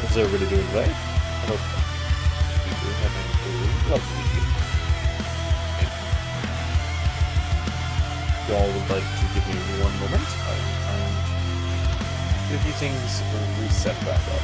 How's everybody doing today? I hope you're having a lovely day. If y'all would like to give me one moment, I'm trying to get a few things reset back up.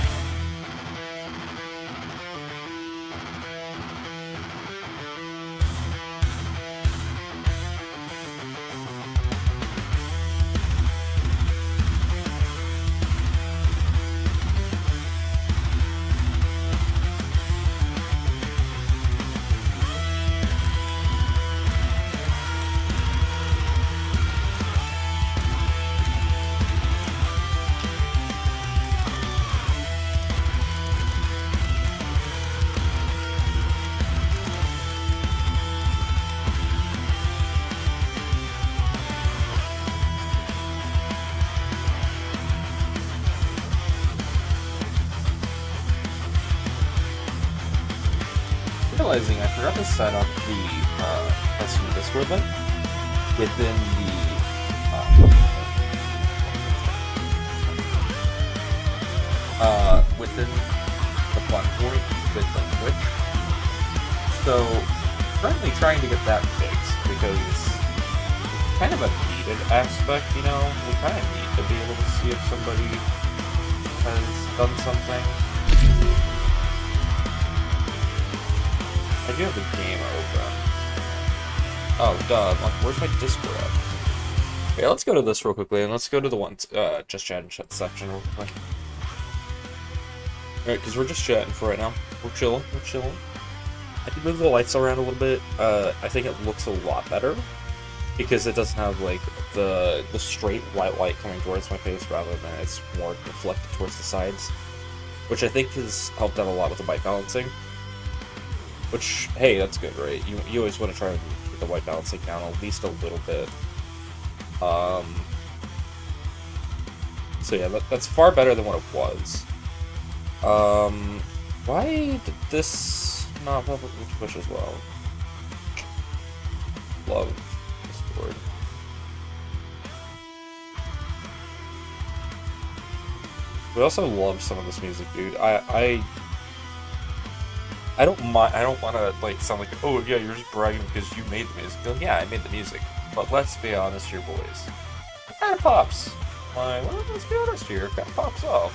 Realizing I forgot to set up the custom Discord link within the platform within Twitch. So currently trying to get that fixed because it's kind of a needed aspect, you know. We kind of need to be able to see if somebody has done something. I do have the game open. Oh, duh. Where's my Discord at? Okay, let's go to this real quickly, and let's go to the just chat and chat section real quick. Alright, because we're just chatting for right now. We're chilling. I can move the lights around a little bit. I think it looks a lot better because it doesn't have, like, the straight white light coming towards my face rather than it's more deflected towards the sides, which I think has helped out a lot with the white balancing. Which, hey, that's good, right? You always want to try and keep the white balancing down at least a little bit. So yeah, that's far better than what it was. Why did this not publicly push as well? Love Discord. We also love some of this music, dude. I don't mind. I don't want to like sound like, oh yeah, you're just bragging because you made the music. Yeah, I made the music, but let's be honest here, boys. It kind of pops. Like, well, let's be honest here. It kind of pops off.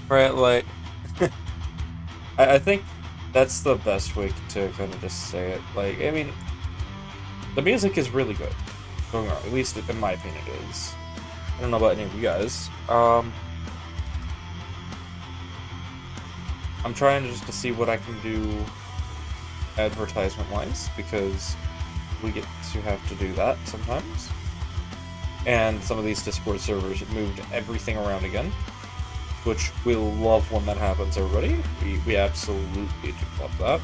Right, like, I think that's the best way to kind of just say it. Like, I mean, the music is really good. Don't get me wrong, at least in my opinion it is. I don't know about any of you guys. I'm trying just to see what I can do advertisement-wise, because we get to have to do that sometimes. And some of these Discord servers moved everything around again, which we love when that happens, everybody. We absolutely do love that.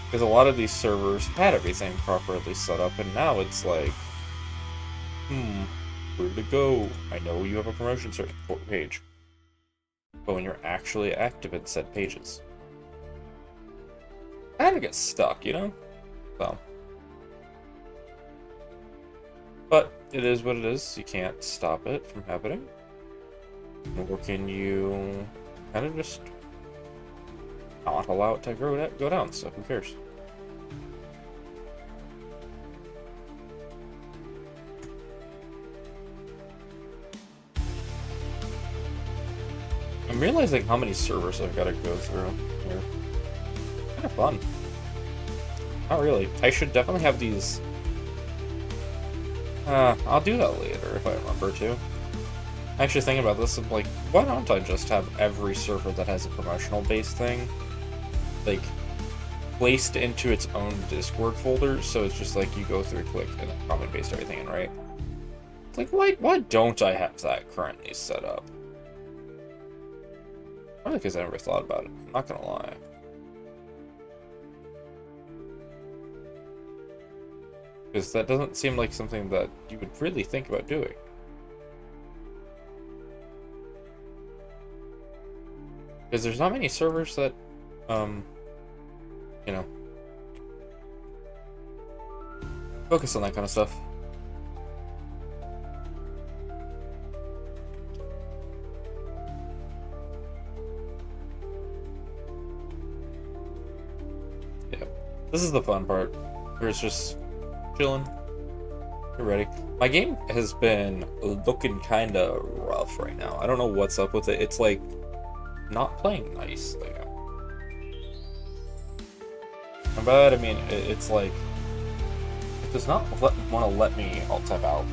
Because a lot of these servers had everything properly set up, and now it's like, where to go? I know you have a promotion page, but when you're actually active in said pages, I kind of get stuck, you know? So. But it is what it is. You can't stop it from happening. Or can you kind of just not allow it to go down, so who cares? I'm realizing how many servers I've got to go through here. Kind of fun. Not really. I should definitely have these. I'll do that later if I remember to. Actually thinking about this, I'm like, why don't I just have every server that has a promotional based thing, like, placed into its own Discord folder, so it's just like you go through, click, and comment paste everything in, right? It's like, why don't I have that currently set up? Probably because I never thought about it, I'm not gonna lie. Because that doesn't seem like something that you would really think about doing. Because there's not many servers that, you know, focus on that kind of stuff. Yeah, this is the fun part, where it's just chilling. You're ready. My game has been looking kind of rough right now. I don't know what's up with it. It's like not playing nice. Like, but I mean, it's like it does not want to let me alt tab out.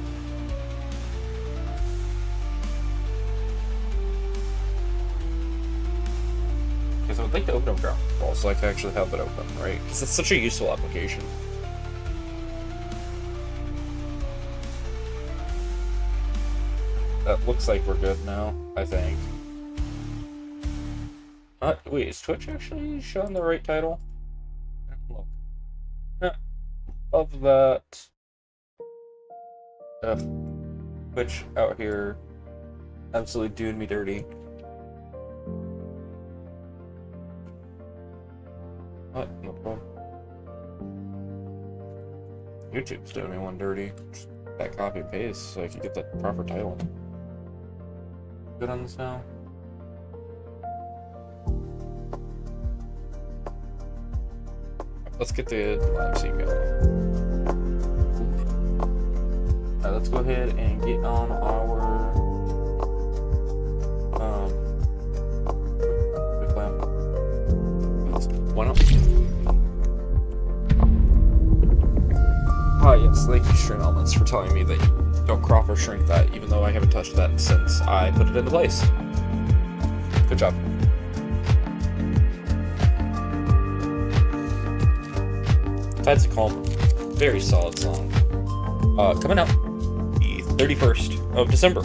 Because I would like to open up Ground Control so I can actually have it open, right? Because it's such a useful application. That looks like we're good now, I think. Wait, is Twitch actually showing the right title? Look. Of that. Twitch out here absolutely doing me dirty. What? No problem. YouTube's doing me one dirty. Just that copy and paste so I can get the proper title. Good on this now. Let's get the live seat going. Let's go ahead and get on our plan. Why not? Ah, yes, thank you, Stream Elements, for telling me that you don't crop or shrink that, even though I haven't touched that since I put it into place. Good job. Tides of Calm, very solid song. Coming out the 31st of December.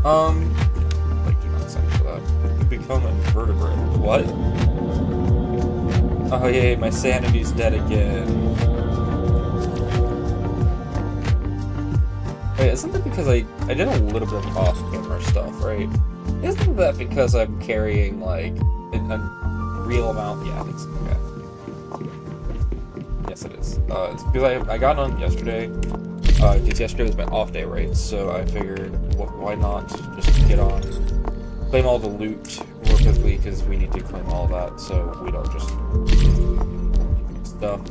Like, do not sign for that. You become a vertebrate. What? Oh, yay, my sanity's dead again. Wait, isn't that because I did a little bit of off-camera stuff, right? Isn't that because I'm carrying, like, a real amount? Yeah, it's okay. Yes, it is. It's because I got on yesterday, because yesterday was my off day, right? So I figured, why not just get on, claim all the loot more quickly, because we need to claim all that, so we don't just stuff.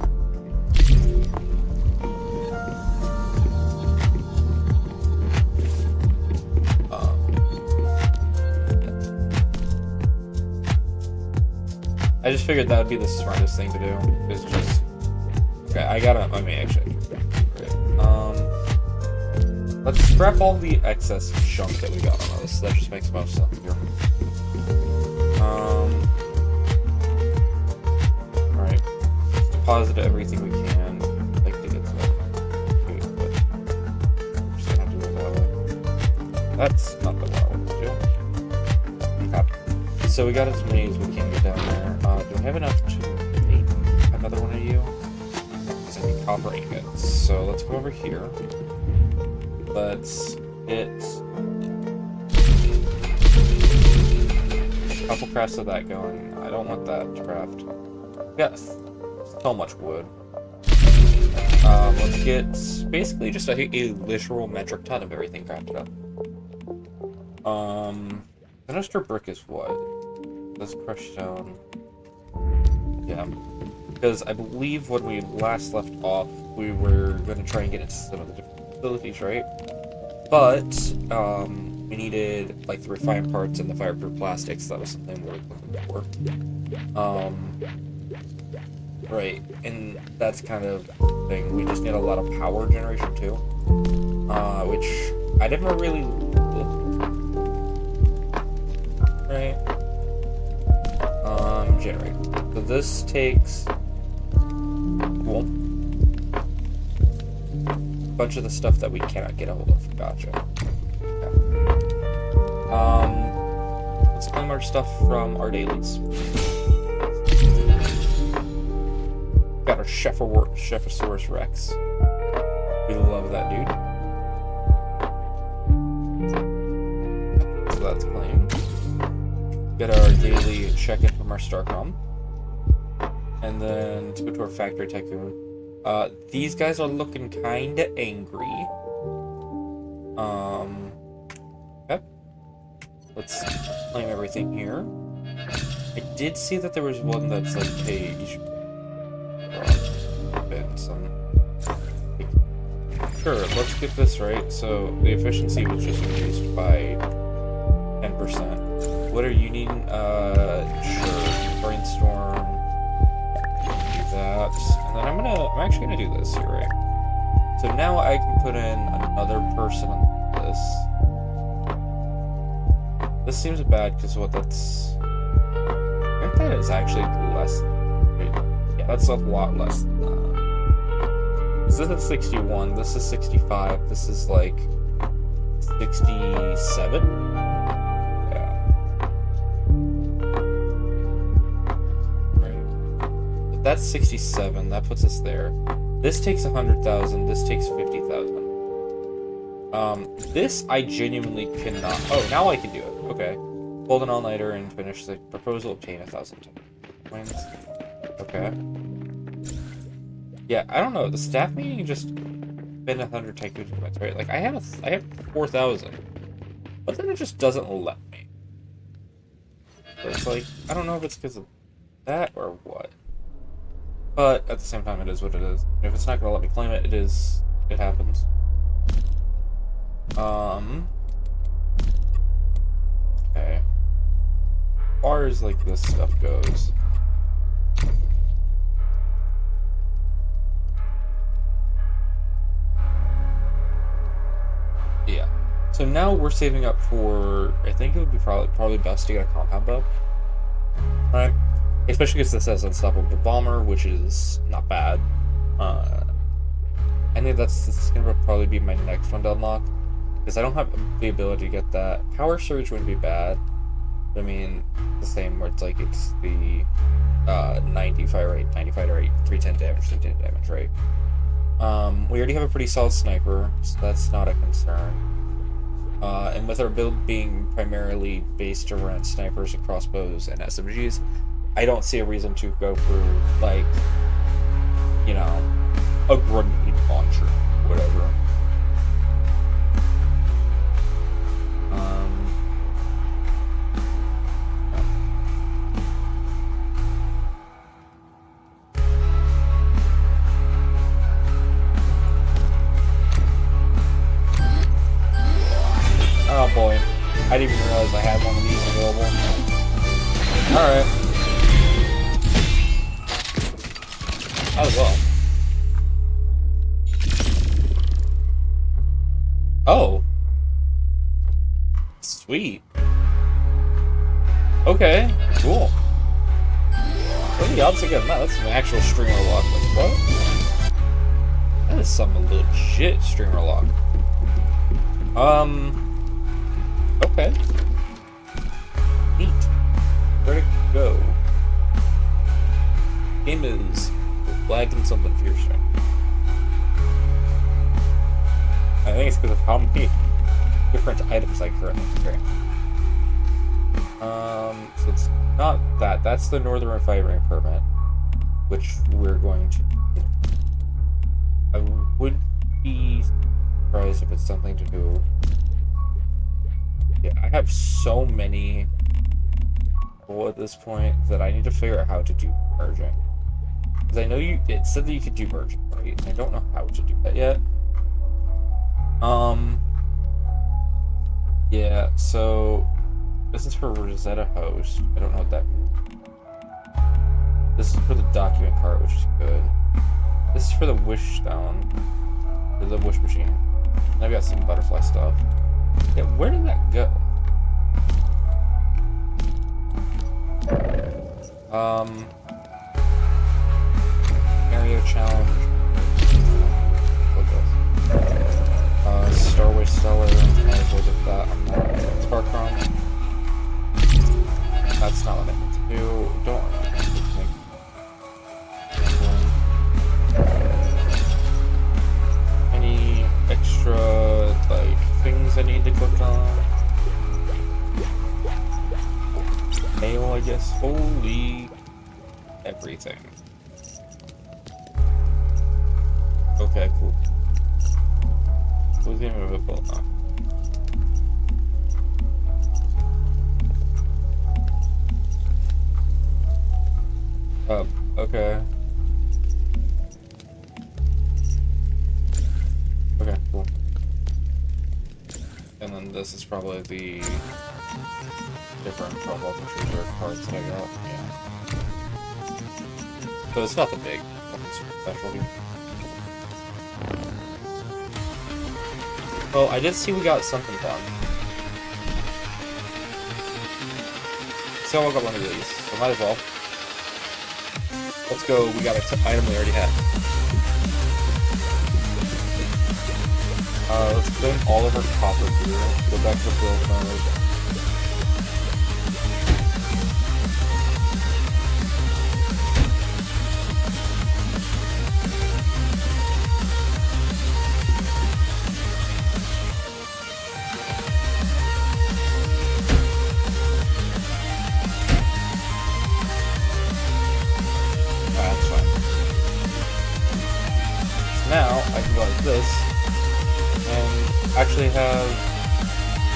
I just figured that would be the smartest thing to do, is just... Okay, I mean, actually... Right. Let's scrap all the excess junk that we got on this. That just makes most sense here. Alright. Let's deposit everything we can. Like to get stuff. But we're just gonna have to do it that way. That's not the way I want to do. Okay. So we got as many as we can get down there. Do I have enough to make another one of you? Because I need copper ingots. So let's go over here. Let's get a couple crafts of that going. I don't want that to craft. Yes, so much wood. Let's get basically just a literal metric ton of everything crafted up. Sinister brick is what? Let's crush stone. Yeah, because I believe when we last left off, we were going to try and get into some of the different facilities, right? But we needed like the refined parts and the fireproof plastics. That was something we were looking for. Right, and that's kind of the thing. We just need a lot of power generation too, which I never really right. Generate. So this takes cool. A bunch of the stuff that we cannot get a hold of. Gotcha. Okay. Let's claim our stuff from our dailies. Got our Chephosaurus Rex. We love that dude. daily check-in from our Starcom. And then let's go to our Factory Tycoon. These guys are looking kinda angry. Okay. Let's claim everything here. I did see that there was one that's like, hey, you should spend some. Sure, let's get this right. So the efficiency was just increased by 10%. What are you needing? Sure. Brainstorm. Do that. And then I'm actually gonna do this here, right? So now I can put in another person on this. This seems bad because what that's... I think that is actually less... Yeah, that's a lot less than that. This is 61, this is 65, this is like 67? Yeah. Right. If that's 67, that puts us there. This takes 100,000, this takes 50,000. This I genuinely cannot... Oh, now I can do it. Okay. Hold an all-nighter and finish the proposal, obtain 1,000 points. Okay. Yeah, I don't know. The staff meeting just spend 100 tycoon points, right? Like I have 4,000, but then it just doesn't let me. So it's like I don't know if it's because of that or what. But at the same time, it is what it is. If it's not gonna let me claim it, it happens. Okay. As far as like this stuff goes. Yeah. So now we're saving up for, I think it would be probably best to get a compound bow. Right? Especially because this says Unstoppable Bomber, which is not bad. I think this is going to probably be my next one to unlock. Because I don't have the ability to get that. Power Surge wouldn't be bad. I mean, the same where it's like it's the 90 fire rate, 310 damage, 310 damage, right? We already have a pretty solid sniper, so that's not a concern. And with our build being primarily based around snipers and crossbows and SMGs, I don't see a reason to go for, like, you know, a grenade launcher, whatever. Oh boy, I didn't even realize I had one of these available. Alright. Oh well. Oh. Sweet. Okay, cool. What are the odds of getting that? That's an actual streamer lock. Like, what? That is some legit streamer lock. Okay. Neat. Where to go? Game is lagging something fiercely. I think it's because of how many different items I currently carry. So it's not that. That's the Northern Refinery permit, which we're going to do. I would be surprised if it's something to do. Yeah, I have so many people at this point that I need to figure out how to do merging. Because I know it said that you could do merging, right? I don't know how to do that yet. Yeah, so this is for Rosetta Host. I don't know what that means. This is for the document cart, which is good. This is for the wish stone, for the wish machine. And I've got some butterfly stuff. Yeah, where did that go? Area challenge. Starway Stellar. I avoided that on that. Sparkron. That's not what I meant to do. Don't worry. Any extra, like, things I need to click on? Mail, I Yes, holy everything. Okay, cool. Who's the name of it built on? Okay. Okay, cool. And then this is probably the different trouble treasure cards that I got. Yeah. So it's nothing big. Nothing super special here. Well, I did see we got something fun. So I got one of these, so might as well. Let's go, we got an item we already had. Let's put in all of our copper here. Go back to build mode. That's fine. So now I can go like this. And actually have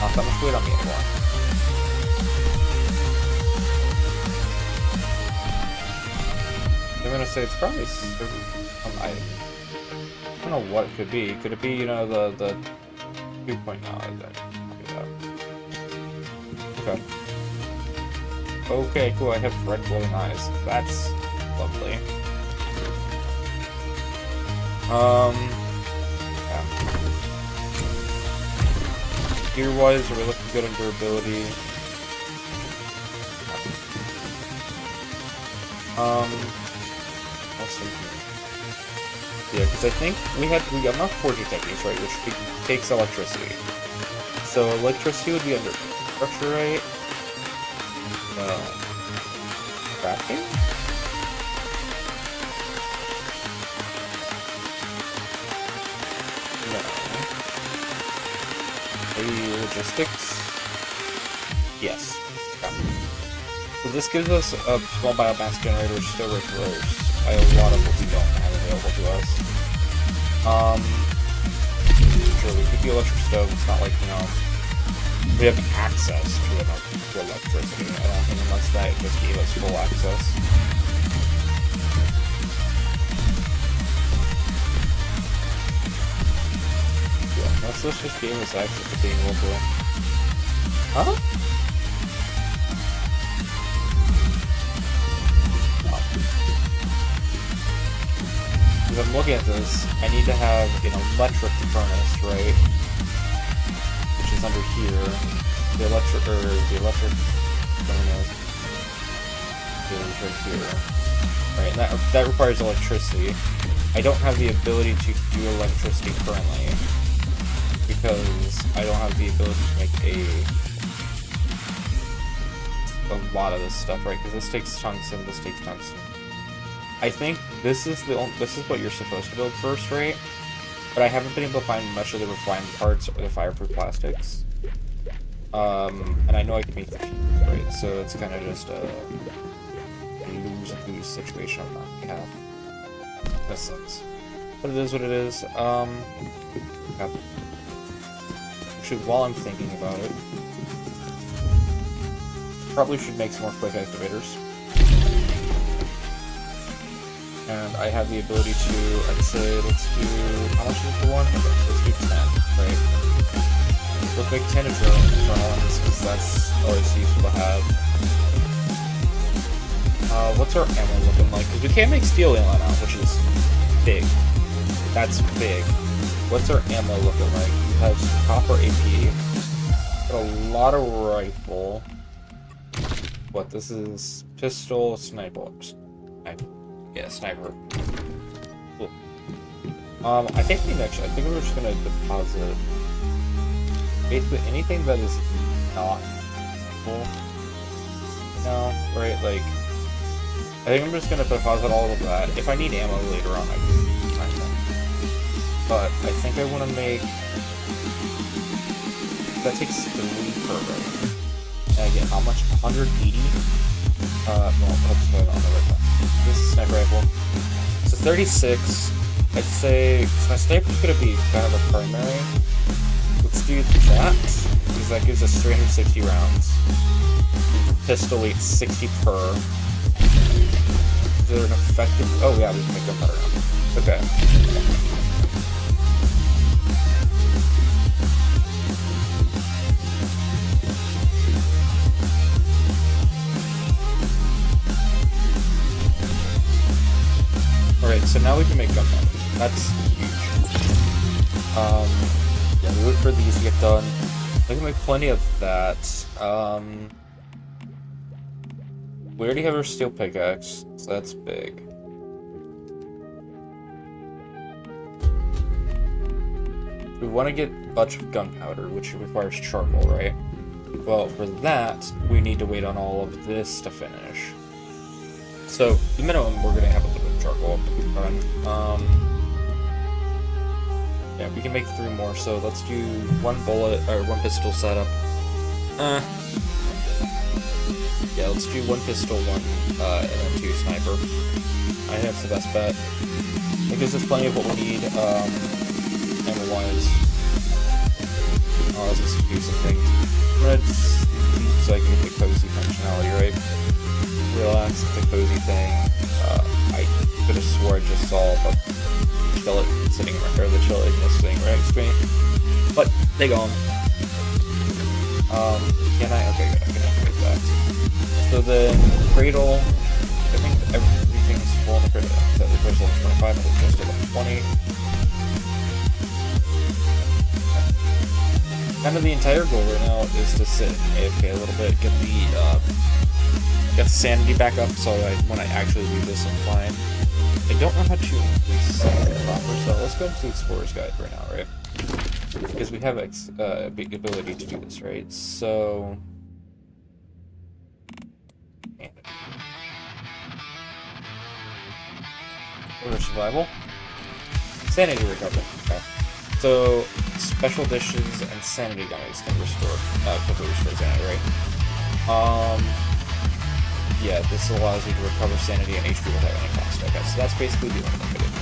not that much weight on me anymore. I'm gonna say it's probably some item. I don't know what it could be. Could it be, you know, the 2.0? Okay. Okay, cool. I have red glowing eyes. That's lovely. Gear-wise, are we looking good on durability? What's in here? Yeah, because I think we got enough forging techniques, right, which takes electricity. So electricity would be under infrastructure, right? No. Crafting? Logistics? Yes. Okay. So this gives us a small biomass generator, which still requires a lot of what we don't have available to us. Sure, we could do electric stove. It's not like, you know, we have access to electricity. I don't think unless that just gave us full access. Let's just game this access to being able to... Huh? Oh. Because I'm looking at this, I need to have an electric furnace, right? Which is under here. The electric furnace is right here. Right, and that requires electricity. I don't have the ability to do electricity currently. Because I don't have the ability to make a lot of this stuff, right? Because this takes tungsten, this takes tungsten. I think this is what you're supposed to build first, right? But I haven't been able to find much of the refined parts or the fireproof plastics. And I know I can make the cheap, right? So it's kind of just a lose-lose situation on my behalf. That sucks. But it is what it is. Yeah. Actually, while I'm thinking about it, probably should make some more quick activators. And I have the ability to, I'd say, let's do, how much is the one? Okay, let's do 10, right? Let's make 10 adrenalines, because that's always useful to have. What's our ammo looking like? Because we can't make steel ammo now, which is big. That's big. What's our ammo looking like? We have copper AP. Got a lot of rifle. What, this is pistol, sniper. Yeah, sniper. Cool. I think we're just gonna deposit basically anything that is not cool. No, right? Like, I think I'm just gonna deposit all of that. If I need ammo later on, I can find them. But I think I want to make... That takes 3 per right? And I get how much? 180? Well, let's put it on the right one. This is sniper rifle. So 36. I'd say, so my sniper's gonna be kind of a primary. Let's do that, because that gives us 360 rounds. Pistol weight 60 per. Is there an effective? Oh yeah, we can make gunpowder round. Okay. Alright, so now we can make gunpowder. That's huge. Yeah, we wait for these to get done. We can make plenty of that. We already have our steel pickaxe, so that's big. We want to get a bunch of gunpowder, which requires charcoal, right? Well, for that, we need to wait on all of this to finish. So, the minimum, we're going to have a little bit of charcoal done. Yeah, we can make 3 more, so let's do 1 bullet, or 1 pistol setup. Yeah, let's do 1 pistol, 1, and then 2 sniper. I think that's the best bet. It gives us plenty of what we need, ammo-wise. Oh, let's just do something. I'm gonna sleep so I can get the cozy functionality, right? Relax, the cozy thing. I could have swore I just saw a skeleton sitting right there, the skeleton sitting right next to me. But, they gone. Can I? Okay, good, I can activate that. So then, cradle, I think everything's full in the cradle. So the cradle's level 25, and it's just level 20. Kind of the entire goal right now is to sit AFK a little bit, get the sanity back up, so when I actually do this, I'm fine. I don't know how to increase sanity proper, so let's go into the Explorer's Guide right now, right? Because we have big ability to do this, right? So... Order survival. Sanity recovery. Okay. So, special dishes and sanity gummies can restore, quickly restore sanity, right? Yeah, this allows you to recover sanity and HP without any cost. Okay, so that's basically the only thing I did.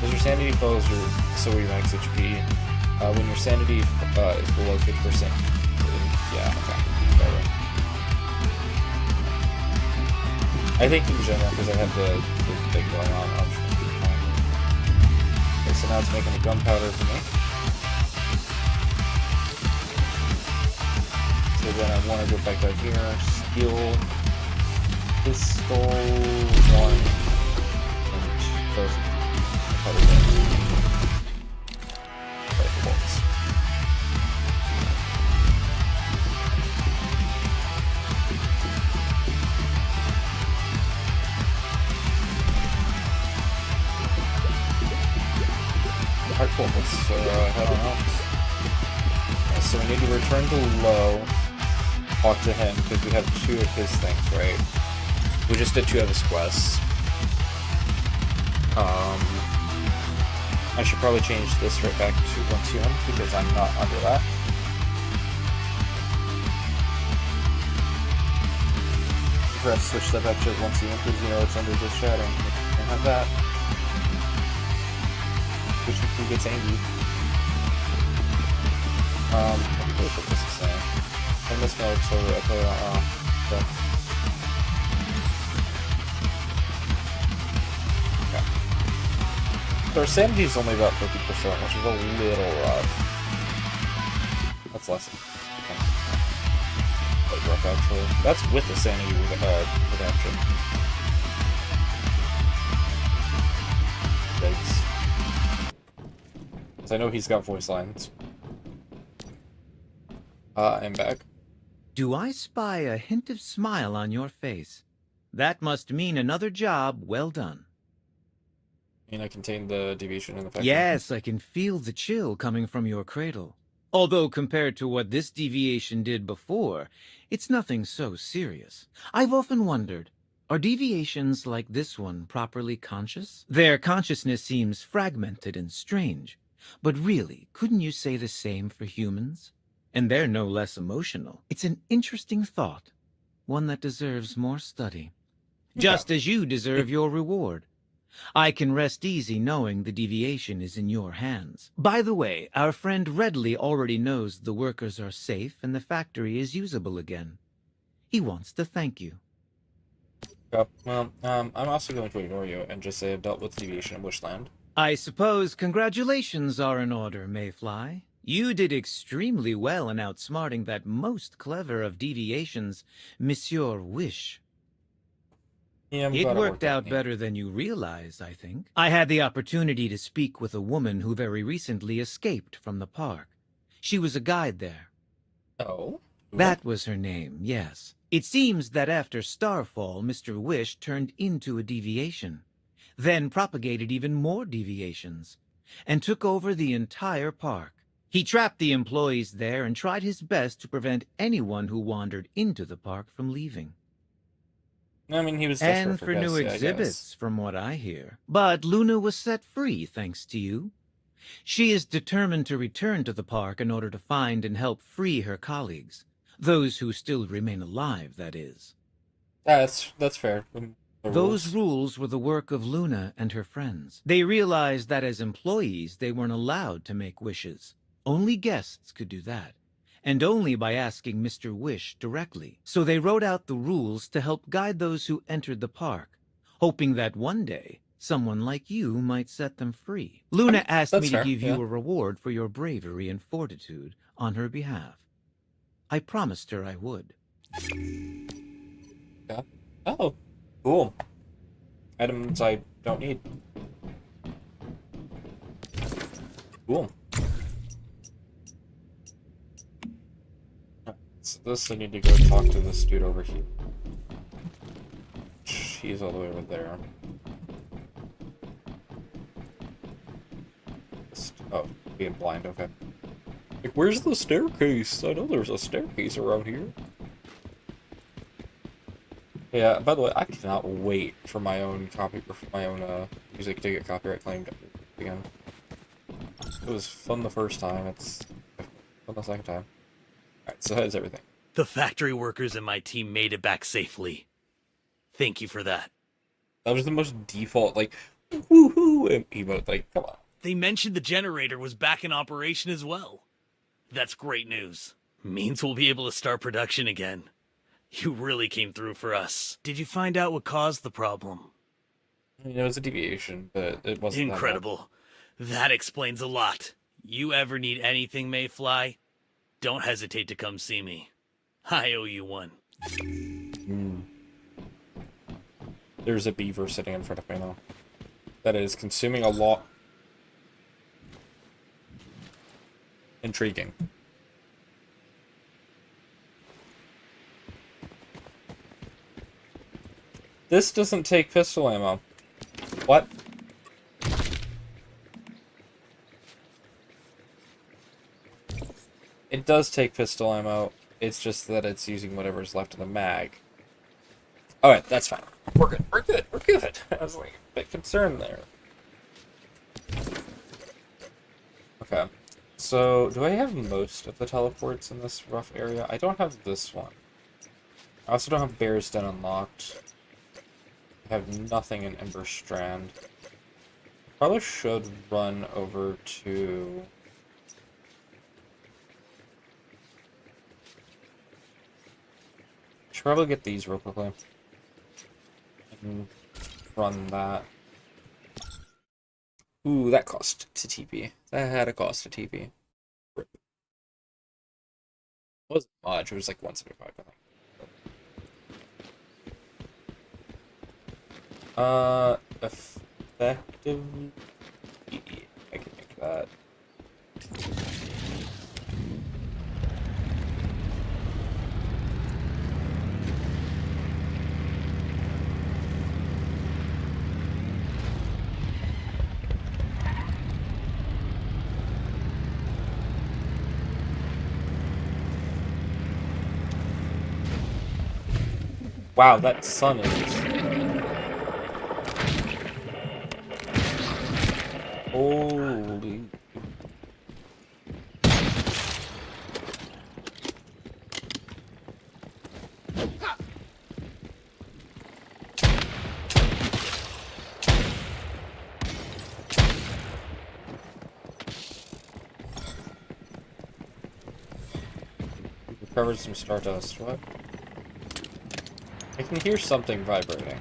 As your sanity falls, so your max HP. When your sanity is below 50%. Yeah, okay. Whatever. I think in general, because I have the thing going on, I'll just be fine. Okay, so now it's making the gunpowder for me. So then I want to go back out here, steel, pistol, 1, and both. Right, bolts. Alright, cool. Let's head on out. So we need to return to low, talk to him, because we have 2 of his things, right? We just did 2 of his quests. I should probably change this right back to 1CM, because I'm not under that. Perhaps switch that back to 1CM, because you know it's under this shadow. We can have that. Which who gets angry. Let me put this the same. And this mode, so I put it on stuff. Okay. So our sanity is only about 50%, which is a little rough. That's less than quite rough, actually. That's with the sanity reduction. Yikes. I know he's got voice lines. I'm back. Do I spy a hint of smile on your face? That must mean another job well done. And I contain the deviation in the factory. Yes, I can feel the chill coming from your cradle. Although compared to what this deviation did before, it's nothing so serious. I've often wondered, are deviations like this one properly conscious? Their consciousness seems fragmented and strange. But really, couldn't you say the same for humans? and they're no less emotional. It's an interesting thought, one that deserves more study. Just as you deserve your reward. I can rest easy knowing the deviation is in your hands. By the way, our friend Redley already knows the workers are safe and the factory is usable again. He wants to thank you. Well, I'm also going to ignore you and just say I've dealt with deviation in Wishland. I suppose congratulations are in order, Mayfly. You did extremely well in outsmarting that most clever of deviations, Monsieur Wish. Yeah, It worked out better than you realize, I think. I had the opportunity to speak with a woman who very recently escaped from the park. She was a guide there. Oh? That was her name, yes. It seems that after Starfall, Mr. Wish turned into a deviation, then propagated even more deviations, and took over the entire park. He trapped the employees there and tried his best to prevent anyone who wandered into the park from leaving. I mean, he was And for new exhibits, from what I hear. But Luna was set free, thanks to you. She is determined to return to the park in order to find and help free her colleagues. Those who still remain alive, that is. That's fair. Those rules were the work of Luna and her friends. They realized that as employees, they weren't allowed to make wishes. Only guests could do that, and only by asking Mr. Wish directly. So they wrote out the rules to help guide those who entered the park, hoping that one day, someone like you might set them free. Luna asked me to give you a reward for your bravery and fortitude on her behalf. I promised her I would. Yeah. Oh, cool. Items I don't need. Cool. So this, I need to go talk to this dude over here. He's all the way over there. Oh, being blind, okay. Like, where's the staircase? I know there's a staircase around here. Yeah, by the way, I cannot wait for my own music to get copyright claimed again. It was fun the first time, it's fun the second time. Alright, so how's everything? The factory workers and my team made it back safely. Thank you for that. That was the most default, like, woohoo emote, like, come on. They mentioned the generator was back in operation as well. That's great news. Means we'll be able to start production again. You really came through for us. Did you find out what caused the problem? I mean, it was a deviation, but it wasn't incredible. That explains a lot. You ever need anything, Mayfly? Don't hesitate to come see me. I owe you one. There's a beaver sitting in front of me now. That is consuming a lot. Intriguing. This doesn't take pistol ammo. What? It does take pistol ammo. It's just that it's using whatever's left in the mag. Alright, that's fine. We're good. We're good. We're good. I was like a bit concerned there. Okay. So, do I have most of the teleports in this rough area? I don't have this one. I also don't have Bear's Den unlocked. I have nothing in Ember Strand. Probably should run over to... Should probably get these real quickly. And run that. Ooh, that cost to TP. That had a cost to TP. Rip. It wasn't much, it was like 175, I think. Effectively, I can make that. Wow, that sun is... Holy... Covered some stardust. What? I can hear something vibrating.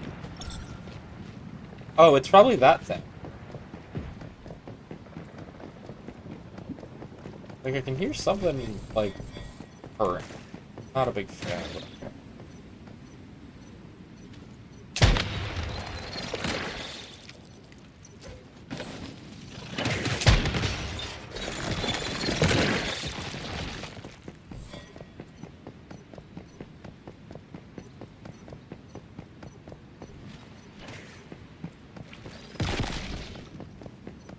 Oh, it's probably that thing. Like, I can hear something, like, purring. Not a big fan, but okay.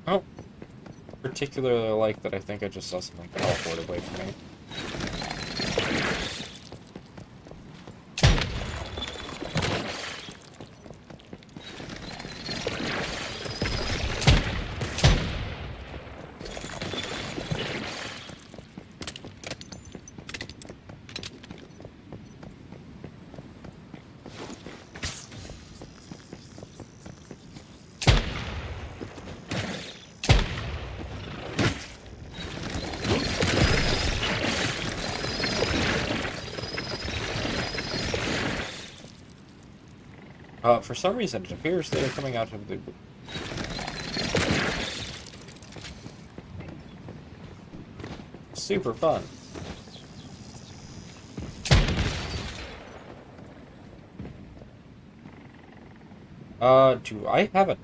Oh. Particularly like that I think I just saw something teleport away from me. For some reason, it appears they are coming out of the... Super fun. Do I have a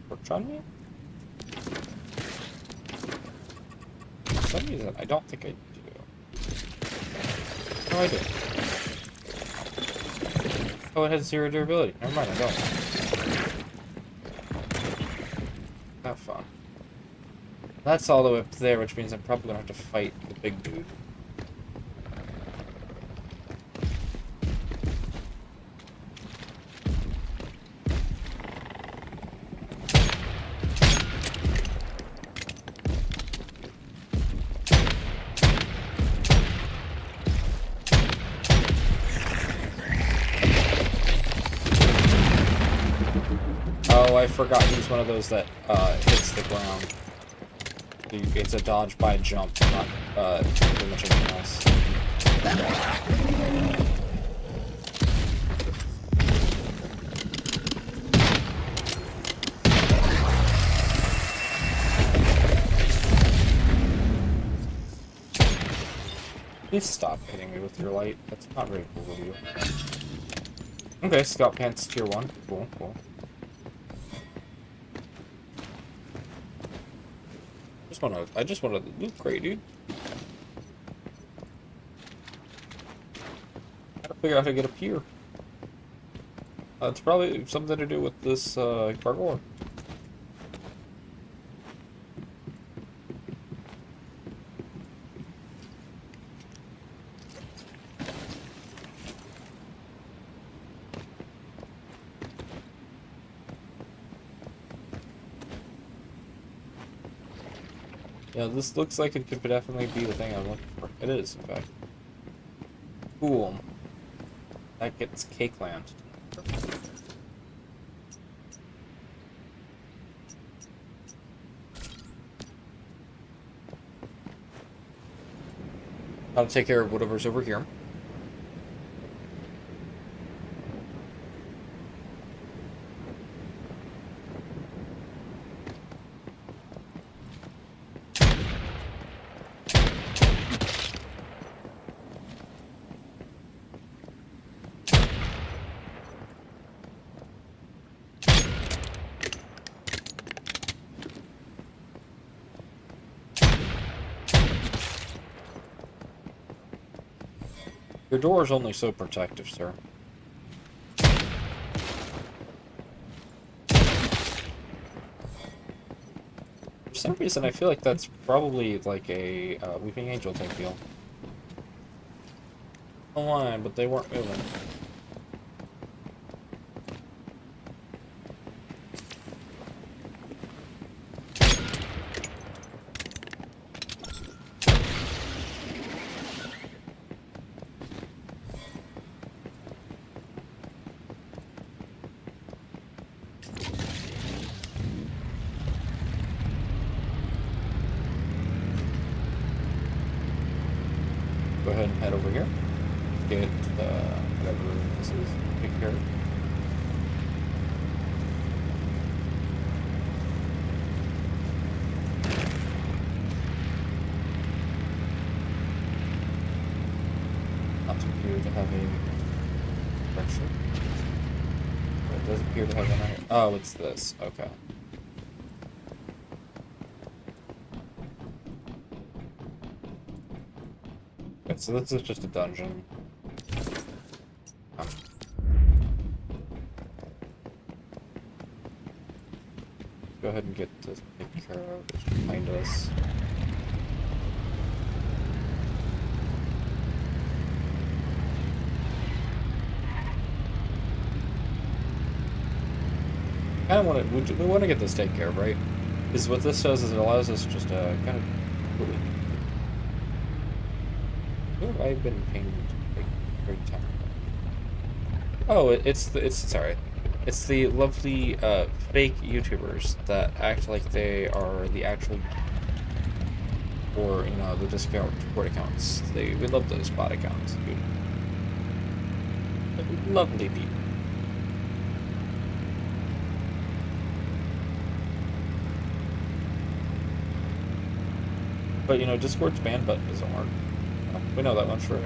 torch on me? For some reason, I don't think I do. No, I do. Oh, it has 0 durability. Never mind, I don't. Have fun. That's all the way up there, which means I'm probably gonna have to fight the big dude. Oh, I forgot he's one of those that hits the ground. It's a dodge by jump, not pretty much anything else. Please stop hitting me with your light. That's not very cool of you. Okay, Scout Pants tier 1. Cool, cool. I just wanted the loot crate, dude. Gotta figure out how to get up here. It's probably something to do with this parkour. Yeah, this looks like it could definitely be the thing I'm looking for. It is, in fact. Cool. That gets Cakeland. I'll take care of whatever's over here. Your door is only so protective, sir. For some reason, I feel like that's probably like a Weeping Angel type deal. A line, but they weren't moving. Go ahead ahead and head over here. Get whatever this is. Take care of. Not appear to have a pressure. It does appear to have an iron. Oh, it's this. Okay. Okay, so this is just a dungeon. Go ahead and get this taken care of. It's behind us. Kind of want to. We want to get this taken care of, right? Because what this does is it allows us just to kind of. Who have I been paying like great time? Oh, sorry. It's the lovely fake YouTubers that act like they are the actual, or the discount support accounts. We love those bot accounts, dude. Lovely people. But Discord's ban button doesn't work. We know that much, right?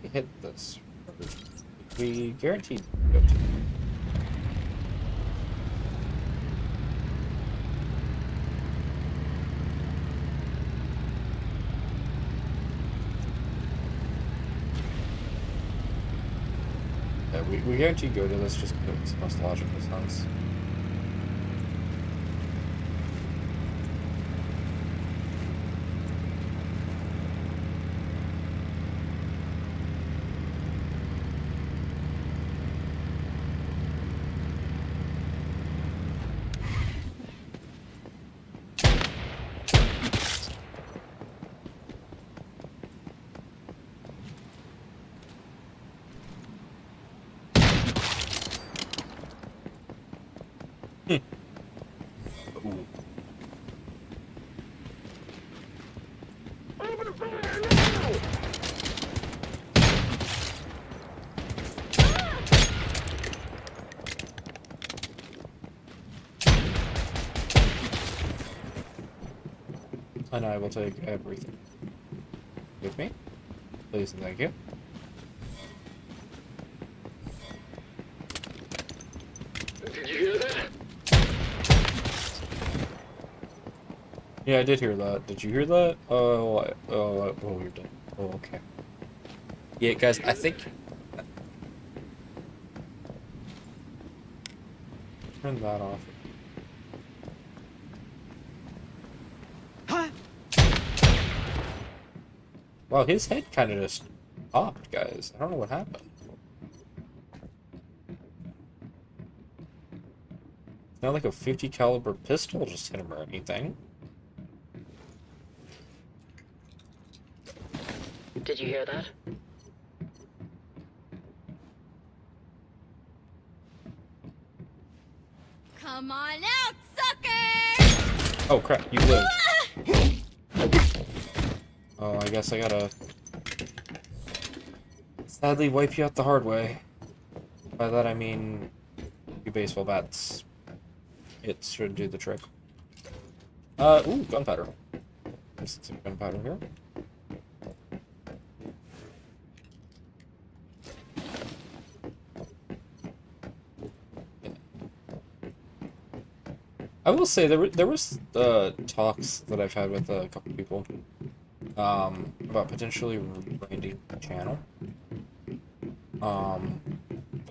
We hit this. We guaranteed. We guarantee go to this just because it's the most logical sense. Ooh. And I will take everything with me. Please and thank you. Did you hear that? Yeah, I did hear that. Did you hear that? Oh, you're done. Oh, okay. Yeah, guys, I think... Turn that off. Wow, his head kind of just popped, guys. I don't know what happened. It's not like a 50 caliber pistol just hit him or anything. Did you hear that? Come on out, sucker! Oh crap, you live. Oh, I guess I gotta sadly wipe you out the hard way. By that I mean two baseball bats. It should do the trick. Ooh, gunpowder. There's some gunpowder here. I will say there was talks that I've had with a couple people about potentially rebranding the channel. I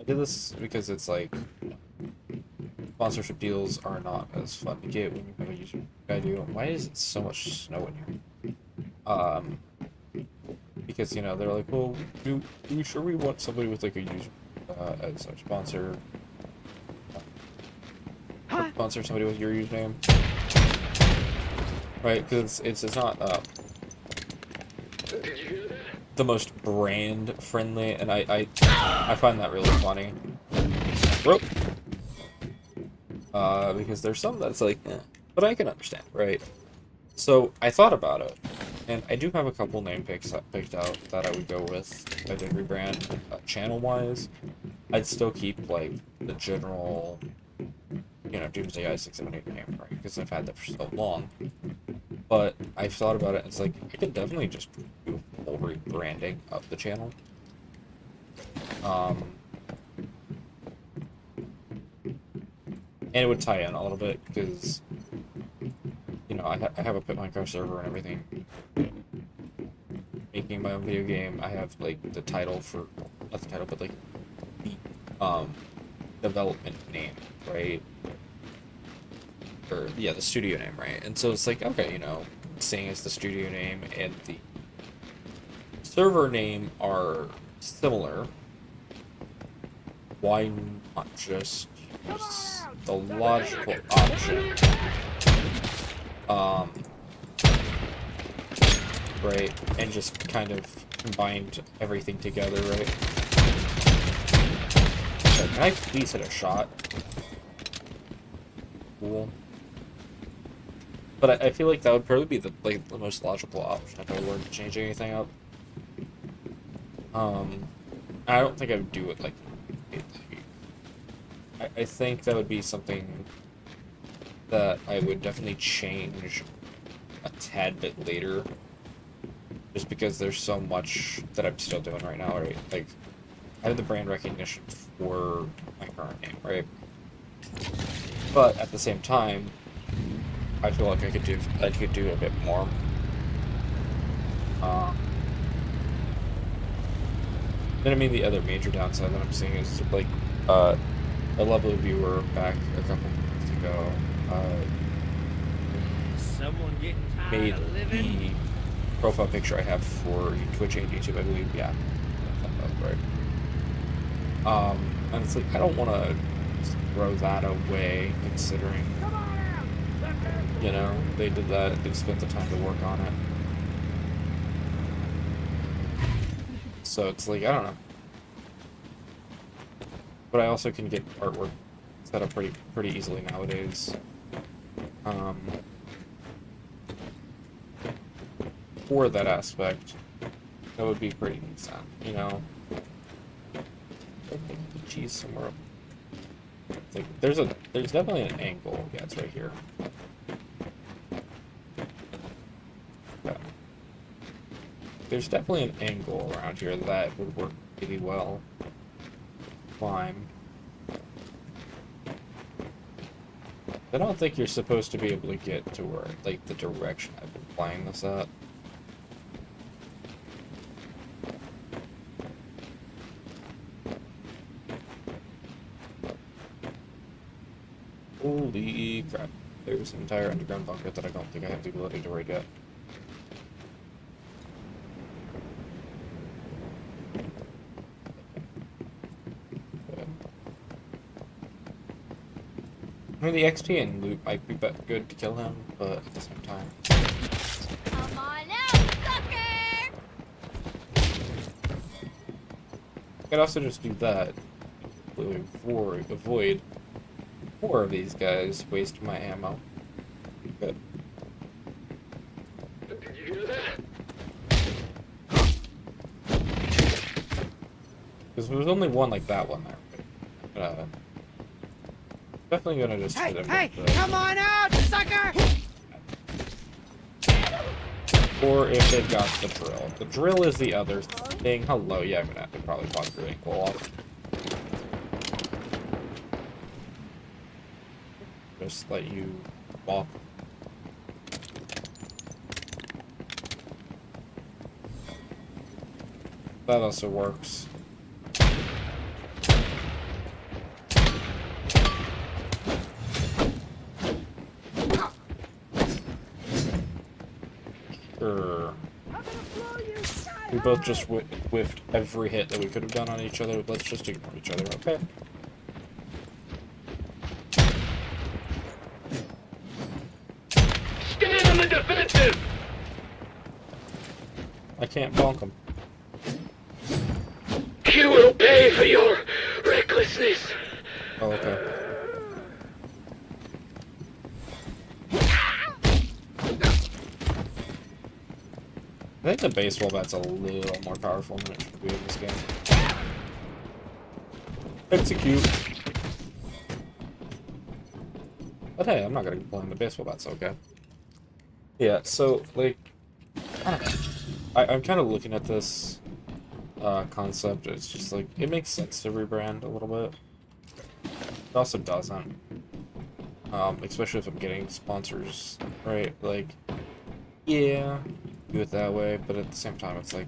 did this because it's like sponsorship deals are not as fun to get when you have a user like I do. Why is it so much snow in here? Because they're like, well, do we sure we want somebody with like a user as our sponsor? Sponsor somebody with your username. right? Because it's not Did you hear that? the most brand friendly, and I find that really funny. Rope. Because there's some that's like, but I can understand, right? So I thought about it, and I do have a couple name picked out that I would go with if I did rebrand. Channel-wise, I'd still keep like the general, Doomsday Eye 678 name, right? Because I've had that for so long. But I've thought about it, and it's like I could definitely just do full rebranding of the channel. And it would tie in a little bit because, I have a Pitminecraft server and everything. Making my own video game, I have like the title for, not the title, but like the development name, right? Or yeah, the studio name, right? And so it's like, okay, seeing as the studio name and the server name are similar, why not just use the logical option? Right, and just kind of combined everything together, right? So, can I please hit a shot? Cool. But I feel like that would probably be the most logical option if I were to change anything up. I don't think I would do it like. I think that would be something that I would definitely change a tad bit later. Just because there's so much that I'm still doing right now, right? Like, I have the brand recognition for my current name, right? But at the same time, I feel like I could do a bit more. Then I mean the other major downside that I'm seeing is like a lovely viewer back a couple months ago Someone getting made tired of living? the profile picture I have for Twitch and YouTube, I believe. Yeah, that's right. And it's like I don't want to throw that away, considering they did that. They spent the time to work on it. So it's like, I don't know. But I also can get artwork set up pretty easily nowadays. For that aspect, that would be pretty decent, I think the cheese somewhere up. It's like there's definitely an angle. Yeah, it's right here. Yeah. There's definitely an angle around here that would work really well. Climb. I don't think you're supposed to be able to get to where, like, the direction I've been playing this at. Holy crap. There's an entire underground bunker that I don't think I have the ability to raid yet. I mean, the XP and loot might be good to kill him, but at the same time. Come on out, sucker! I could also just do that. Avoid 4 of these guys, waste my ammo. Good. Did you hear that? Because there was only one like that one there. Definitely gonna just hit him with the... Come on out, sucker! Or if they've got the drill. The drill is the other thing. Hello, yeah, I'm gonna have to probably bug your ankle off. Just let you walk. That also works. Sure. We both just whiffed every hit that we could have done on each other. Let's just ignore each other, okay? Stand on the defense! I can't bonk him. You will pay for your recklessness. Oh, okay. I think the baseball bat's a little more powerful than it should be in this game. Execute. But hey, I'm not gonna complain. The baseball bat's okay. Yeah, so, like, I don't know. I'm kind of looking at this concept. It's just like, it makes sense to rebrand a little bit. It also doesn't. Especially if I'm getting sponsors, right? Like, yeah, do it that way, but at the same time, it's like,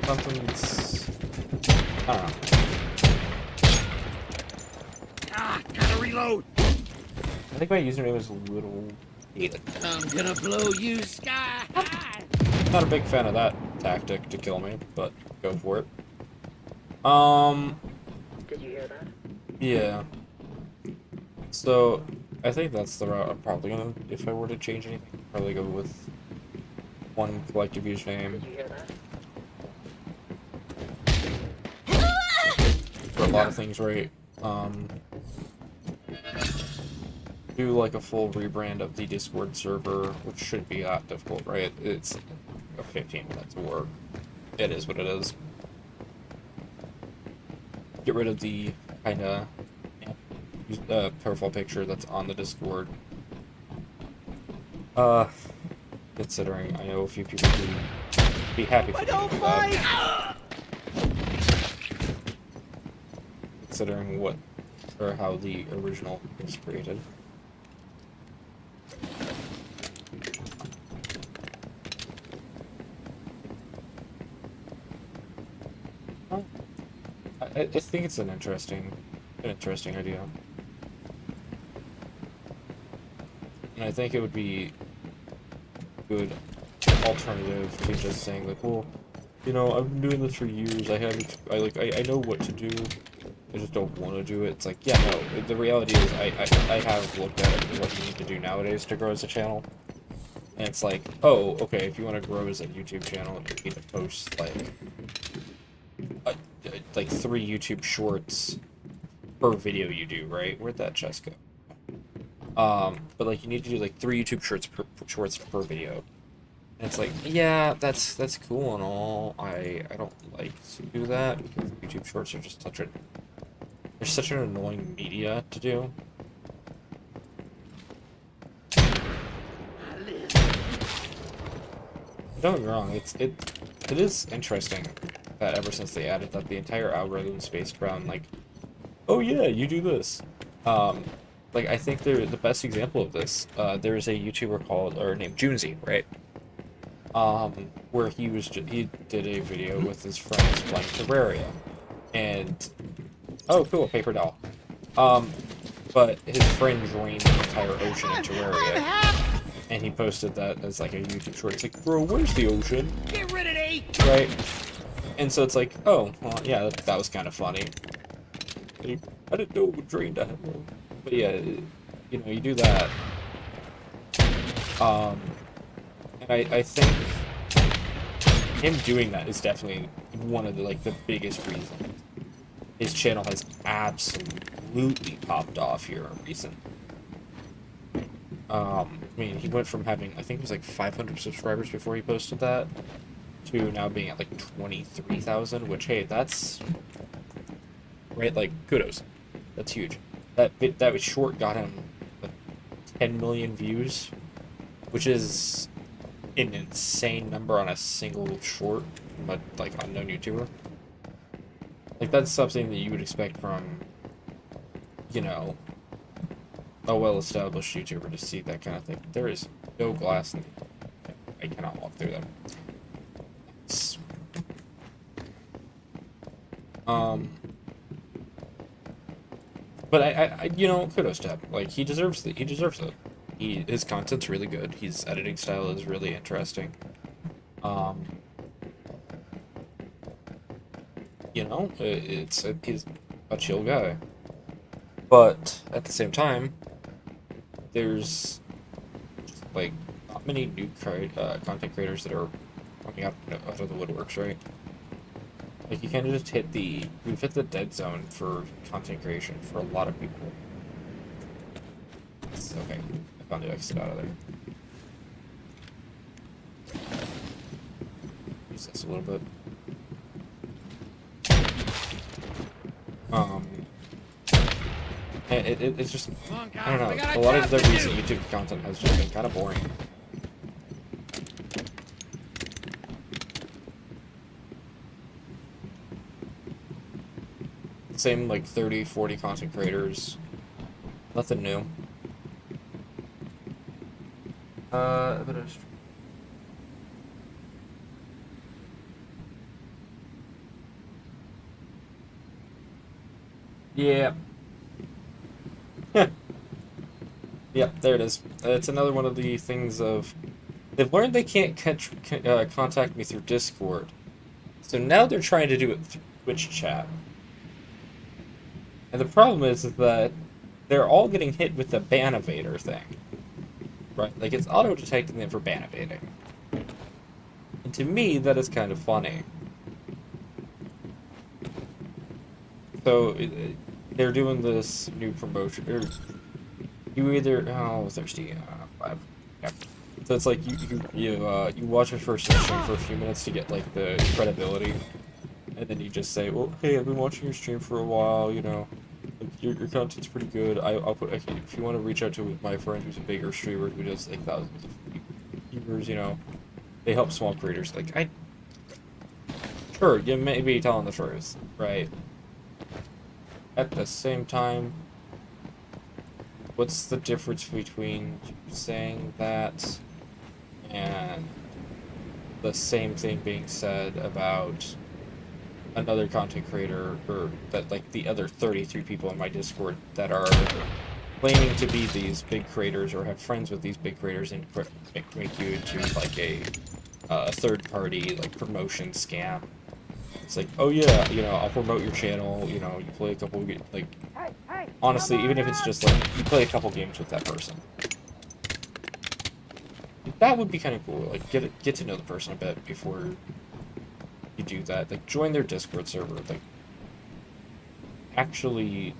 something's, I don't know. Gotta reload. I think my username is a little dated. I'm gonna blow you sky high. Not a big fan of that tactic to kill me, but go for it. Did you hear that? Yeah. So, I think that's the route I'm probably gonna, if I were to change anything, probably go with one collective username Did you hear that? for a lot of things, right? Do like a full rebrand of the Discord server, which shouldn't be that difficult, right? It's 15 minutes of work. It is what it is. Get rid of the kind of profile picture that's on the Discord. Considering I know a few people who would be happy for me to do that. Considering what or how the original was created. I think it's an interesting idea. And I think it would be a good alternative to just saying like, well, you know, I've been doing this for years, I know what to do, I just don't want to do it. It's like, yeah, no, the reality is I have looked at what you need to do nowadays to grow as a channel. And it's like, oh, okay, if you want to grow as a YouTube channel, you need to post like 3 YouTube shorts per video you do, right? Where'd that chest go? But like you need to do like 3 YouTube shorts per video. And it's like, yeah, that's cool and all. I don't like to do that because YouTube shorts are just they're such an annoying media to do. Don't get me wrong, it is interesting that ever since they added that, the entire algorithm's based around like, oh yeah, you do this. Like I think they're the best example of this. There's a YouTuber named Junzi, right? Where he did a video with his friends playing Terraria, and oh cool, paper doll. But his friend drained the entire ocean in Terraria. And he posted that as like a YouTube short. It's like, bro, where's the ocean? Get rid of me. Right? And so it's like, oh, well, yeah, that was kind of funny. I didn't know it drained that. But yeah, you know, you do that. And I think him doing that is definitely one of the biggest reasons his channel has absolutely popped off here recently. I mean, he went from having, I think it was like 500 subscribers before he posted that, to now being at like 23,000, which, hey, that's, right, like, kudos. That's huge. That short got him like 10 million views, which is an insane number on a single short, but like unknown YouTuber. Like, that's something that you would expect from, you know, a well-established YouTuber to see that kind of thing. There is no glass in I cannot walk through them. But I you know, kudos to him. Like, he deserves it. His content's really good. His editing style is really interesting. You know, he's a chill guy. But at the same time, there's like not not many new content creators that are coming out of the woodworks, right? Like, you kind of just we've hit the dead zone for content creation for a lot of people. Okay, I found the exit out of there. Use this a little bit. It's just, I don't know, a lot of the recent YouTube content has just been kind of boring. Same, like, 30, 40 content creators. Nothing new. Yeah. Yep, there it is. It's another one of the things of... They've learned they can't contact me through Discord. So now they're trying to do it through Twitch chat. And the problem is that they're all getting hit with the ban evader thing. Right? Like, it's auto-detecting them for ban evading. And to me, that is kind of funny. So, they're doing this new promotion, or you either, oh, thirsty, 5, yeah. So it's like, you watch a first stream for a few minutes to get, like, the credibility, and then you just say, well, hey, I've been watching your stream for a while, you know, like, your content's pretty good, I'll put, if you want to reach out to my friend who's a bigger streamer who does, like, thousands of viewers, you know, they help small creators, like, sure, you may be telling the truth, right? At the same time, what's the difference between saying that and the same thing being said about another content creator, or that, like, the other 33 people in my Discord that are claiming to be these big creators or have friends with these big creators and make you into, like, a third-party, like, promotion scam. It's like, oh yeah, you know, I'll promote your channel, you know, you play a couple, like, honestly, even if it's just, like, you play a couple games with that person. That would be kind of cool, like, get to know the person a bit before you do that. Like, join their Discord server, like, actually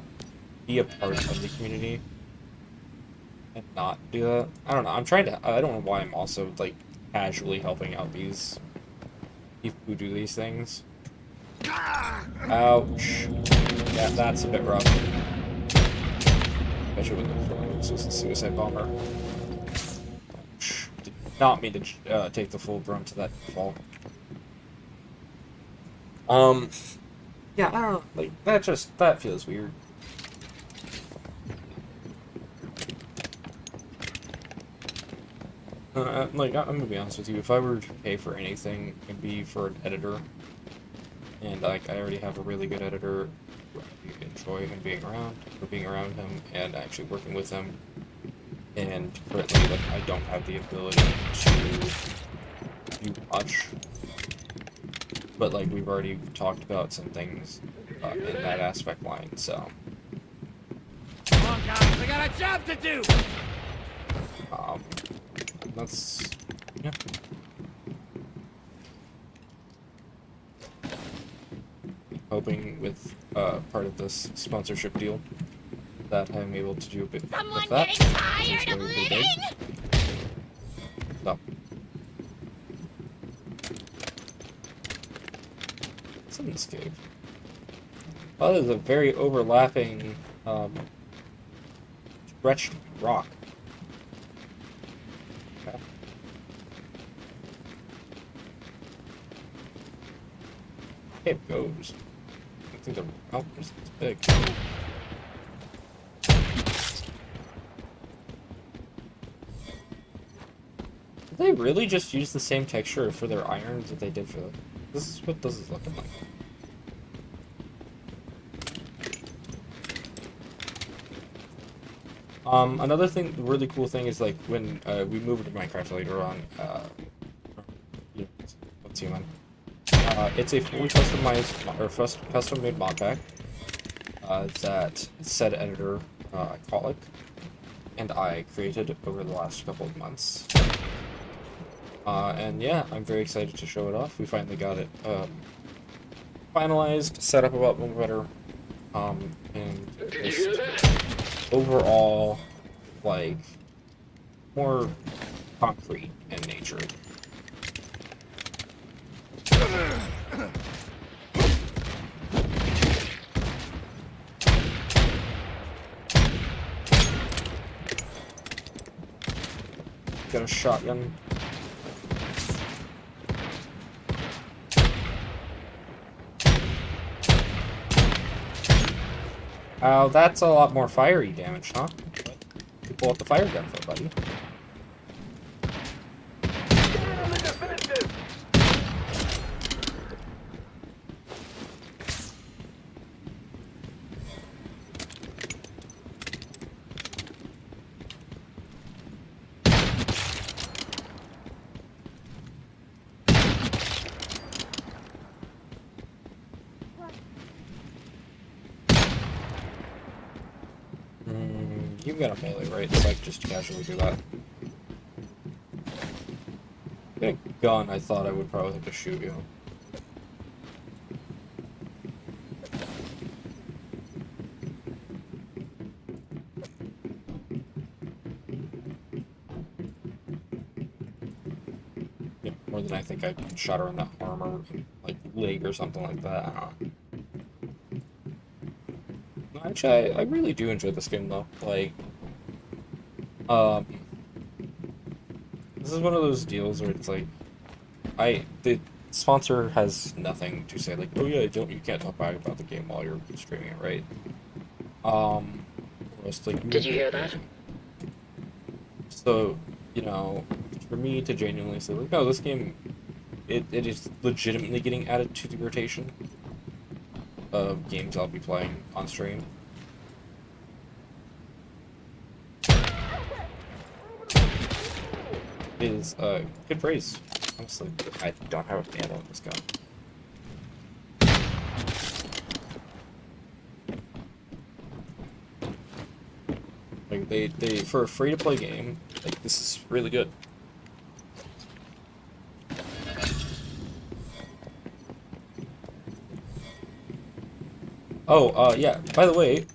be a part of the community and not do that. I don't know, I don't know why I'm also, like, casually helping out these people who do these things. Ouch. Yeah, that's a bit rough. Especially when this was a suicide bomber. Ouch. Did not mean to take the full brunt of that fall. Yeah, I don't know. Like, that feels weird. Like, I'm gonna be honest with you. If I were to pay for anything, it'd be for an editor. And, like, I already have a really good editor who I enjoy him being around him, and actually working with him. And currently, like, I don't have the ability to do much. But, like, we've already talked about some things in that aspect line, so. Come on, guys, I got a job to do! That's, yeah. Hoping with part of this sponsorship deal that I'm able to do a bit Someone with that. getting tired of Really living? No. What's in this cave? Oh, there's a very overlapping stretched rock. Okay. Cave goes. I think the it's big. Did they really just use the same texture for their irons that they did for them? This is what this is looking like. Another thing, really cool thing is, like, when we move into Minecraft later on, let's see, man. It's a fully customized, or custom-made mod pack that said editor, Colic, and I created over the last couple of months. And yeah, I'm very excited to show it off. We finally got it finalized, set up a lot more better, and Did you just hear that? overall, like, more concrete in nature. Got a shotgun. Oh, that's a lot more fiery damage, huh? You pull out the fire gun for, buddy. You've got a melee, right? So I can just casually do that. Get a gun, I thought I would probably have to shoot you. Yeah, more than I think I shot her in that armor, like leg or something like that. I don't know. Actually, I really do enjoy this game though. Like, this is one of those deals where it's like, the sponsor has nothing to say. Like, oh yeah, you can't talk bad about the game while you're streaming it, right? Most like. Did you hear that? So, you know, for me to genuinely say like, no, this game, it is legitimately getting added to the rotation of games I'll be playing on stream. Is good praise. Honestly, I don't have a ammo on this gun. Like they for a free to play game, like this is really good. Oh, yeah, by the way,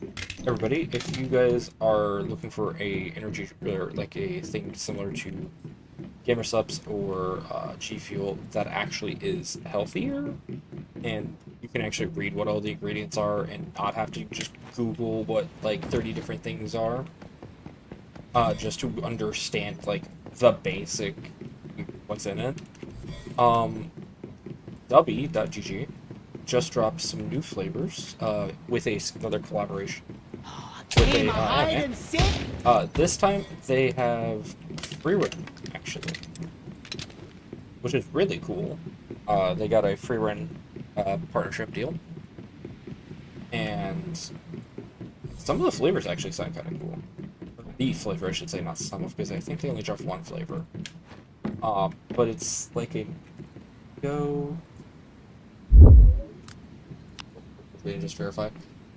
everybody, if you guys are looking for a energy, or like a thing similar to GamerSupps or G Fuel that actually is healthier, and you can actually read what all the ingredients are and not have to just Google what like 30 different things are, just to understand like the basic what's in it. Dubby.gg just dropped some new flavors with another collaboration with a anime. This time they have free run, actually, which is really cool. They got a free run partnership deal, and some of the flavors actually sound kind of cool. The flavor, I should say, not some of, because I think they only dropped one flavor. But it's like a go. Just verify,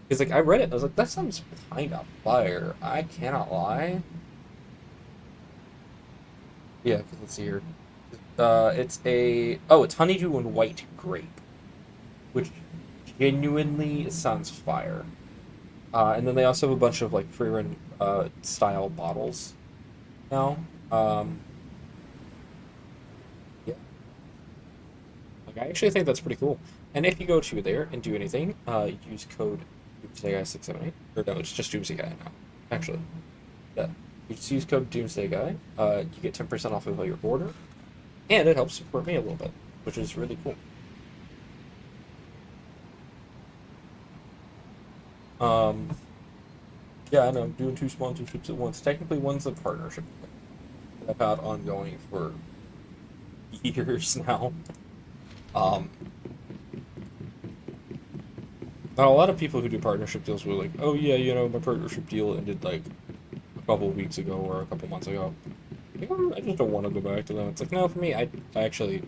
because like I read it, I was like, that sounds kind of fire. I cannot lie. Yeah, because let's see here. It's honeydew and white grape, which genuinely sounds fire. And then they also have a bunch of like free run style bottles now. Yeah, like I actually think that's pretty cool. And if you go to there and do anything, use code DoomsdayGuy678. Or no, it's just Doomsday Guy now. Actually, yeah. You just use code Doomsday Guy. You get 10% off of your order, and it helps support me a little bit, which is really cool. Yeah, I know, I'm doing 2 sponsorships at once. Technically, one's a partnership that I've had ongoing for years now. Now, a lot of people who do partnership deals were like, oh yeah, you know, my partnership deal ended like a couple of weeks ago or a couple months ago. I just don't want to go back to them. It's like, no, for me, I actually,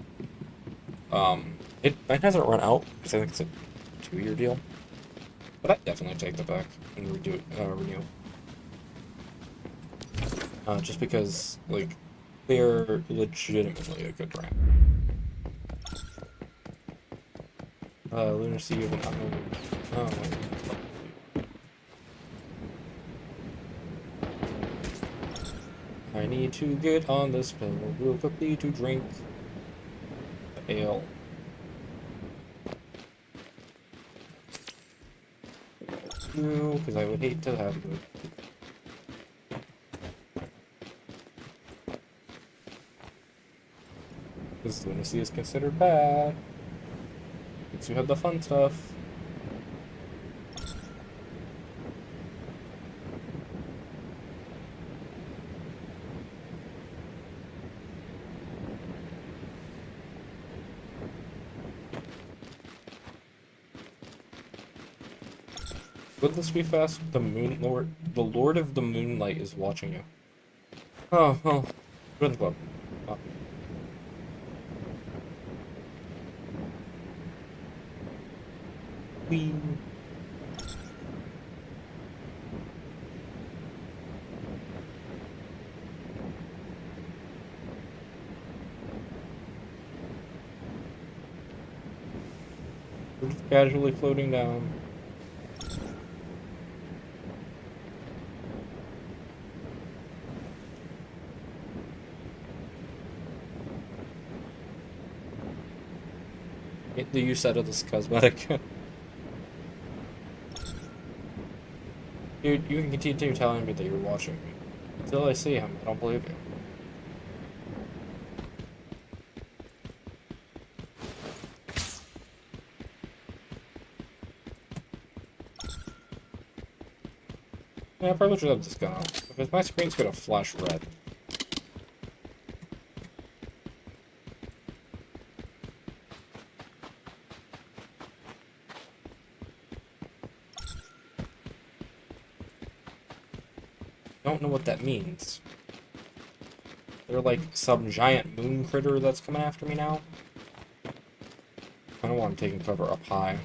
it hasn't run out, because I think it's a 2-year deal. But I definitely take that back and renew. Just because, like, They're legitimately a good ramp. Lunar Sea of an unknown. Oh, I need to get on this pill real quickly to drink ale. No, because I would hate to have it. Because lunacy is considered bad. Because you have the fun stuff. Would this be fast? The Lord of the Moonlight is watching you. Oh, well, join the club. Oh. Whee. We're just casually floating down. The use out of this cosmetic. Dude, you can continue telling me that you're watching me. Until I see him, I don't believe you. Yeah, I probably should have this gun out. Because my screen's gonna flash red. Don't know what that means. They're like some giant moon critter that's coming after me now. I don't want him taking cover up high.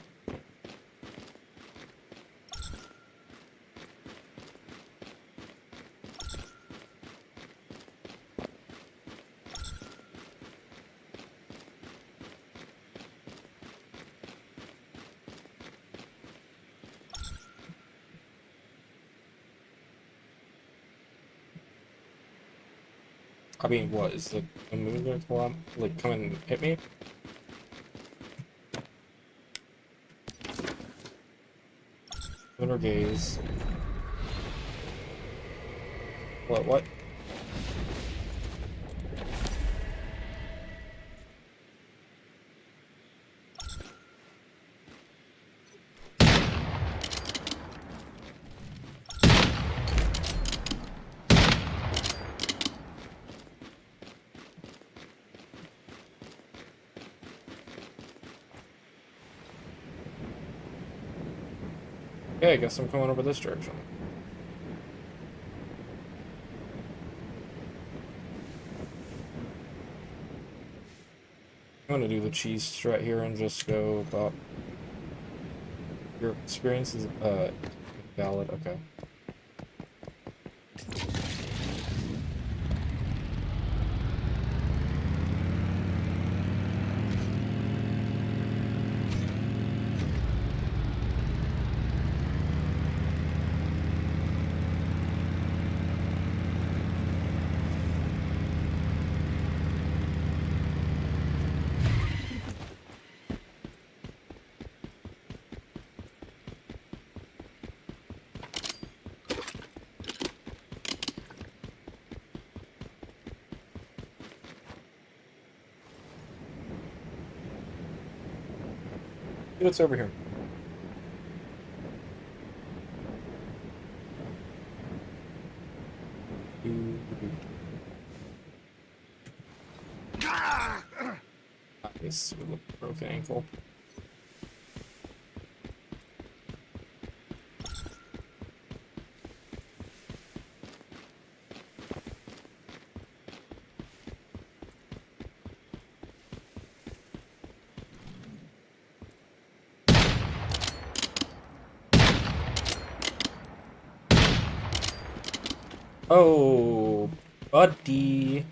I mean, what, is the moon gonna come up, like, come and hit me? Lunar gaze. What? Okay, I guess I'm coming over this direction. I'm gonna do the cheese strat here and just go about your experience is valid. Okay. See what's over here. Nice, with a broken ankle. Oh, buddy.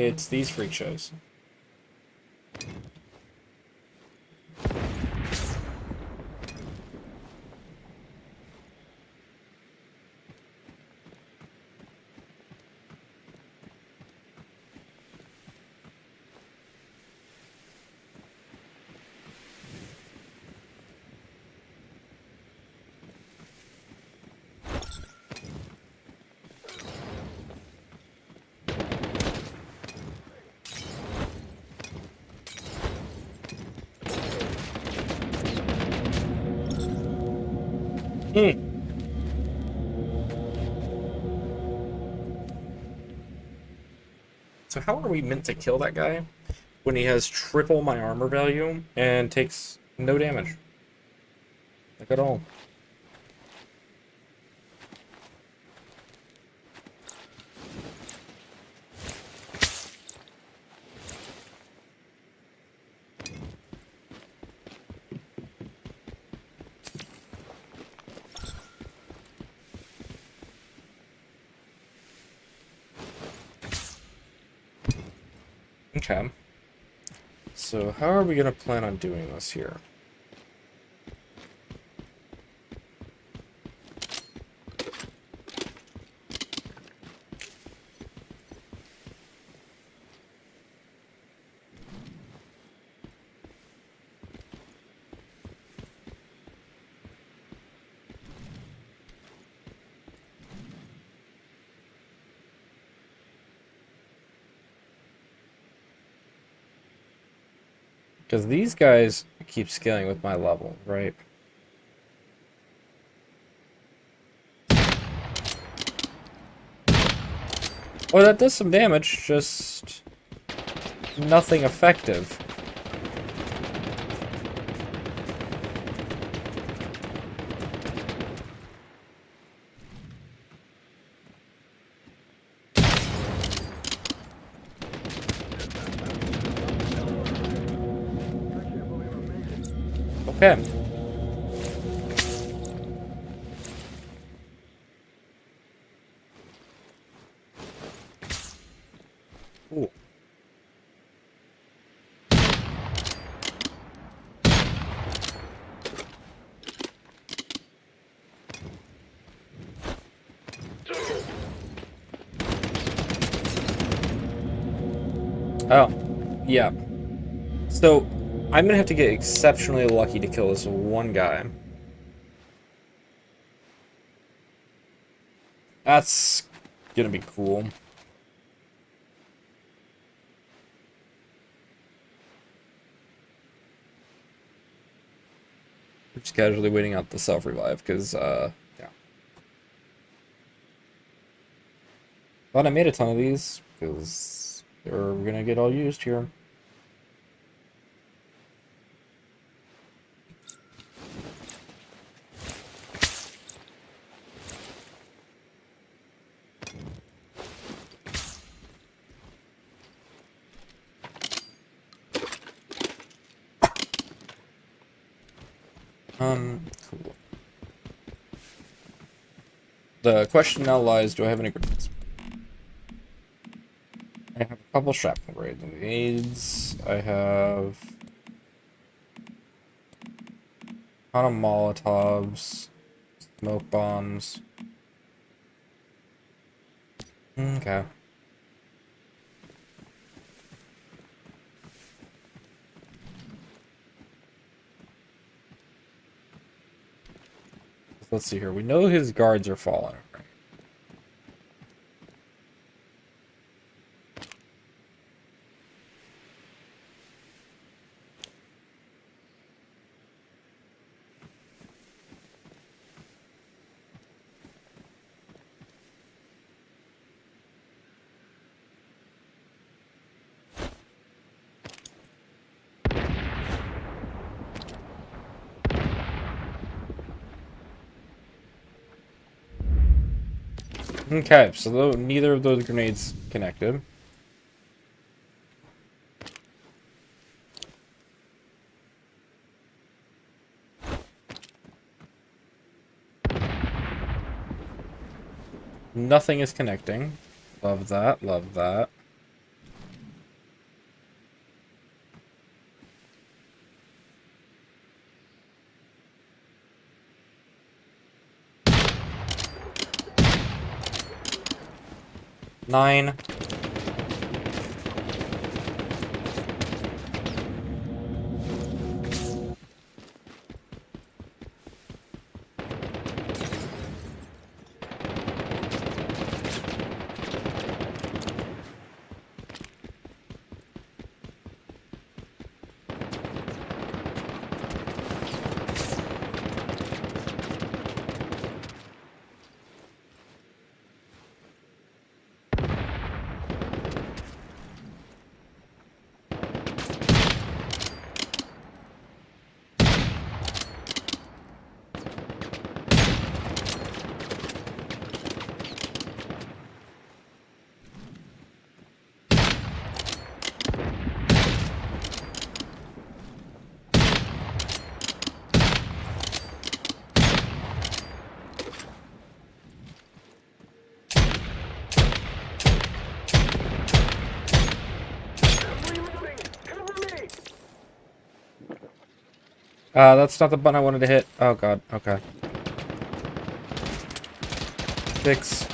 It's these freak shows. So how are we meant to kill that guy when he has triple my armor value and takes no damage? Like at all. Okay. So how are we going to plan on doing this here? Because these guys keep scaling with my level, right? Oh, that does some damage, just nothing effective. Okay. Ooh. Oh, yeah. So, I'm gonna have to get exceptionally lucky to kill this one guy. That's gonna be cool. We're just casually waiting out the self-revive, because, yeah. Glad I made a ton of these, because they're gonna get all used here. Cool. The question now lies, do I have any grenades? I have a couple shrapnel grenades. I have a ton of Molotovs, smoke bombs. Okay. Let's see here. We know his guards are falling. Right? Okay, so neither of those grenades connected. Nothing is connecting. Love that, love that. 9. That's not the button I wanted to hit. Oh god, okay. 6.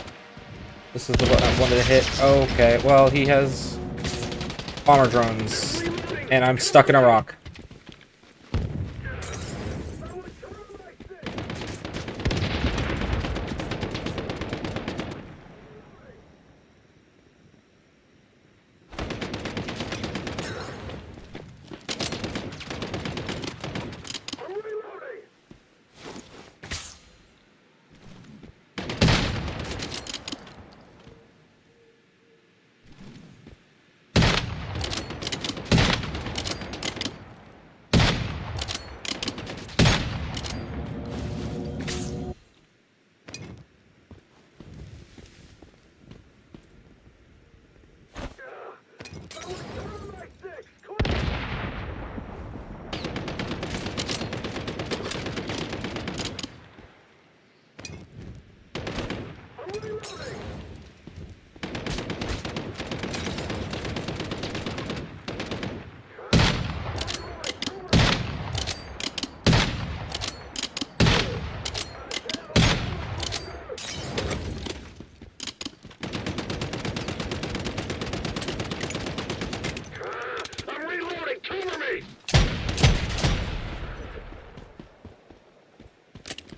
This is the button I wanted to hit. Okay, well, he has bomber drones, and I'm stuck in a rock.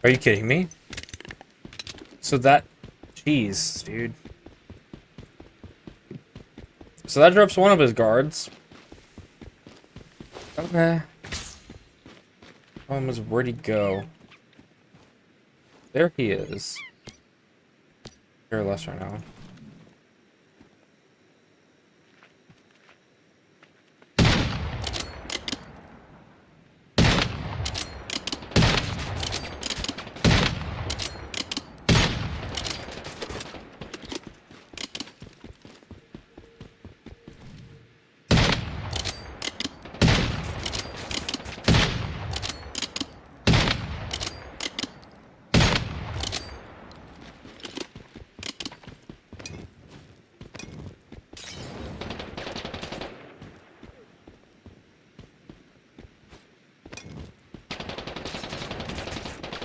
Are you kidding me? So that... Jeez, dude. So that drops one of his guards. Okay. Where'd he go? There he is. Careless right now.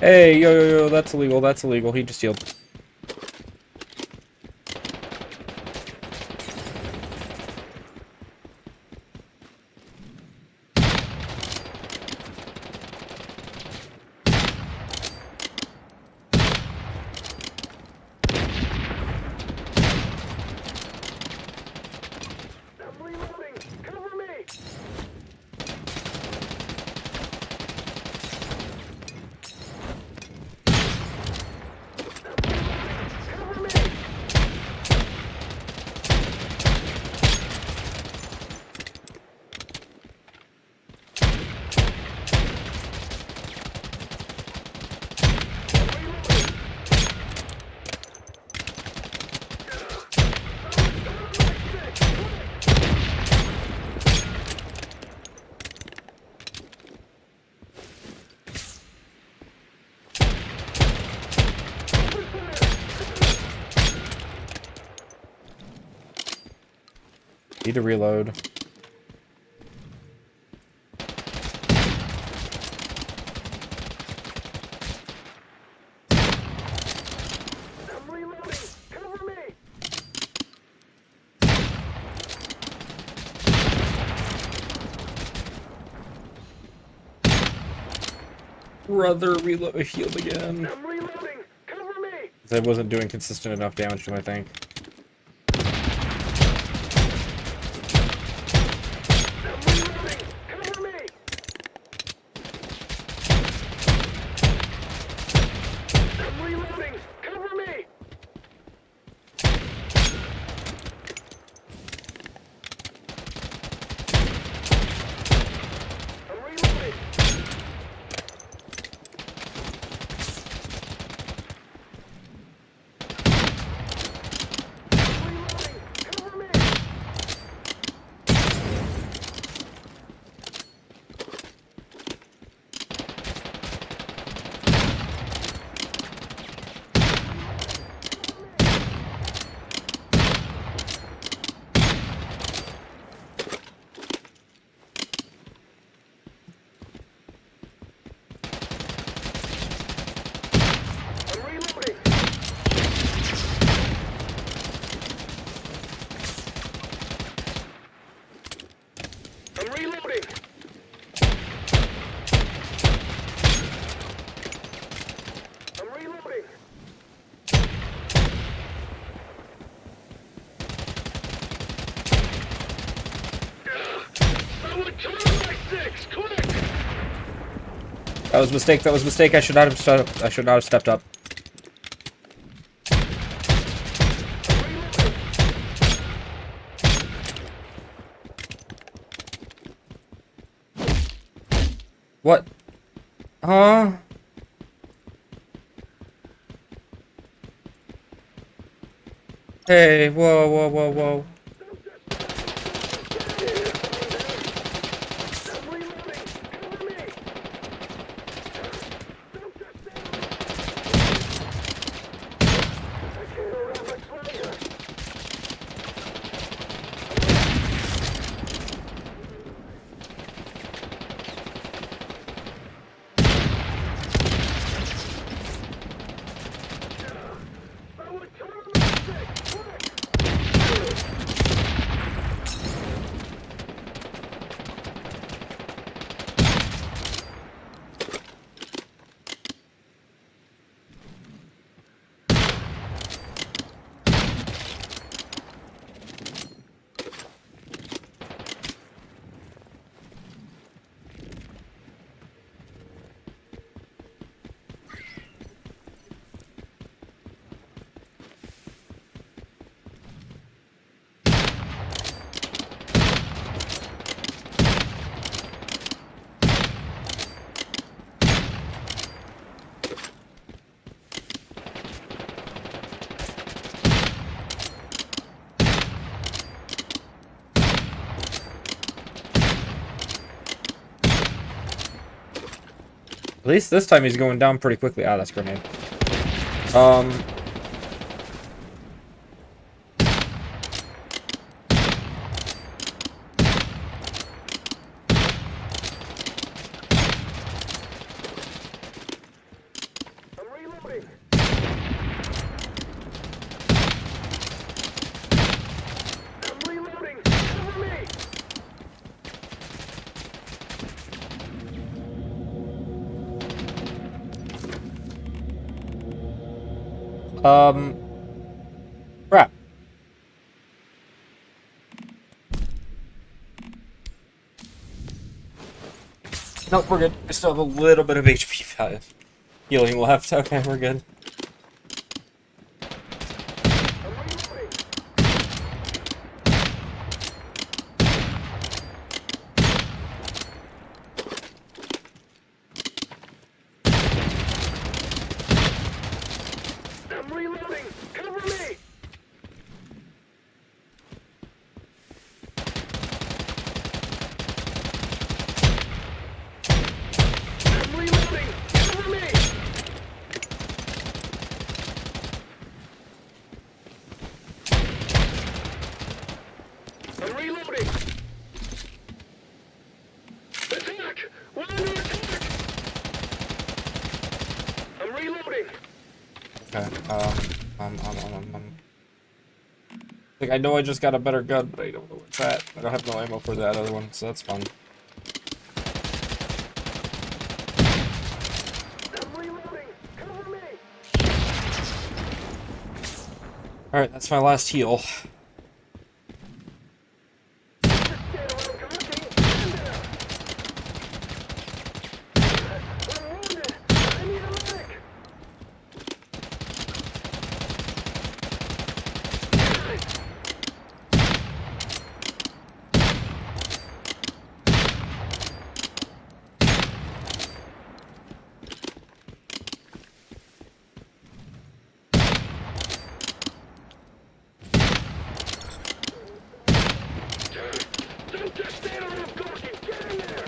Hey, yo, that's illegal, that's illegal. He just healed. Need to reload. brother, reload, healed again. I'm reloading. Cover me. I wasn't doing consistent enough damage to him, I think. I'm reloading. Cover me. I'm reloading. Cover me. I'm reloading. Reloading. Cover me. I'm reloading. I'm reloading. I'm reloading. Someone turn my six, quick! That was a mistake. That was a mistake. I should not have stepped up. I should not have stepped up. What? Huh? Hey, whoa, whoa, whoa, whoa. I'm reloading. Cover me. Don't just stand I can't around much longer. Someone turn my six, quick! At least this time he's going down pretty quickly. Ah, that's a grenade. I'm reloading. I'm reloading. Cover me. Crap. Nope, we're good. I still have a little bit of HP healing left. Okay, we're good. I'm reloading. I'm reloading. Cover me. I'm reloading. Cover me. I'm reloading. Attack! We're under attack! I'm reloading. Okay, like, I know I just got a better gun, but I don't know what's that. I don't have no ammo for that other one, so that's fun. Alright, that's my last heal. Don't just stand around talking. Get in there.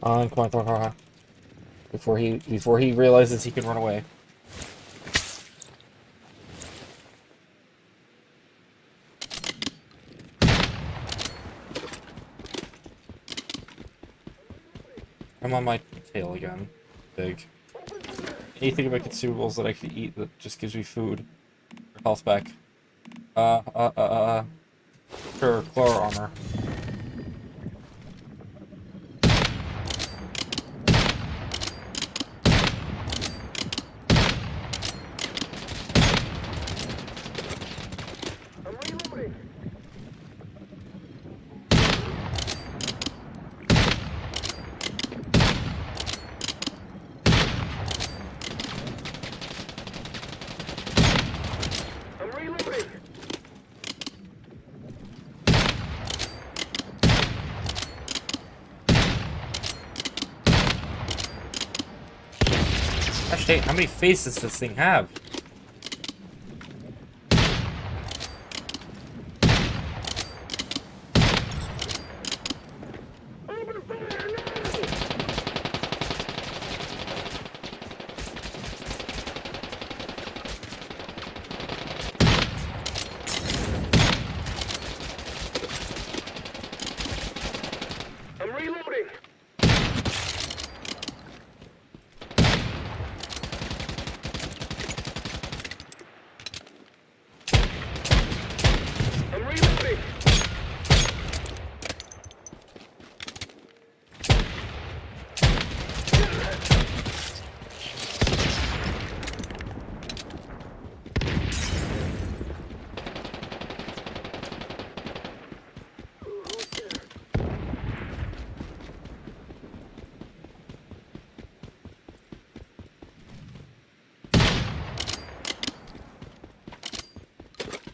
Come on, come on. Before he realizes he can run away. I'm on my tail again. Big. Anything about consumables that I could eat that just gives me food. Or health back. Sure, Chlor armor. I'm reloading. I'm reloading. Actually, how many faces does this thing have? Open fire now. I'm reloading. I'm reloading.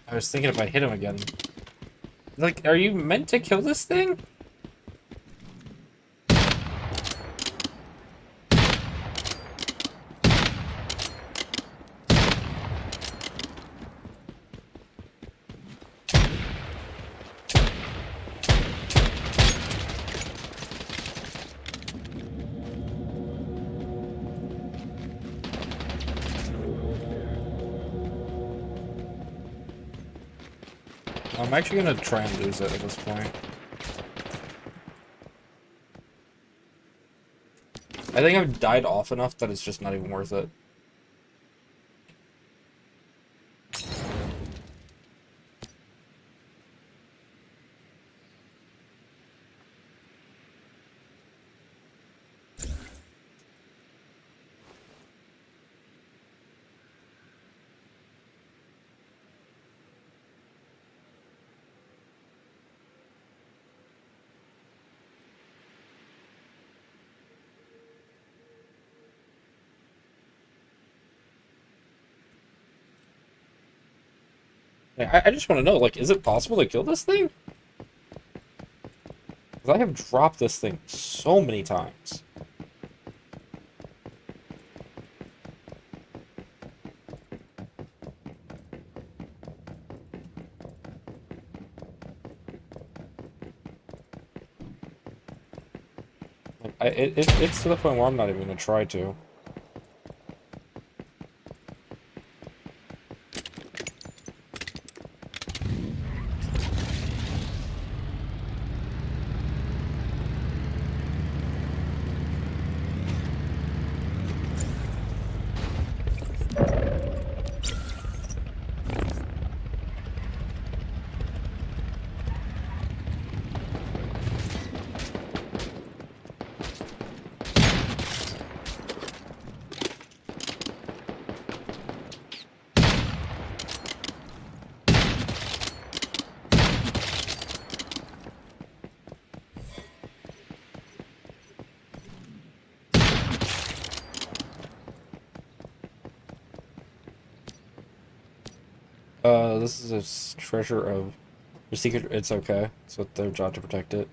I was thinking if I hit him again. Like, are you meant to kill this thing? I'm actually gonna try and lose it at this point. I think I've died off enough that it's just not even worth it. I just want to know, like, is it possible to kill this thing? Because I have dropped this thing so many times. Like, it's to the point where I'm not even gonna try to. This is a treasure of your secret. It's okay. It's with their job to protect it.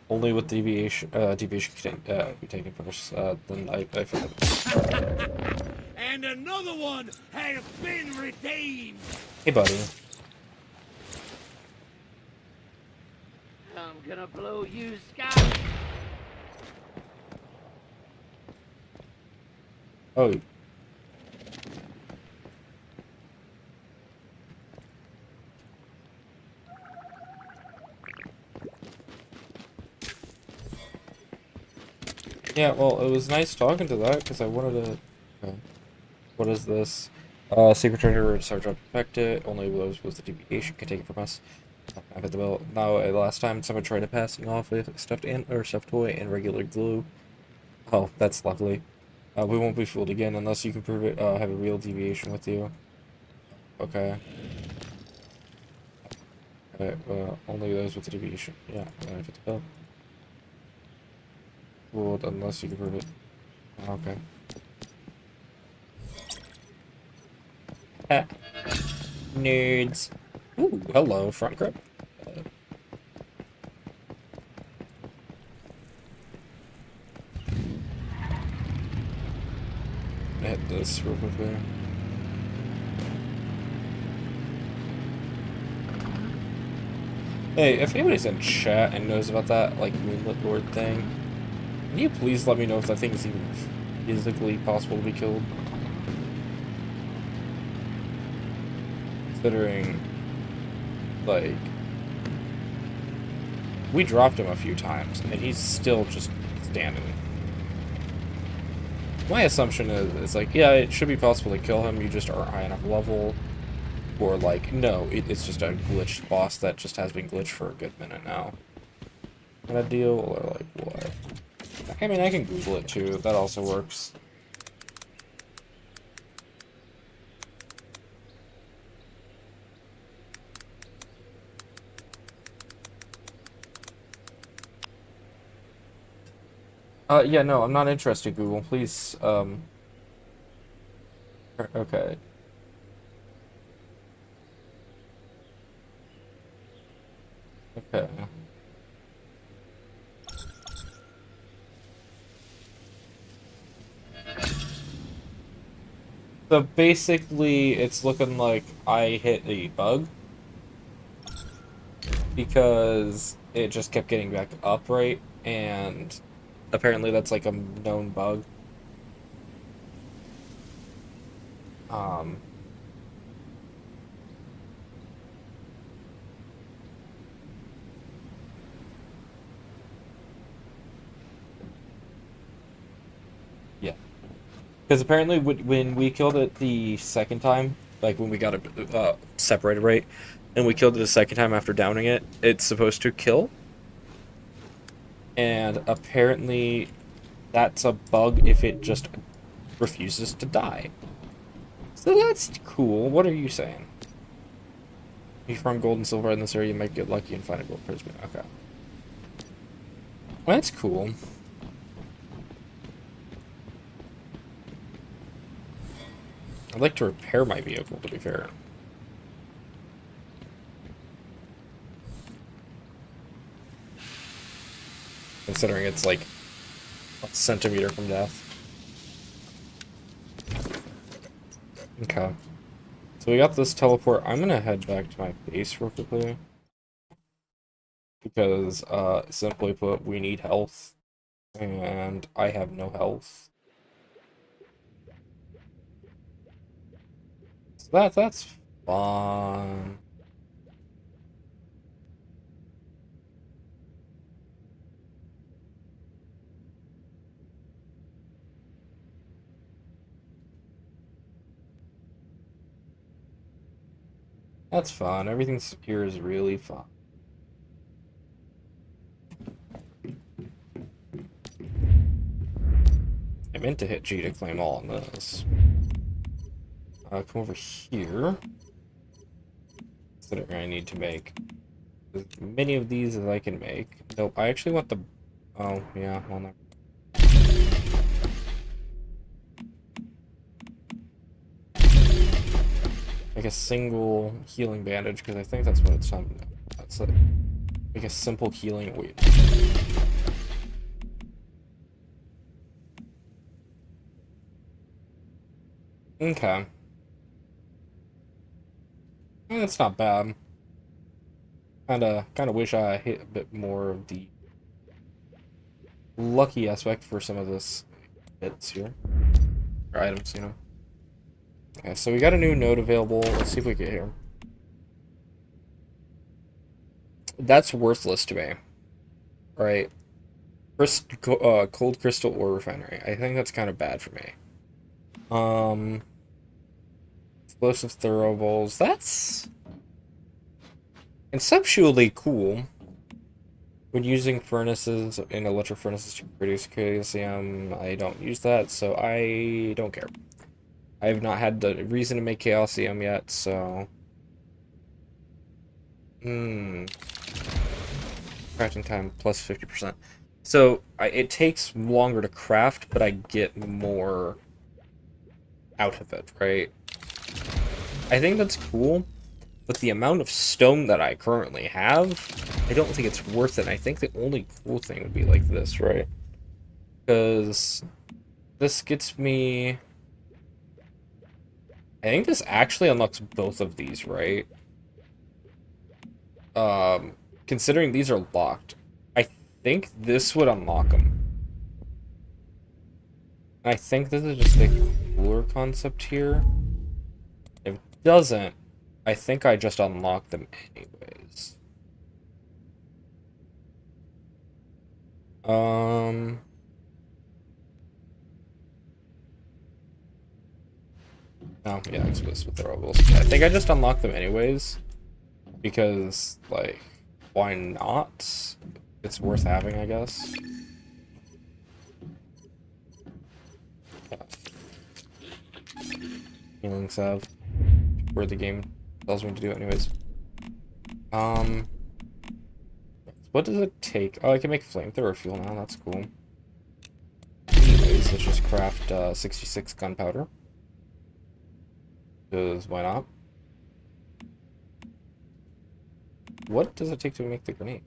Only with deviation. Deviation can be taken first. Then I forgot. And another one has been redeemed. Hey, buddy. I'm gonna blow you, Scott. Oh. Yeah, well, it was nice talking to that, because I wanted to... What is this? Secret treasure, it's our job to protect it. Only those with the deviation can take it from us. I've hit the bell. Now, last time someone tried to pass me off with stuffed toy and regular glue. Oh, that's lovely. We won't be fooled again unless you can prove it, have a real deviation with you. Okay. Alright, only those with the deviation. Yeah, I've hit the bell. Fooled unless you can prove it. Okay. Ah. Nerds. Ooh, hello, front grip. Hit this real quickly. Hey, if anybody's in chat and knows about that, like, Moonlit Lord thing, can you please let me know if that thing is even physically possible to be killed? Considering, like, we dropped him a few times, and he's still just standing. My assumption is, it's like, yeah, it should be possible to kill him, you just aren't high enough level. Or, like, no, it's just a glitched boss that just has been glitched for a good minute now. Kind of deal, or, like, what? I mean, I can Google it, too. That also works. Yeah, no, I'm not interested, Google. Please, okay. Okay. So basically, it's looking like I hit a bug. Because it just kept getting back upright, and apparently that's like a known bug. Yeah. Because apparently when we killed it the second time, like when we got it separated right, and we killed it the second time after downing it, it's supposed to kill. And apparently that's a bug if it just refuses to die. So that's cool. What are you saying? If you find gold and silver in this area, you might get lucky and find a gold prism. Okay. Well, that's cool. I'd like to repair my vehicle, to be fair. considering it's like a centimeter from death. Okay. So we got this teleport. I'm gonna head back to my base real quickly. Because, simply put, we need health. And I have no health. So that's fun. That's fun. Everything here is really fun. I meant to hit G to claim all on this. Come over here. Considering I need to make as many of these as I can make. Nope, I actually want the... Oh, yeah, well, no. Like a single healing bandage, because I think that's what it's on. That's like a simple healing weight. Okay. That's not bad. Kinda wish I hit a bit more of the lucky aspect for some of this bits here. Or items, you know. Okay, so we got a new node available. Let's see if we get here. That's worthless to me. Right. Cold crystal ore refinery. I think that's kind of bad for me. Explosive throwables. That's conceptually cool. When using furnaces and electric furnaces to produce Chaosium, I don't use that, so I don't care. I have not had the reason to make Chaosium yet, so... Crafting time plus 50%. So, it takes longer to craft, but I get more out of it, right? I think that's cool, but the amount of stone that I currently have, I don't think it's worth it. I think the only cool thing would be like this, right? Because this gets me... I think this actually unlocks both of these, right? Considering these are locked, I think this would unlock them. I think this is just a cooler concept here. If it doesn't, I think I just unlock them anyways. Oh, yeah, explosive throwables. I think I just unlocked them anyways. Because, like, why not? It's worth having, I guess. Healing salve. Where the game tells me to do anyways. What does it take? Oh, I can make flamethrower fuel now, that's cool. Anyways, let's just craft 66 gunpowder. Because why not? What does it take to make the grenade?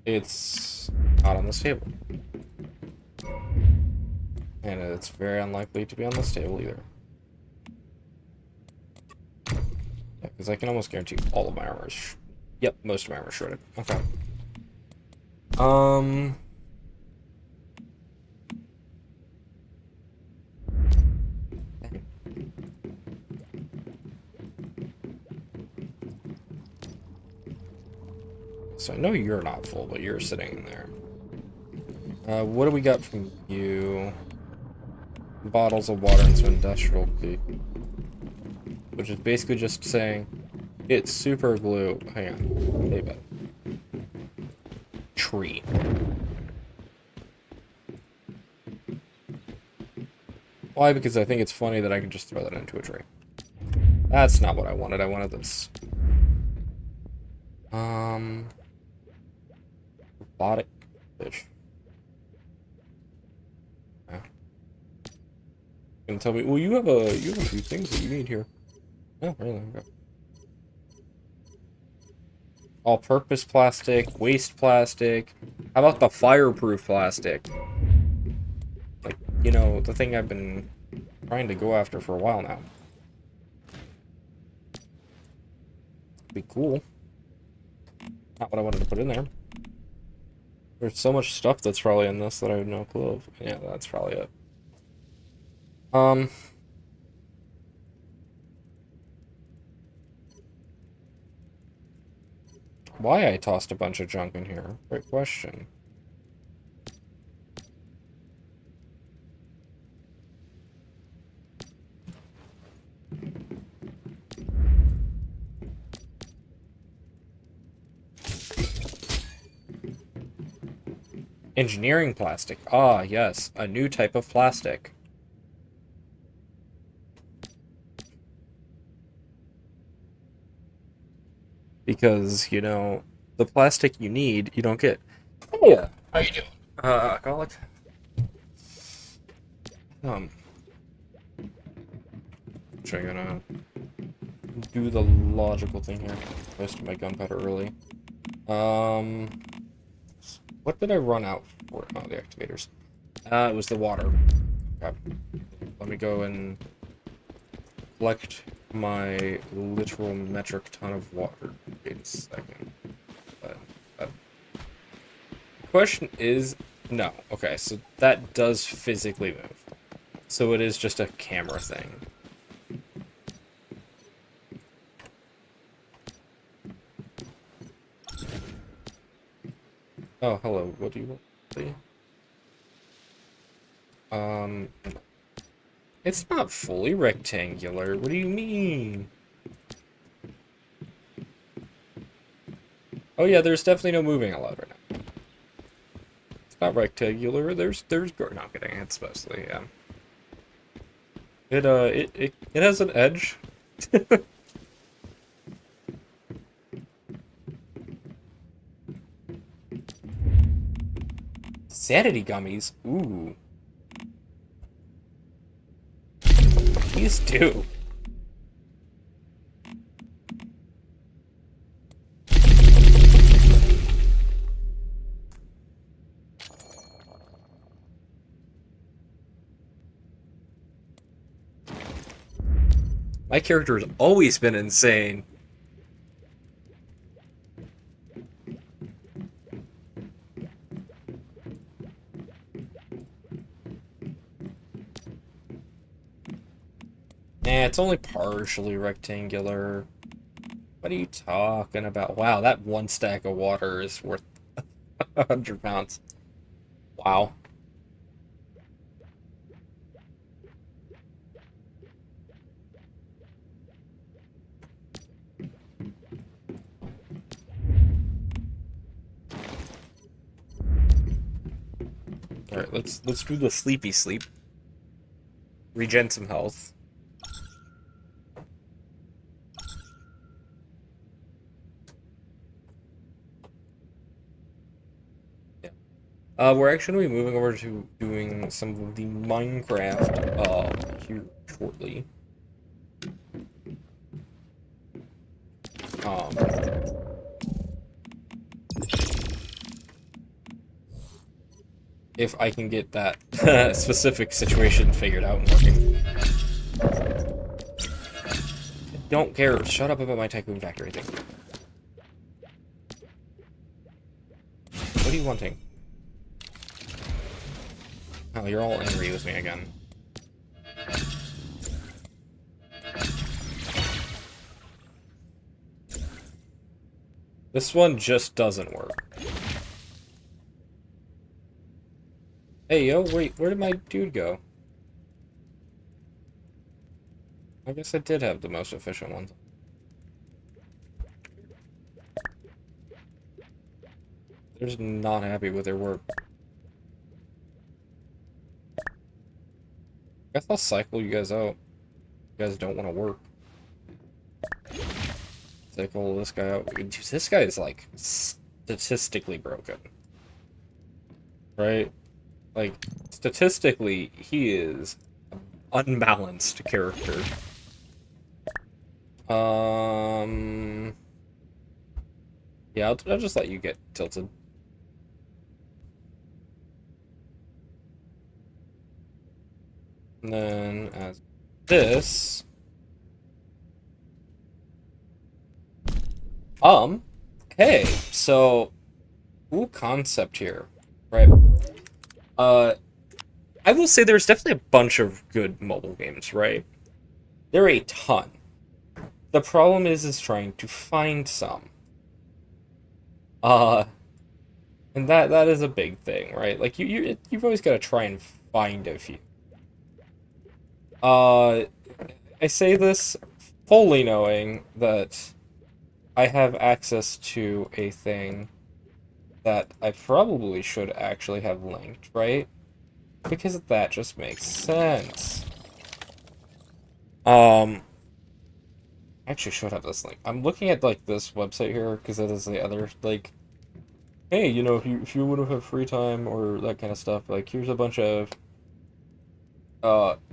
It's not on this table. And it's very unlikely to be on this table either. Yeah, because I can almost guarantee all of my armor is... Yep, most of my armor is shredded. Okay. So I know you're not full, but you're sitting in there. What do we got from you? Bottles of water and some industrial glue. Which is basically just saying, it's super glue. Hang on. Wait a minute. Tree. Why? Because I think it's funny that I can just throw that into a tree. That's not what I wanted. I wanted this. Robotic fish. Yeah. Gonna tell me, well, you have a few things that you need here. Oh, really? Okay. all-purpose plastic, waste plastic. How about the fireproof plastic? Like, you know, the thing I've been trying to go after for a while now. Be cool. Not what I wanted to put in there. There's so much stuff that's probably in this that I have no clue of. Yeah, that's probably it. Why I tossed a bunch of junk in here? Great question. Engineering plastic. Ah, yes. A new type of plastic. Because, you know, the plastic you need, you don't get. Yeah. How you doing? Alcoholic? Actually, I'm gonna do the logical thing here. Most of my gunpowder early. What did I run out for? Oh, the activators. It was the water. Okay. Let me go and collect my literal metric ton of water. Wait a second. The question is, no. Okay, so that does physically move. So it is just a camera thing. Oh, hello. What do you want to see? It's not fully rectangular. What do you mean? Oh yeah, there's definitely no moving allowed right now. It's not rectangular. There's no, I'm kidding. It's mostly, yeah. It has an edge. Sanity gummies. Ooh. Please do. My character has always been insane. It's only partially rectangular. What are you talking about? Wow, that one stack of water is worth 100 pounds. Wow. Alright, let's do the sleepy sleep. Regen some health. We're actually moving over to doing some of the Minecraft here shortly. If I can get that specific situation figured out and working. Don't care. Shut up about my Tycoon Factory thing. What are you wanting? Oh, you're all angry with me again. This one just doesn't work. Hey, yo, wait, where did my dude go? I guess I did have the most efficient ones. They're just not happy with their work. I guess I'll cycle you guys out. You guys don't want to work. Cycle this guy out. Dude, this guy is, like, statistically broken. Right? Like, statistically, he is an unbalanced character. Yeah, Yeah, I'll just let you get tilted. And then as this, hey, so cool concept here, right? I will say there's definitely a bunch of good mobile games, right? There are a ton. The problem is trying to find some. And that is a big thing, right? Like you've always got to try and find a few. I say this fully knowing that I have access to a thing that I probably should actually have linked, right? Because that just makes sense. I actually should have this link. I'm looking at like this website here because that is the other like, hey, you know, if you want to have free time or that kind of stuff, like here's a bunch of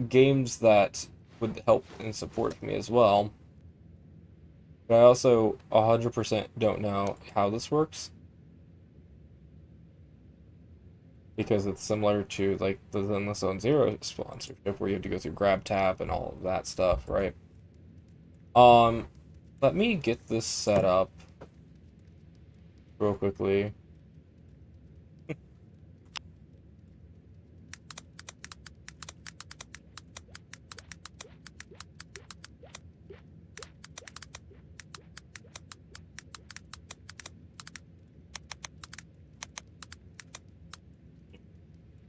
games that would help and support me as well. But I also 100% don't know how this works. Because it's similar to like the Zenless Zone Zero sponsorship where you have to go through GrabTap and all of that stuff, right? Let me get this set up real quickly.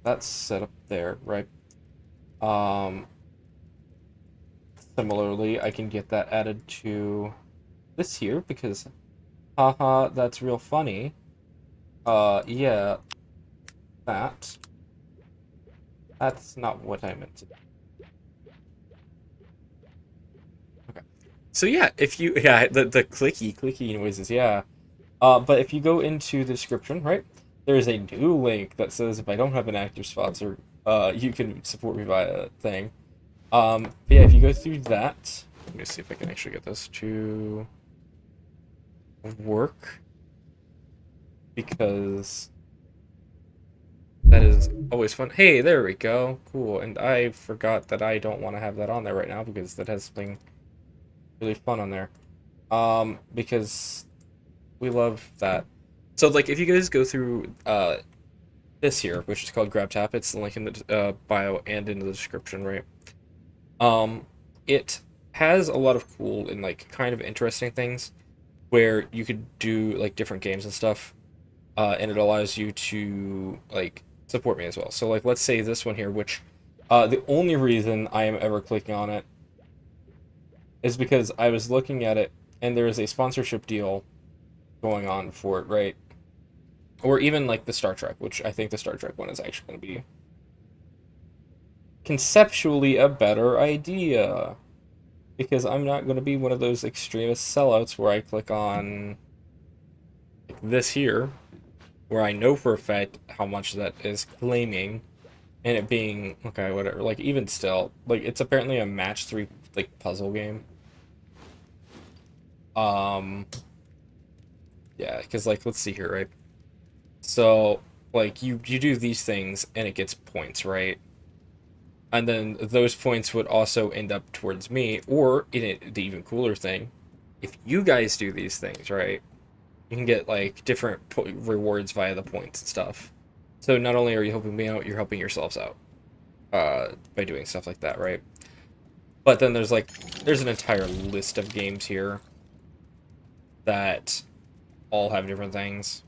That's set up there, right? Similarly, I can get that added to this here because, haha, that's real funny. Yeah, that's not what I meant to do. Okay. So yeah, if you, yeah, the clicky noises, yeah. But if you go into the description, right? There's a new link that says if I don't have an active sponsor, you can support me via thing. But yeah, if you go through that, let me see if I can actually get this to work, because that is always fun. Hey, there we go. Cool. And I forgot that I don't want to have that on there right now because that has something really fun on there. Because we love that. So, like, if you guys go through this here, which is called GrabTap, it's the link in the bio and in the description, right? It has a lot of cool and, like, kind of interesting things where you could do, like, different games and stuff, and it allows you to, like, support me as well. So, like, let's say this one here, which the only reason I am ever clicking on it is because I was looking at it, and there is a sponsorship deal going on for it, right? Or even like the Star Trek, which I think the Star Trek one is actually going to be conceptually a better idea. Because I'm not going to be one of those extremist sellouts where I click on like this here, where I know for a fact how much that is claiming, and it being, okay, whatever, like even still, like it's apparently a match 3 like puzzle game. Yeah, because like, let's see here, right? So, like, you do these things, and it gets points, right? And then those points would also end up towards me, or, in it, the even cooler thing, if you guys do these things, right, you can get, like, different rewards via the points and stuff. So not only are you helping me out, you're helping yourselves out by doing stuff like that, right? But then there's an entire list of games here that all have different things.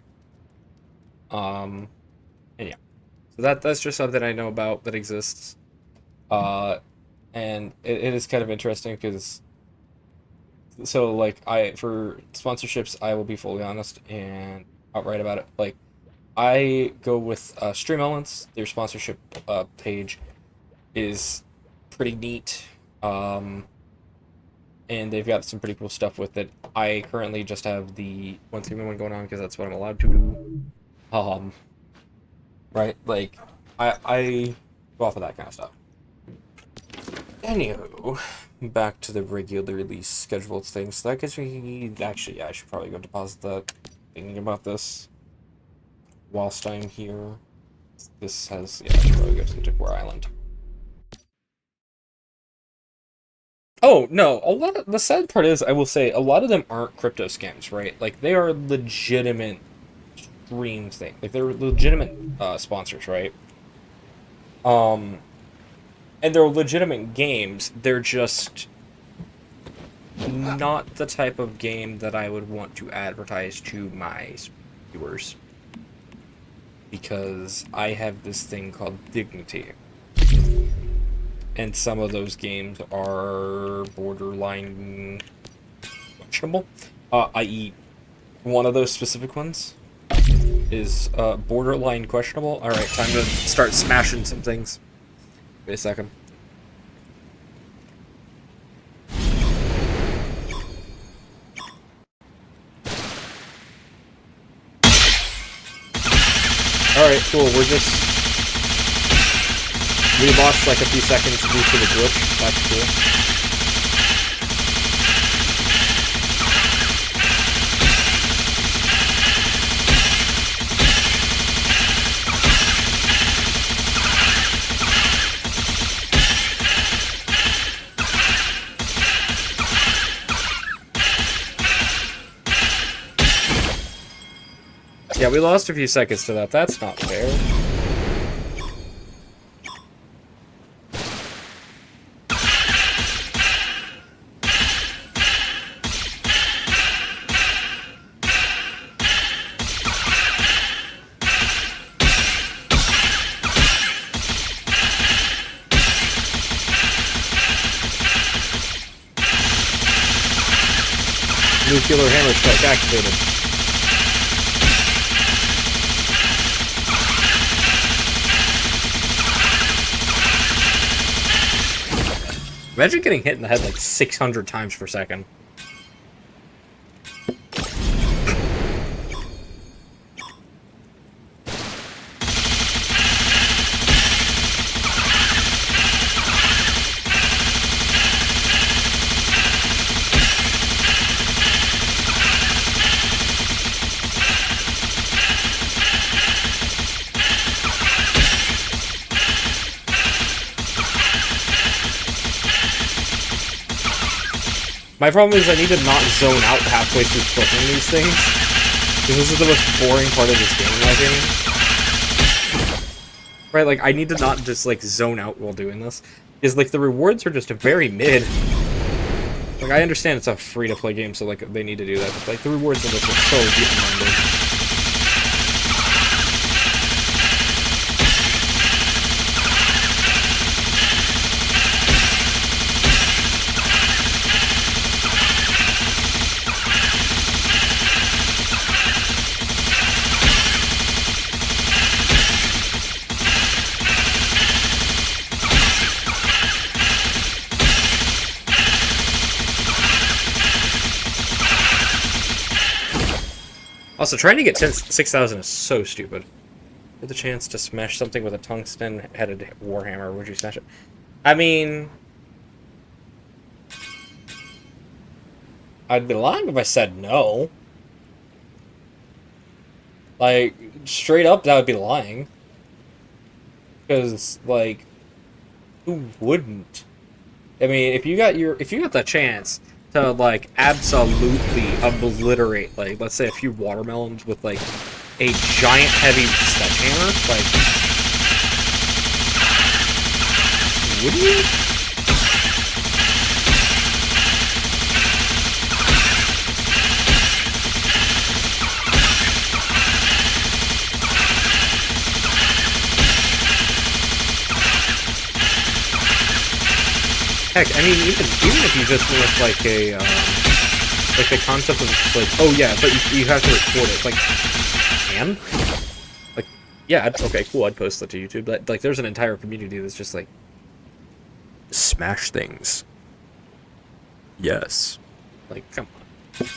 And yeah, so that's just something I know about that exists. And it is kind of interesting because, so like for sponsorships, I will be fully honest and outright about it. Like, I go with Stream Elements. Their sponsorship page is pretty neat. And they've got some pretty cool stuff with it. I currently just have the 1 one going on because that's what I'm allowed to do. Right, like, I go off of that kind of stuff. Anywho, back to the regularly scheduled things. So that gets me, actually, yeah, I should probably go deposit that. thinking about this whilst I'm here. This has, yeah, I should probably go to the Decor Island. Oh, no, a lot of, the sad part is, I will say, a lot of them aren't crypto scams, right? Like, they are legitimate stream things. Like, they're legitimate sponsors, right? And they're legitimate games, they're just not the type of game that I would want to advertise to my viewers. Because I have this thing called Dignity. And some of those games are borderline questionable. I.e., one of those specific ones is borderline questionable. Alright, time to start smashing some things. Wait a second. Alright, cool, we lost like a few seconds due to the glitch. That's cool. Yeah, we lost a few seconds to that. That's not fair. Nuclear hammer strike activated. Imagine getting hit in the head like 600 times per second. My problem is I need to not zone out halfway through clicking these things. Because this is the most boring part of this game, in my opinion. Right, like, I need to not just, like, zone out while doing this. Because, like, the rewards are just very mid. Like, I understand it's a free-to-play game, so, like, they need to do that. But, like, the rewards in this are so deep-minded. Also, trying to get 6,000 is so stupid. With the chance to smash something with a tungsten-headed warhammer, would you smash it? I mean... I'd be lying if I said no. Like, straight up, that would be lying. Because, like, who wouldn't? I mean, if you got the chance to, like, absolutely obliterate, like, let's say a few watermelons with, like, a giant heavy sledgehammer, like, would you? Heck, I mean, even if you just went with, like, a, like, the concept of, like, oh, yeah, but you have to record it. It's like, and? Like, yeah, okay, cool, I'd post that to YouTube. But, like, there's an entire community that's just, like, smash things. Yes. Like, come on.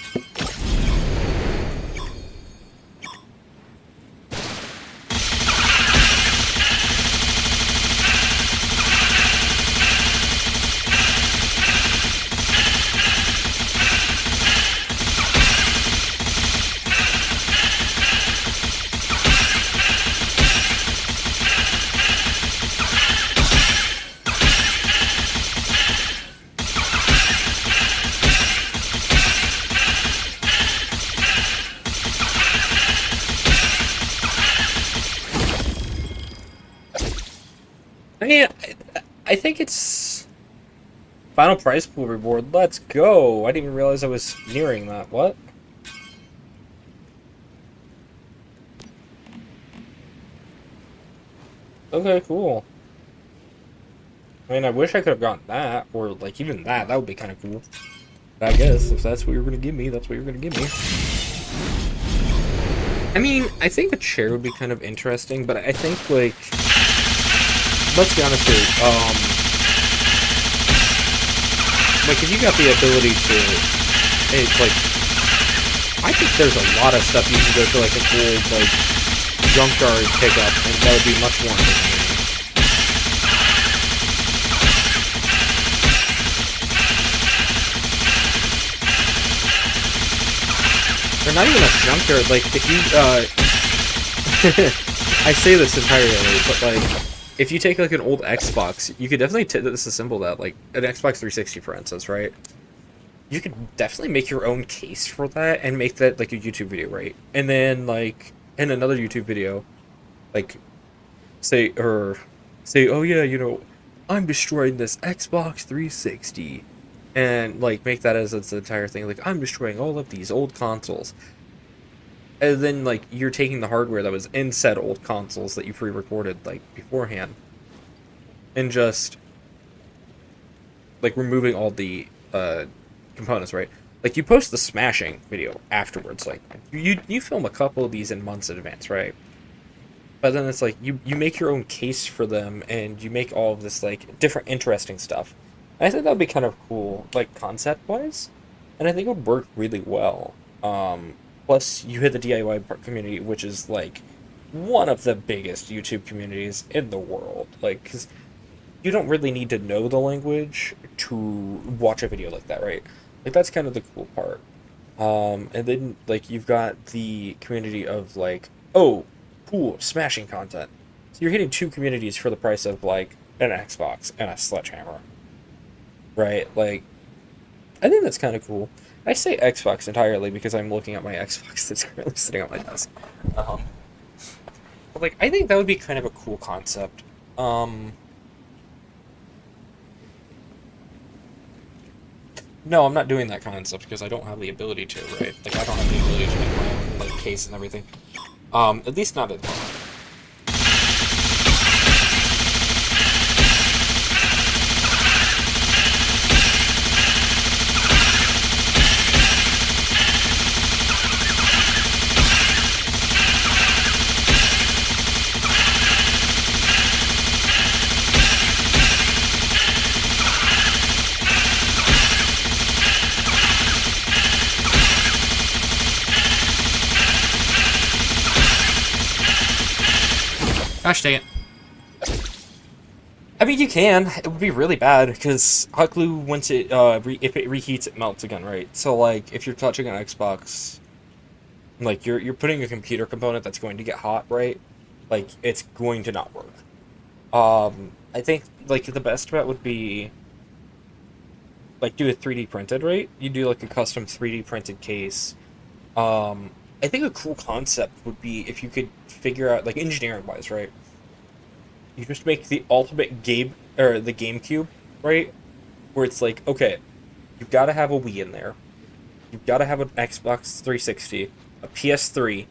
I mean, I think it's final prize pool reward. Let's go. I didn't even realize I was nearing that. What? Okay, cool. I mean, I wish I could have gotten that, or like even that. That would be kind of cool. But I guess if that's what you're gonna give me, that's what you're gonna give me. I mean, I think a chair would be kind of interesting, but I think like, let's be honest here. Like if you got the ability to, it's like, I think there's a lot of stuff you can go to like an old like junkyard pickup, and that would be much more entertaining. Or not even a junkyard, like, if you, I say this entirely, but, like, if you take, like, an old Xbox, you could definitely disassemble that, like, an Xbox 360, for instance, right? You could definitely make your own case for that and make that, like, a YouTube video, right? And then, like, in another YouTube video, like, say, oh yeah, you know, I'm destroying this Xbox 360. And, like, make that as its entire thing. Like, I'm destroying all of these old consoles. And then, like, you're taking the hardware that was in said old consoles that you pre-recorded, like, beforehand. And just, like, removing all the, components, right? Like, you post the smashing video afterwards. Like, you film a couple of these in months in advance, right? But then it's like, you make your own case for them, and you make all of this, like, different interesting stuff. I think that would be kind of cool, like, concept-wise, and I think it would work really well. Plus, you hit the DIY community, which is, like, one of the biggest YouTube communities in the world. Like, because you don't really need to know the language to watch a video like that, right? Like, that's kind of the cool part. And then, like, you've got the community of, like, oh, cool, smashing content. So you're hitting two communities for the price of, like, an Xbox and a sledgehammer. Right, like, I think that's kind of cool. I say Xbox entirely because I'm looking at my Xbox that's currently sitting on my desk. But, like, I think that would be kind of a cool concept. No, I'm not doing that concept because I don't have the ability to, right? Like, I don't have the ability to make my own, like, case and everything. At least not at the moment. Gosh dang it. I mean, you can. It would be really bad, because hot glue, once it, if it reheats, it melts again, right? So, like, if you're touching an Xbox, like, you're putting a computer component that's going to get hot, right? Like, it's going to not work. I think, like, the best bet would be, like, do a 3D printed, right? You do, like, a custom 3D printed case. I think a cool concept would be if you could figure out, like, engineering-wise, right? You just make the ultimate game, or the GameCube, right? Where it's like, okay, you've got to have a Wii in there. You've got to have an Xbox 360, a PS3,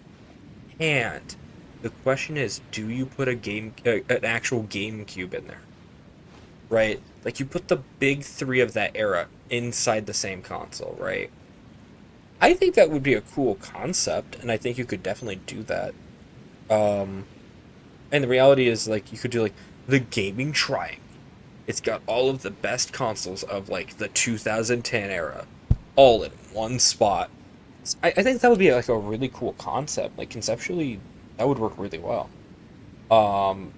and the question is, do you put an actual GameCube in there? Right? Like, you put the big three of that era inside the same console, right? I think that would be a cool concept, and I think you could definitely do that. And the reality is, like, you could do, like, the Gaming Triangle. It's got all of the best consoles of, like, the 2010 era, all in one spot. I think that would be, like, a really cool concept. Like, conceptually, that would work really well. Well,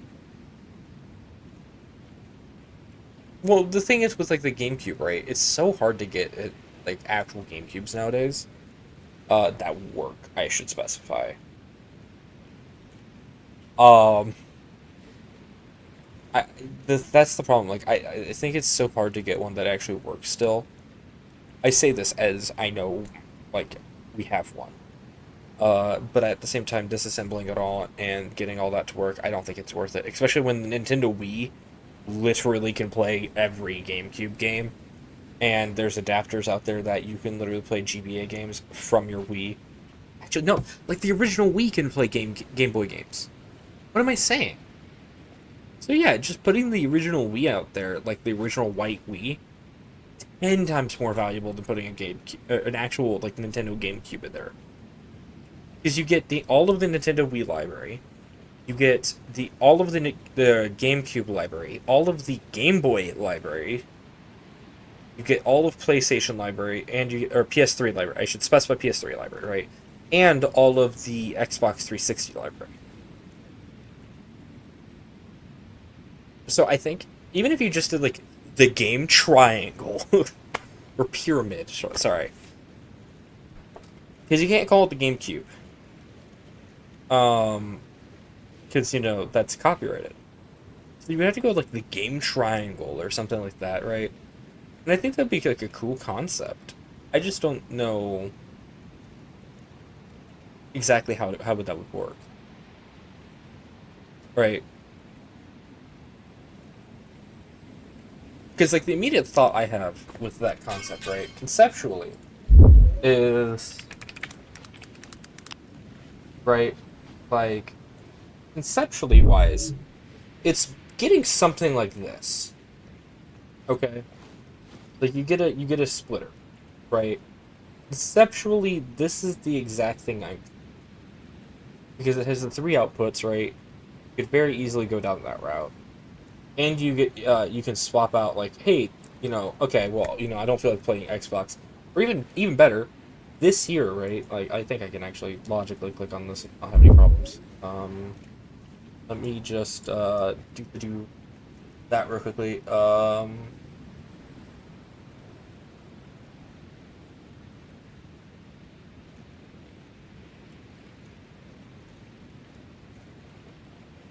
the thing is with, like, the GameCube, right? It's so hard to get, like, actual GameCubes nowadays. That work, I should specify. That's the problem. Like, I think it's so hard to get one that actually works still. I say this as I know, like, we have one. But at the same time, disassembling it all and getting all that to work, I don't think it's worth it. Especially when the Nintendo Wii literally can play every GameCube game, and there's adapters out there that you can literally play GBA games from your Wii. Actually, no, like the original Wii can play Game Boy games. What am I saying? So yeah, just putting the original Wii out there, like the original white Wii, 10 times more valuable than putting an actual like Nintendo GameCube in there. Because you get all of the Nintendo Wii library, you get all of the GameCube library, all of the Game Boy library, you get all of PlayStation library, and or PS3 library. I should specify PS3 library, right? And all of the Xbox 360 library. So I think even if you just did like the game triangle or pyramid, sorry, because you can't call it the GameCube. Because, you know, that's copyrighted. So you would have to go with, like, the game triangle or something like that, right? And I think that'd be, like, a cool concept. I just don't know exactly how that would work. Right? Because, like, the immediate thought I have with that concept, right, conceptually, is... Right? Like, conceptually wise, it's getting something like this. Okay? Like you get a splitter, right? Conceptually, this is the exact thing because it has the 3 outputs, right? You could very easily go down that route. And you get you can swap out like, hey, you know, okay, well, you know, I don't feel like playing Xbox. Or even better, this here, right? Like, I think I can actually logically click on this and not have any problems. Let me just do that real quickly.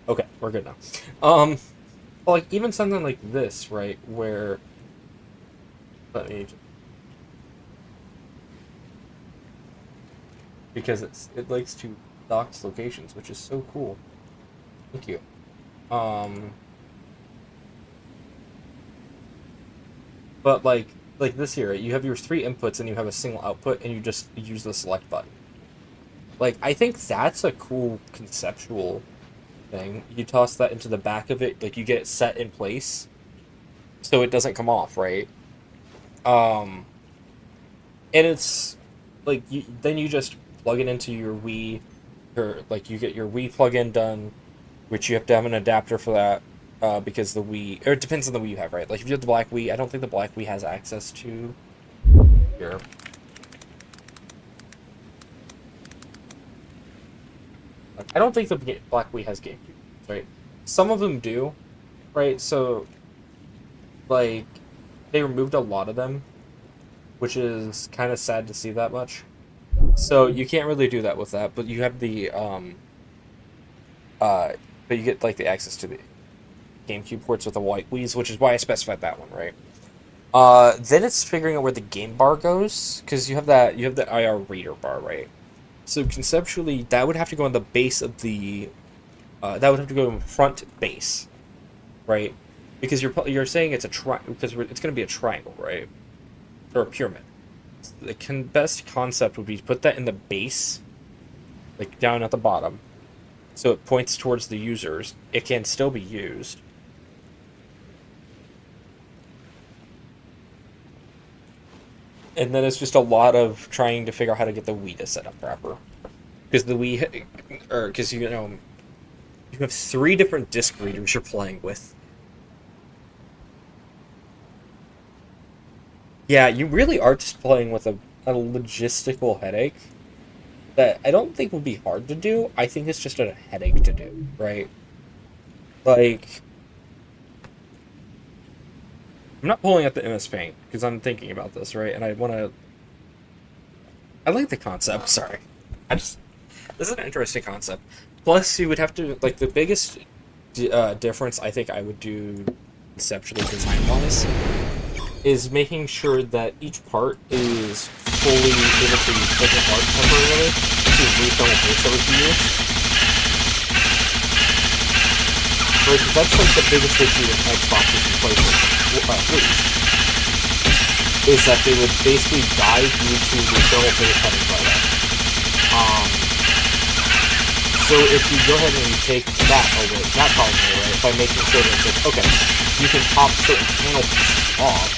Okay, we're good now. Like even something like this, right? Where let me. Because it likes to dox locations, which is so cool. Thank you. But like this here, you have your 3 inputs and you have a single output, and you just use the select button. Like, I think that's a cool conceptual thing. You toss that into the back of it, like you get it set in place, so it doesn't come off, right? And it's like then you just plug it into your Wii, or like you get your Wii plug-in done, which you have to have an adapter for that, because the Wii, or it depends on the Wii you have, right? Like if you have the Black Wii, I don't think the Black Wii has access to here. I don't think the Black Wii has GameCube, right? Some of them do, right? So, like, they removed a lot of them, which is kind of sad to see that much. So you can't really do that with that, but you have the but you get like the access to the GameCube ports with the white Wii's, which is why I specified that one, right? Then it's figuring out where the game bar goes, because you have the IR reader bar, right? So conceptually, that would have to go on the base of the that would have to go in front base, right? Because you're saying it's because it's going to be a triangle, right? Or a pyramid. The best concept would be to put that in the base, like down at the bottom, so it points towards the users. It can still be used. And then it's just a lot of trying to figure out how to get the Wii to set up proper. Because the Wii, or because you know, you have 3 different disc readers you're playing with. Yeah, you really are just playing with a logistical headache that I don't think would be hard to do. I think it's just a headache to do, right? Like, I'm not pulling up the MS Paint because I'm thinking about this, right? And I like the concept. Sorry, this is an interesting concept. Plus, you would have to, like, the biggest difference I think I would do conceptually, design-wise, is making sure that each part is fully able to be taken apart temporarily to refilm a base over 2 years. Right, 'cause that's like the biggest issue with Xboxes and PlayStation 3, is that they would basically die due to the thermal finish having dried up. So if you go ahead and you take that away, that problem away, right, by making sure that it's like, okay, you can pop certain panel pieces off,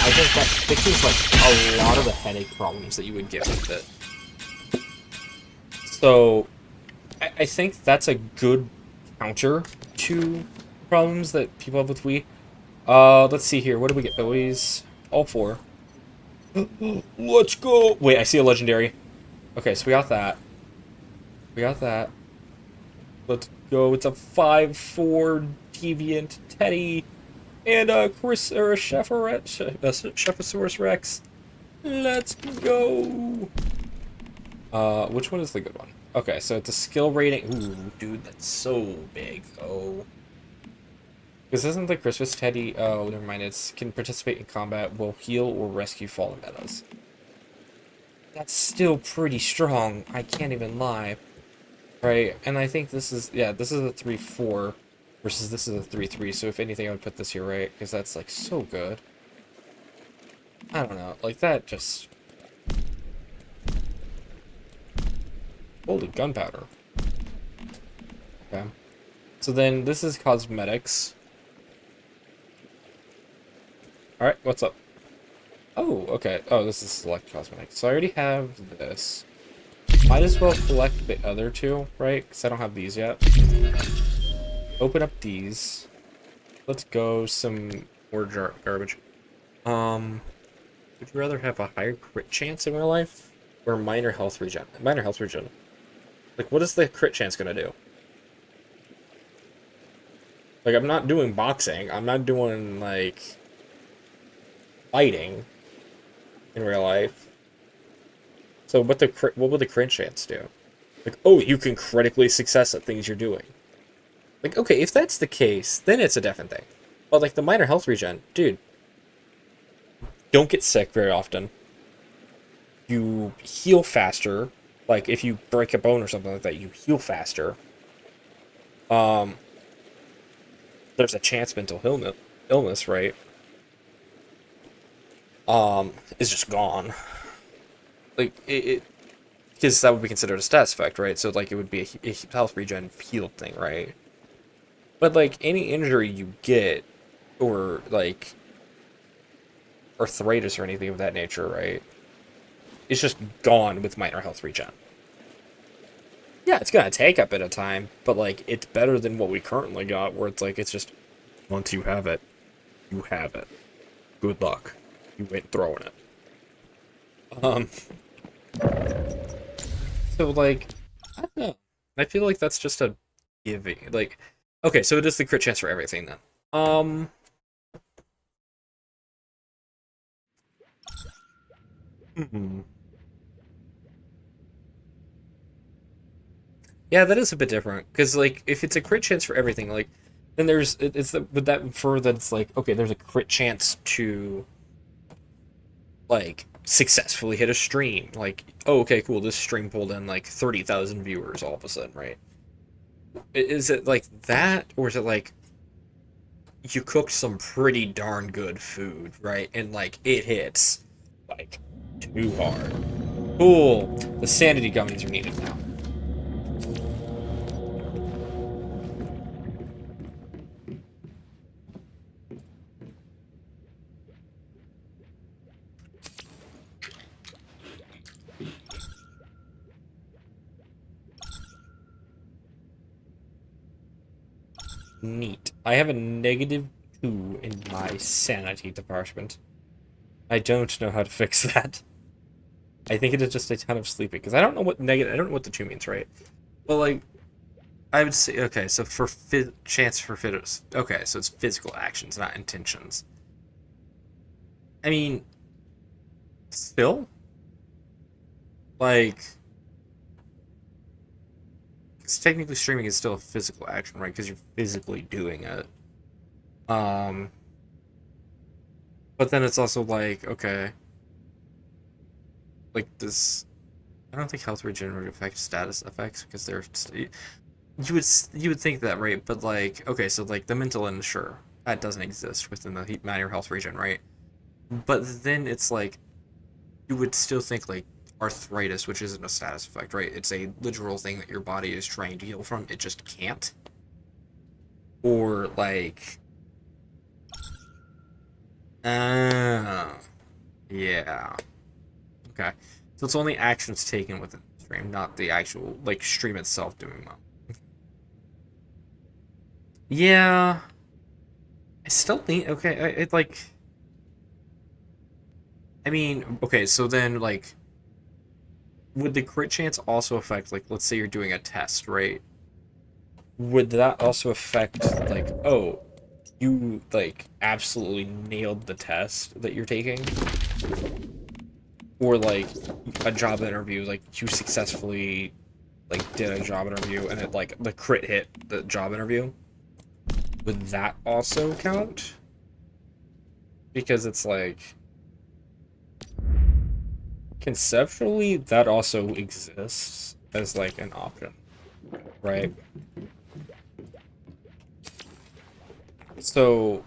I think that fixes like a lot of the headache problems that you would get with it. So I think that's a good counter to problems that people have with Wii. Let's see here. What do we get? Always all 4. Let's go. Wait, I see a legendary. Okay, so we got that. We got that. Let's go. It's a 5/4 Deviant Teddy and a Shephosaurus Rex. Let's go. Which one is the good one? Okay, so it's a skill rating. Ooh, dude, that's so big. Oh. Because isn't the Christmas Teddy... Oh, never mind. It's can participate in combat, will heal or rescue fallen metas. That's still pretty strong. I can't even lie. Right, and I think this is... Yeah, this is a 3/4 versus this is a 3/3. So if anything, I would put this here, right? Because that's, like, so good. I don't know. Like, that just... Holy gunpowder. Okay. So then this is cosmetics. Alright, what's up? Oh, okay. Oh, this is select cosmetics. So I already have this. Might as well collect the other 2, right? Because I don't have these yet. Open up these. Let's go some more garbage. Would you rather have a higher crit chance in real life? Or minor health regen? Minor health regen. Like, what is the crit chance gonna do? Like, I'm not doing boxing. I'm not doing, like, fighting in real life. So what would the crit chance do? Like, oh, you can critically success at things you're doing. Like, okay, if that's the case, then it's a different thing. But, like, the minor health regen, dude, don't get sick very often. You heal faster. Like, if you break a bone or something like that, you heal faster. There's a chance mental illness, right? Is just gone. Like, because that would be considered a stats effect, right? So, like, it would be a health regen healed thing, right? But, like, any injury you get, or, like, arthritis or anything of that nature, right? It's just gone with minor health regen. Yeah, it's gonna take a bit of time, but, like, it's better than what we currently got, where it's like, it's just, once you have it, you have it. Good luck. You ain't throwing it. So, like, I don't know. I feel like that's just a giving, like, okay, so it is the crit chance for everything, then. Yeah, that is a bit different, because, like, if it's a crit chance for everything, like, then there's, would that infer that it's like, okay, there's a crit chance to, like, successfully hit a stream, like, oh, okay, cool, this stream pulled in, like, 30,000 viewers all of a sudden, right? Is it like that, or is it like, you cooked some pretty darn good food, right, and, like, it hits, like, too hard. Cool, the sanity gummies are needed now. Neat. I have a -2 in my sanity department. I don't know how to fix that. I think it is just a ton of sleeping, because I don't know what negative. I don't know what the 2 means, right? Well, like, I would say, okay, so for chance for fit. Okay, so it's physical actions, not intentions. I mean, still, like. Because technically streaming is still a physical action, right? Because you're physically doing it. But then it's also like, okay. Like this... I don't think health regenerative affects status effects, because they're... you would think that, right? But like, okay, so like the mental illness, sure, that doesn't exist within the minor health region, right? But then it's like you would still think like arthritis, which isn't a status effect, right? It's a literal thing that your body is trying to heal from. It just can't. Or like, yeah, okay. So it's only actions taken within the stream, not the actual like stream itself doing well. Yeah, I still think okay. It like, I mean, okay. So then like, would the crit chance also affect like, let's say you're doing a test, right? Would that also affect like, oh, you like absolutely nailed the test that you're taking? Or like a job interview, like you successfully like did a job interview and it like the crit hit the job interview? Would that also count? Because it's like conceptually that also exists as like an option, right? So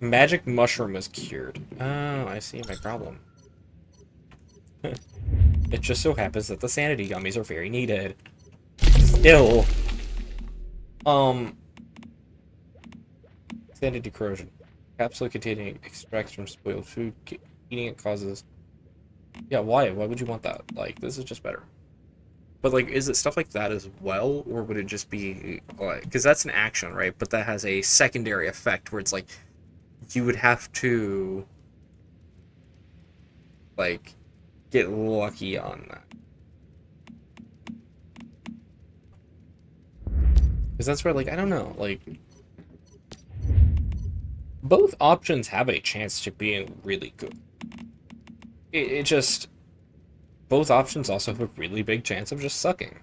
magic mushroom is cured. Oh, I see my problem. It just so happens that the sanity gummies are very needed. Still. Sanity corrosion. Capsule containing extracts from spoiled food. Eating it causes... Yeah, why? Why would you want that? Like, this is just better. But, like, is it stuff like that as well? Or would it just be, like... Because that's an action, right? But that has a secondary effect where it's, like, you would have to... Like, get lucky on that. Because that's where, like, I don't know, like... Both options have a chance to being really good. It just... Both options also have a really big chance of just sucking.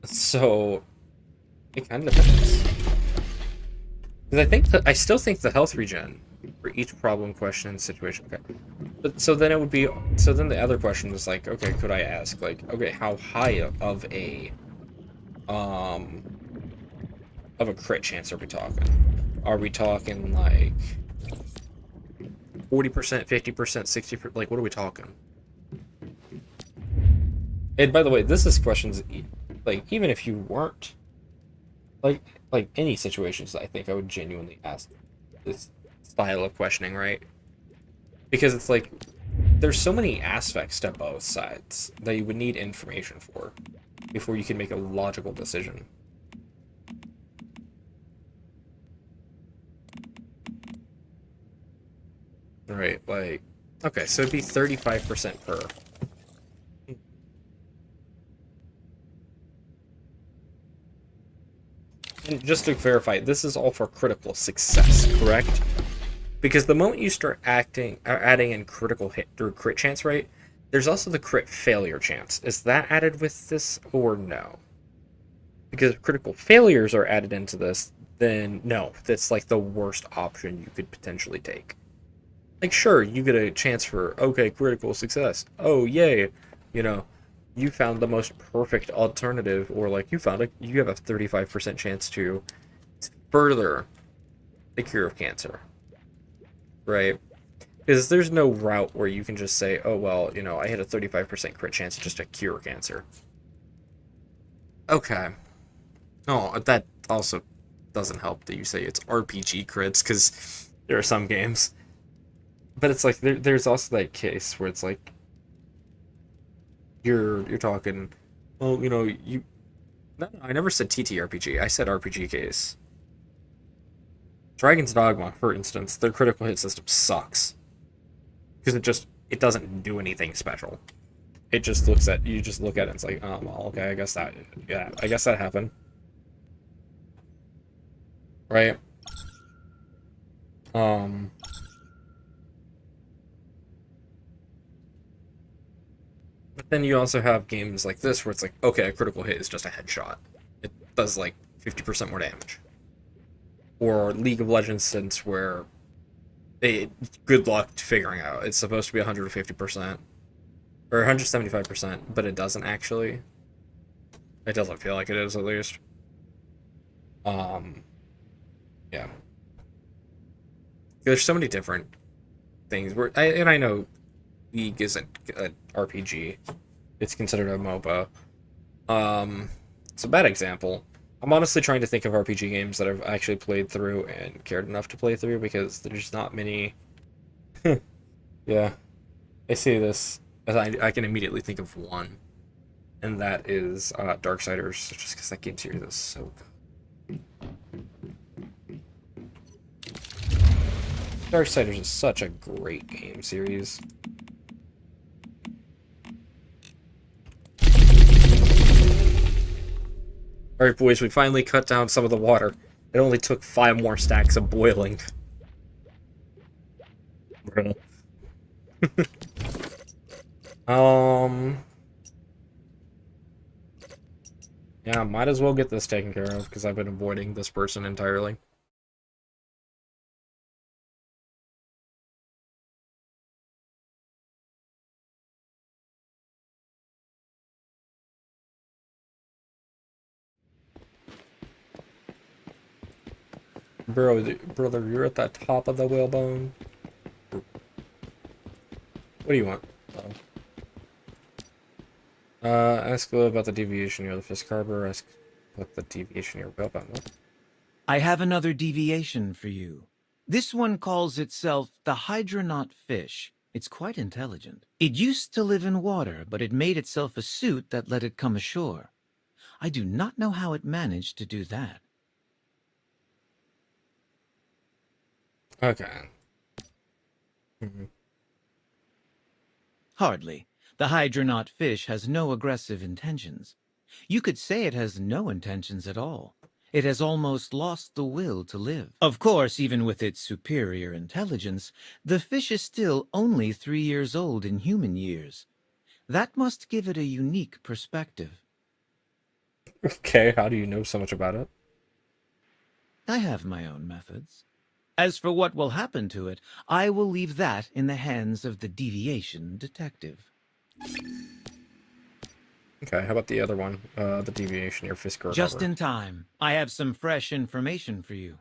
So... It kind of depends. Because I think that... I still think the health regen for each problem, question, situation... Okay. But so then it would be... So then the other question is like, okay, could I ask, like, okay, how high of a... Of a crit chance are we talking? Are we talking like 40%, 50%, 60%? Like, what are we talking? And by the way, this is questions like even if you weren't like any situations, I think I would genuinely ask this style of questioning, right? Because it's like there's so many aspects to both sides that you would need information for before you can make a logical decision. Right, like, okay, so it'd be 35% per. And just to verify, this is all for critical success, correct? Because the moment you start adding in critical hit or crit chance rate, there's also the crit failure chance. Is that added with this or no? Because if critical failures are added into this, then no, that's like the worst option you could potentially take. Like, sure, you get a chance for, okay, critical success. Oh, yay. You know, you found the most perfect alternative, or like you have a 35% chance to further the cure of cancer. Right? Because there's no route where you can just say, oh, well, you know, I had a 35% crit chance just to cure cancer. Okay. No, that also doesn't help that you say it's RPG crits, because there are some games. But it's like there's also that case where it's like you're talking, well, you know, no, I never said TTRPG. I said RPG case. Dragon's Dogma, for instance, their critical hit system sucks because it doesn't do anything special. It just looks at you just look at it and it's like, oh well, okay, I guess that happened, right? But then you also have games like this where it's like, okay, a critical hit is just a headshot. It does like 50% more damage. Or League of Legends sense where good luck figuring out. It's supposed to be 150%. Or 175%, but it doesn't actually. It doesn't feel like it is, at least. Yeah. There's so many different things. And I know League isn't an RPG. It's considered a MOBA. It's a bad example. I'm honestly trying to think of RPG games that I've actually played through and cared enough to play through because there's not many. Yeah. I see this, as I can immediately think of one, and that is Darksiders, just because that game series is so good. Darksiders is such a great game series. Alright, boys, we finally cut down some of the water. It only took 5 more stacks of boiling. Bruh. Yeah, might as well get this taken care of, because I've been avoiding this person entirely. Brother, you're at the top of the whalebone. What do you want? Ask about the deviation near the Fisk Harbor. Ask what the deviation near whalebone. What? I have another deviation for you. This one calls itself the Hydronaut fish. It's quite intelligent. It used to live in water, but it made itself a suit that let it come ashore. I do not know how it managed to do that. Okay. Hardly. The Hydronaut fish has no aggressive intentions. You could say it has no intentions at all. It has almost lost the will to live. Of course, even with its superior intelligence, the fish is still only 3 years old in human years. That must give it a unique perspective. Okay, how do you know so much about it? I have my own methods. As for what will happen to it, I will leave that in the hands of the deviation detective. Okay, how about the other one? The deviation near Fisk Harbor. Just in time. I have some fresh information for you.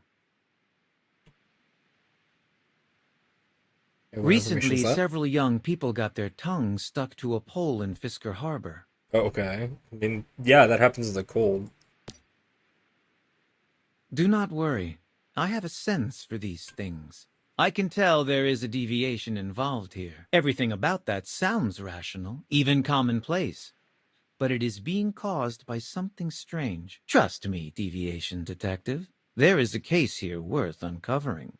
And what information Recently, is that? several young people got their tongues stuck to a pole in Fisker Harbor. Oh, okay. I mean, yeah, that happens in the cold. Do not worry. I have a sense for these things. I can tell there is a deviation involved here. Everything about that sounds rational, even commonplace. But it is being caused by something strange. Trust me, deviation detective. There is a case here worth uncovering.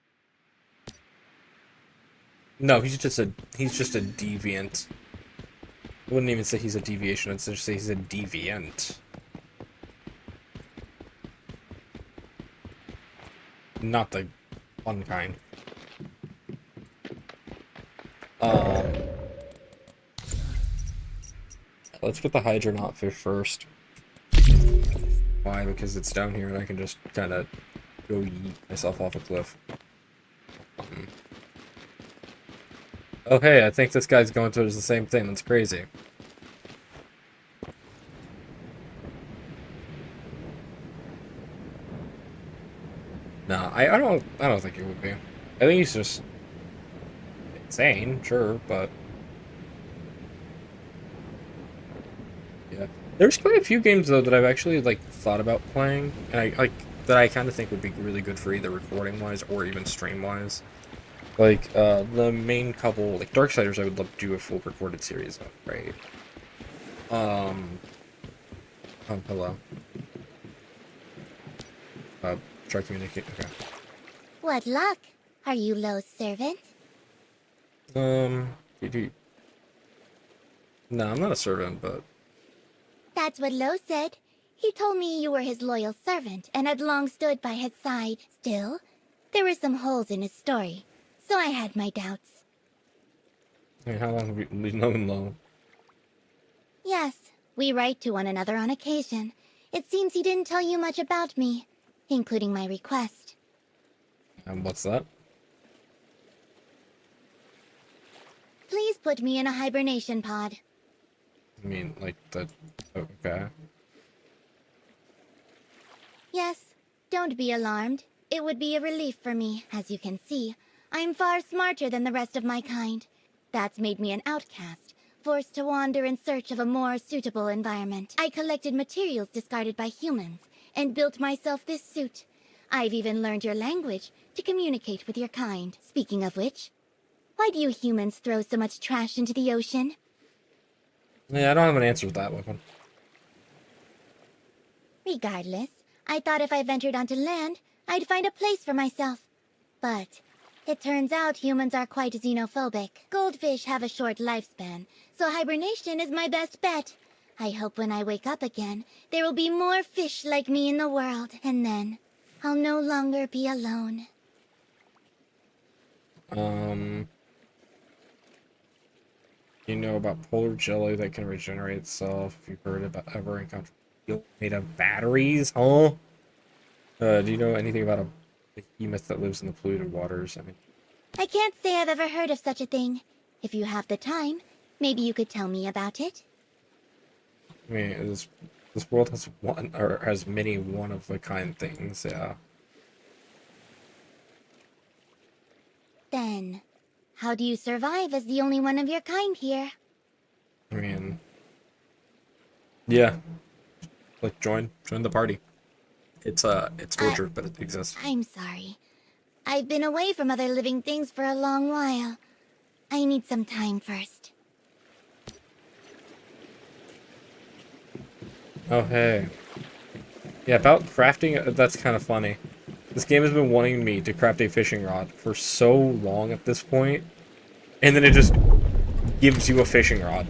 No, he's just a deviant. I wouldn't even say he's a deviation, I'd just say he's a deviant. Not the fun kind. Let's get the Hydronaut fish first. Why? Because it's down here and I can just kind of go yeet myself off a cliff. Oh hey, I think this guy's going towards the same thing. That's crazy. Nah, I don't think it would be. I think he's just insane, sure, but yeah. There's quite a few games though that I've actually like thought about playing, and I like that I kind of think would be really good for either recording wise or even stream wise. Like the main couple, like Darksiders, I would love to do a full recorded series of, right? Hello. Try communicate. Okay. What luck? Are you Lo's servant? No, I'm not a servant, but That's what Lo said. He told me you were his loyal servant and had long stood by his side. Still, there were some holes in his story, so I had my doubts. I mean, how long have we known Lo? Yes, we write to one another on occasion. It seems he didn't tell you much about me, including my request. And what's that? Please put me in a hibernation pod. I mean, like the okay. Yes, don't be alarmed. It would be a relief for me. As you can see, I'm far smarter than the rest of my kind. That's made me an outcast, forced to wander in search of a more suitable environment. I collected materials discarded by humans, and built myself this suit. I've even learned your language to communicate with your kind. Speaking of which, why do you humans throw so much trash into the ocean? Yeah, I don't have an answer for that one. Regardless, I thought if I ventured onto land, I'd find a place for myself. But it turns out humans are quite xenophobic. Goldfish have a short lifespan, so hibernation is my best bet. I hope when I wake up again, there will be more fish like me in the world, and then I'll no longer be alone. You know about polar jelly that can regenerate itself? If you've heard about ever encountered made of batteries, huh? Do you know anything about a behemoth that lives in the polluted waters? I mean, I can't say I've ever heard of such a thing. If you have the time, maybe you could tell me about it. this world has one or has many one of a kind things. Yeah. Then, how do you survive as the only one of your kind here? I mean, yeah. Like join the party. It's torture, but it exists. I'm sorry. I've been away from other living things for a long while. I need some time first. Oh hey. Yeah, about crafting. That's kind of funny. This game has been wanting me to craft a fishing rod for so long at this point, and then it just gives you a fishing rod.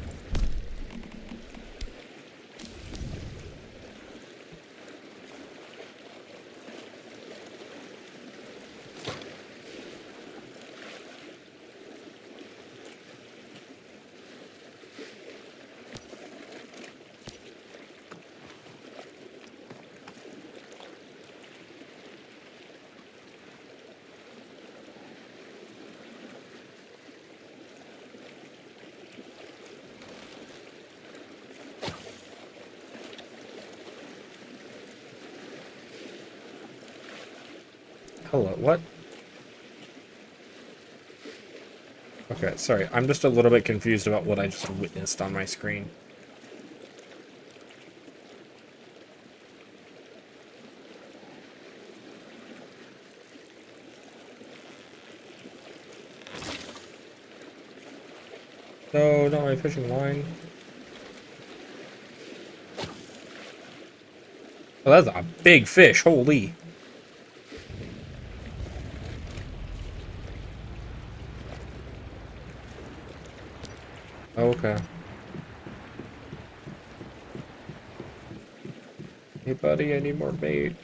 Hello, what? Okay, sorry. I'm just a little bit confused about what I just witnessed on my screen. No, not my fishing line. Oh, that's a big fish, holy. Okay. Hey buddy, I need more bait.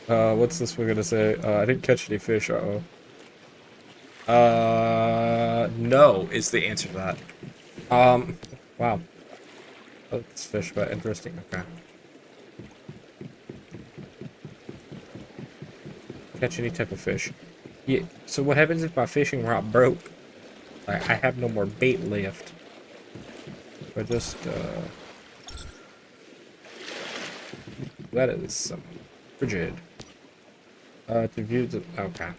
What's this we're gonna say? I didn't catch any fish, uh-oh. No is the answer to that. Wow. Oh, this fish, but interesting, okay. Catch any type of fish. Yeah, so what happens if my fishing rod broke? I have no more bait left. I just, that is frigid. To view the, okay.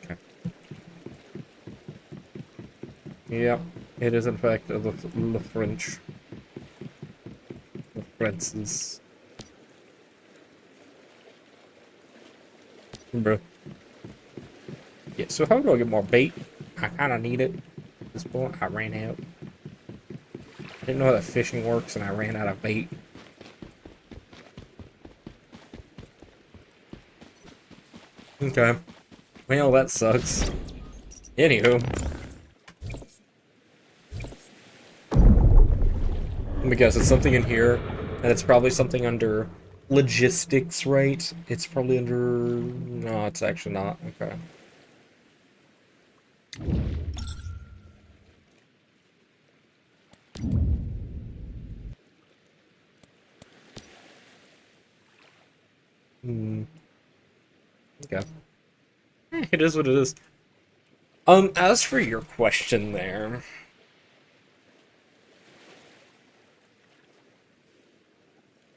Okay. Yep, it is in fact the French. The Francis. Bro. Yeah, so how do I get more bait? I kinda need it. At this point, I ran out. I didn't know how that fishing works and I ran out of bait. Okay. Well, that sucks. Anywho. Let me guess, it's something in here, and it's probably something under logistics, right? It's probably under... No, it's actually not. Okay. Hmm. Okay. It is what it is. As for your question there,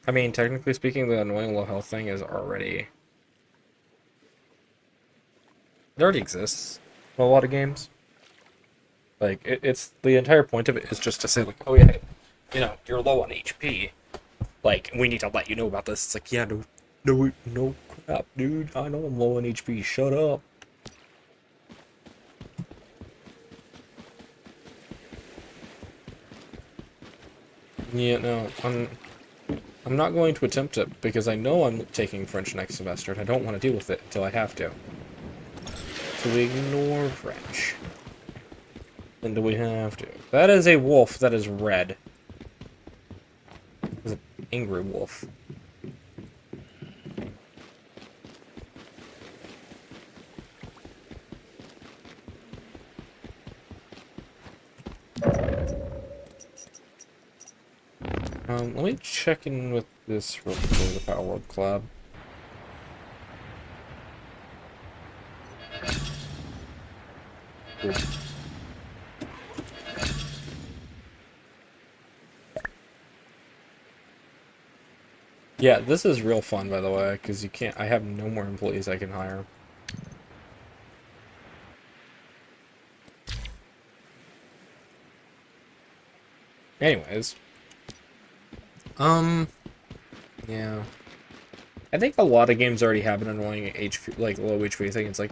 I mean, technically speaking, the annoying low health thing is already... It already exists in a lot of games. Like, it's the entire point of it is just to say, like, oh yeah, you know, you're low on HP. Like, we need to let you know about this. It's like, yeah, no crap, dude. I know I'm low on HP. Shut up. Yeah, no, I'm not going to attempt it because I know I'm taking French next semester and I don't want to deal with it until I have to. So we ignore French. And do we have to? That is a wolf that is red. It's an angry wolf. Let me check in with this real quick, the Power World Club. Cool. Yeah, this is real fun, by the way, because you can't. I have no more employees I can hire. Anyways. Yeah. I think a lot of games already have an annoying HP, like low HP thing. It's like,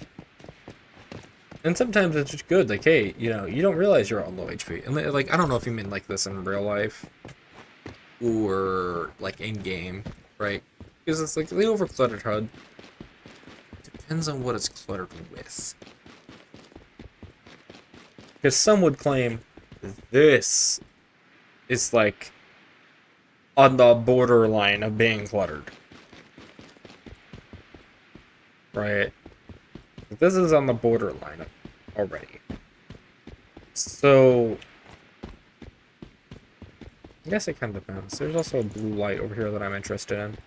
and sometimes it's just good. Like, hey, you know, you don't realize you're on low HP, and like, I don't know if you mean like this in real life or like in game, right? Because it's like the overcluttered HUD depends on what it's cluttered with. Because some would claim this is like on the borderline of being cluttered. Right? This is on the borderline already. So, I guess it kind of depends. There's also a blue light over here that I'm interested in.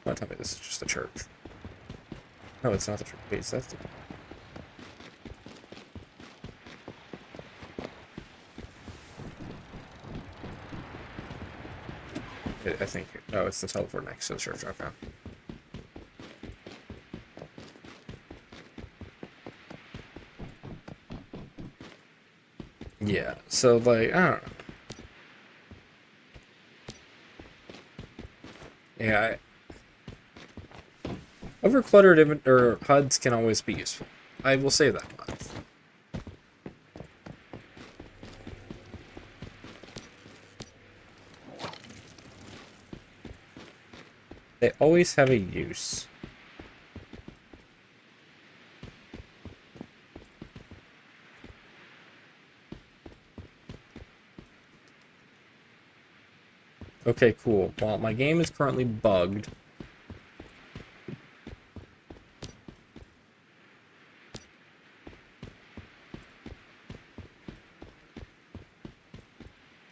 Don't tell me this is just the church. No, it's not the church. Wait, that's the... I think... No, it's the teleport next to the church. Okay. Yeah, so, like, I don't know. Yeah, overcluttered or HUDs can always be useful. I will say that much. They always have a use. Okay, cool. Well, my game is currently bugged.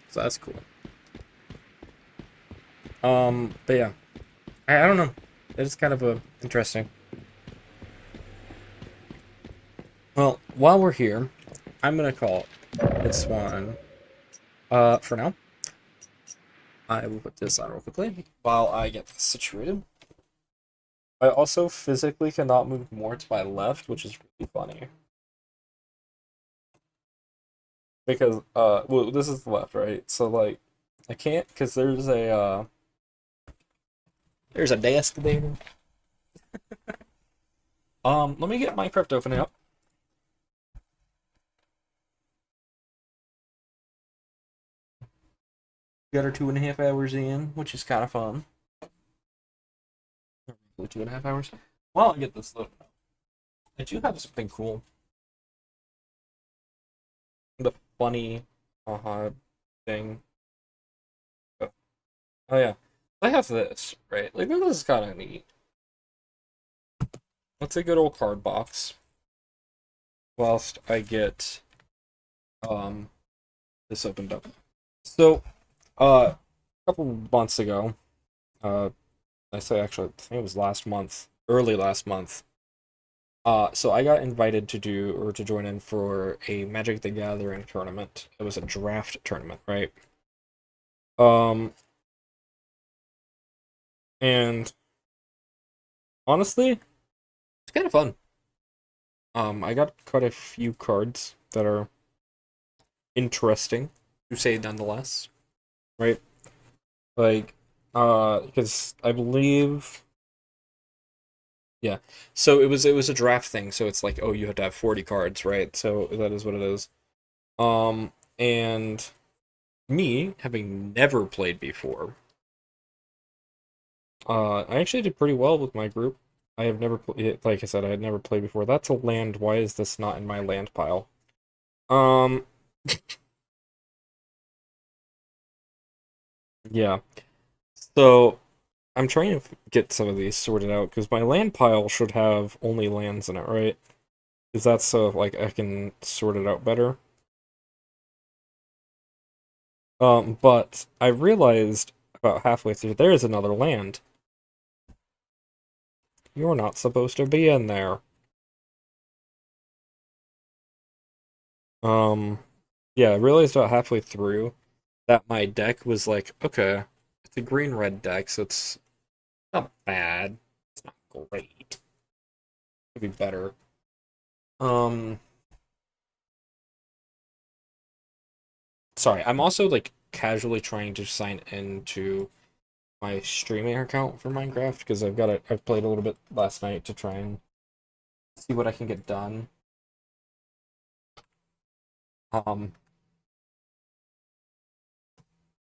So that's cool. But yeah. I don't know. It's kind of interesting. Well, while we're here, I'm gonna call this one for now. I will put this on real quickly while I get this situated. I also physically cannot move more to my left, which is really funny. Because, well, this is the left, right? So, like, I can't, because there's a desk there. Let me get Minecraft opening up. Got our 2.5 hours in, which is kind of fun. 2.5 hours. While I get this loaded up, I do have something cool. The funny thing. Oh yeah, I have this, right? Like, this is kind of neat. It's a good old card box. Whilst I get this opened up. So, a couple months ago, I say actually, I think it was last month, early last month, So I got invited to join in for a Magic the Gathering tournament. It was a draft tournament, right? Um, and honestly, it's kind of fun. I got quite a few cards that are interesting, to say nonetheless, right? Like, because I believe, yeah. So it was a draft thing. So it's like, oh, you have to have 40 cards, right? So that is what it is. And me having never played before, I actually did pretty well with my group. I have never played, like I said, I had never played before. That's a land. Why is this not in my land pile? Um, yeah. So I'm trying to get some of these sorted out because my land pile should have only lands in it, right? Is that so like I can sort it out better? But I realized about halfway through there is another land. You're not supposed to be in there. Um, yeah, I realized about halfway through that my deck was like, okay, it's a green-red deck, so it's not bad. It's not great. Could be better. Um, sorry, I'm also like casually trying to sign into my streaming account for Minecraft because I've played a little bit last night to try and see what I can get done. Um,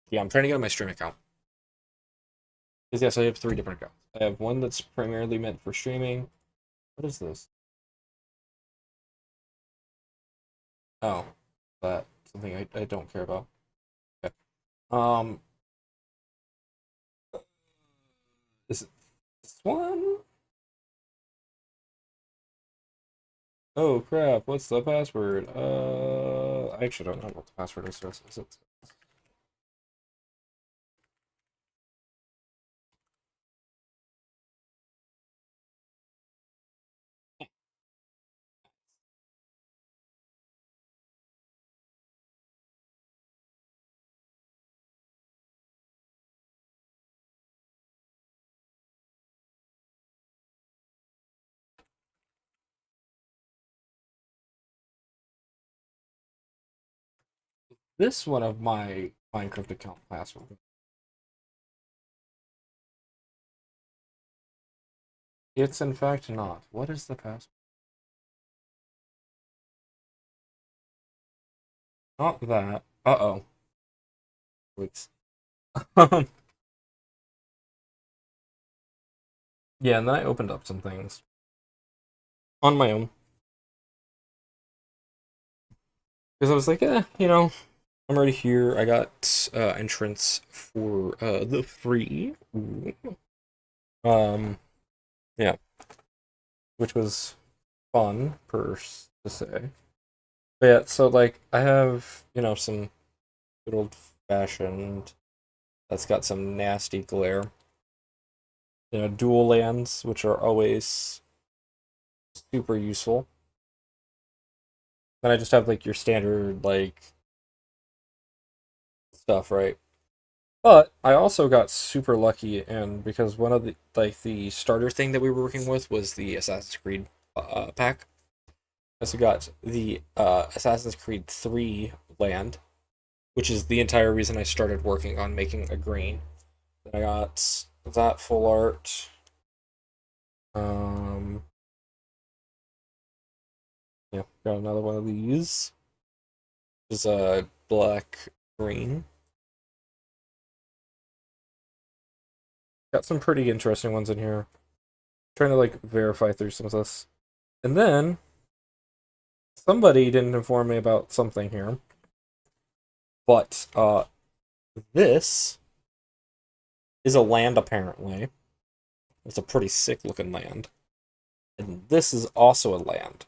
yeah, I'm trying to get on my stream account. Because yes, I have 3 different accounts. I have one that's primarily meant for streaming. What is this? Oh, that something I don't care about. Okay. Um, is it this one? Oh crap! What's the password? I actually don't know what the password is. Is it? This one of my Minecraft account password. It's in fact not. What is the password? Not that. Uh-oh. Wait. Yeah, and then I opened up some things on my own because I was like, I'm already here. I got entrance for the free. Ooh. Yeah, which was fun to say. But yeah, so like I have some good old fashioned that's got some nasty glare. Dual lands, which are always super useful. Then I just have like your standard like stuff, right? But I also got super lucky, and because one of the starter thing that we were working with was the Assassin's Creed pack. I also got the Assassin's Creed 3 land, which is the entire reason I started working on making a green. Then I got that full art. Yeah, got another one of these. Which is a black green. Got some pretty interesting ones in here. Trying to like verify through some of this. And then somebody didn't inform me about something here. But this is a land apparently. It's a pretty sick looking land. And this is also a land.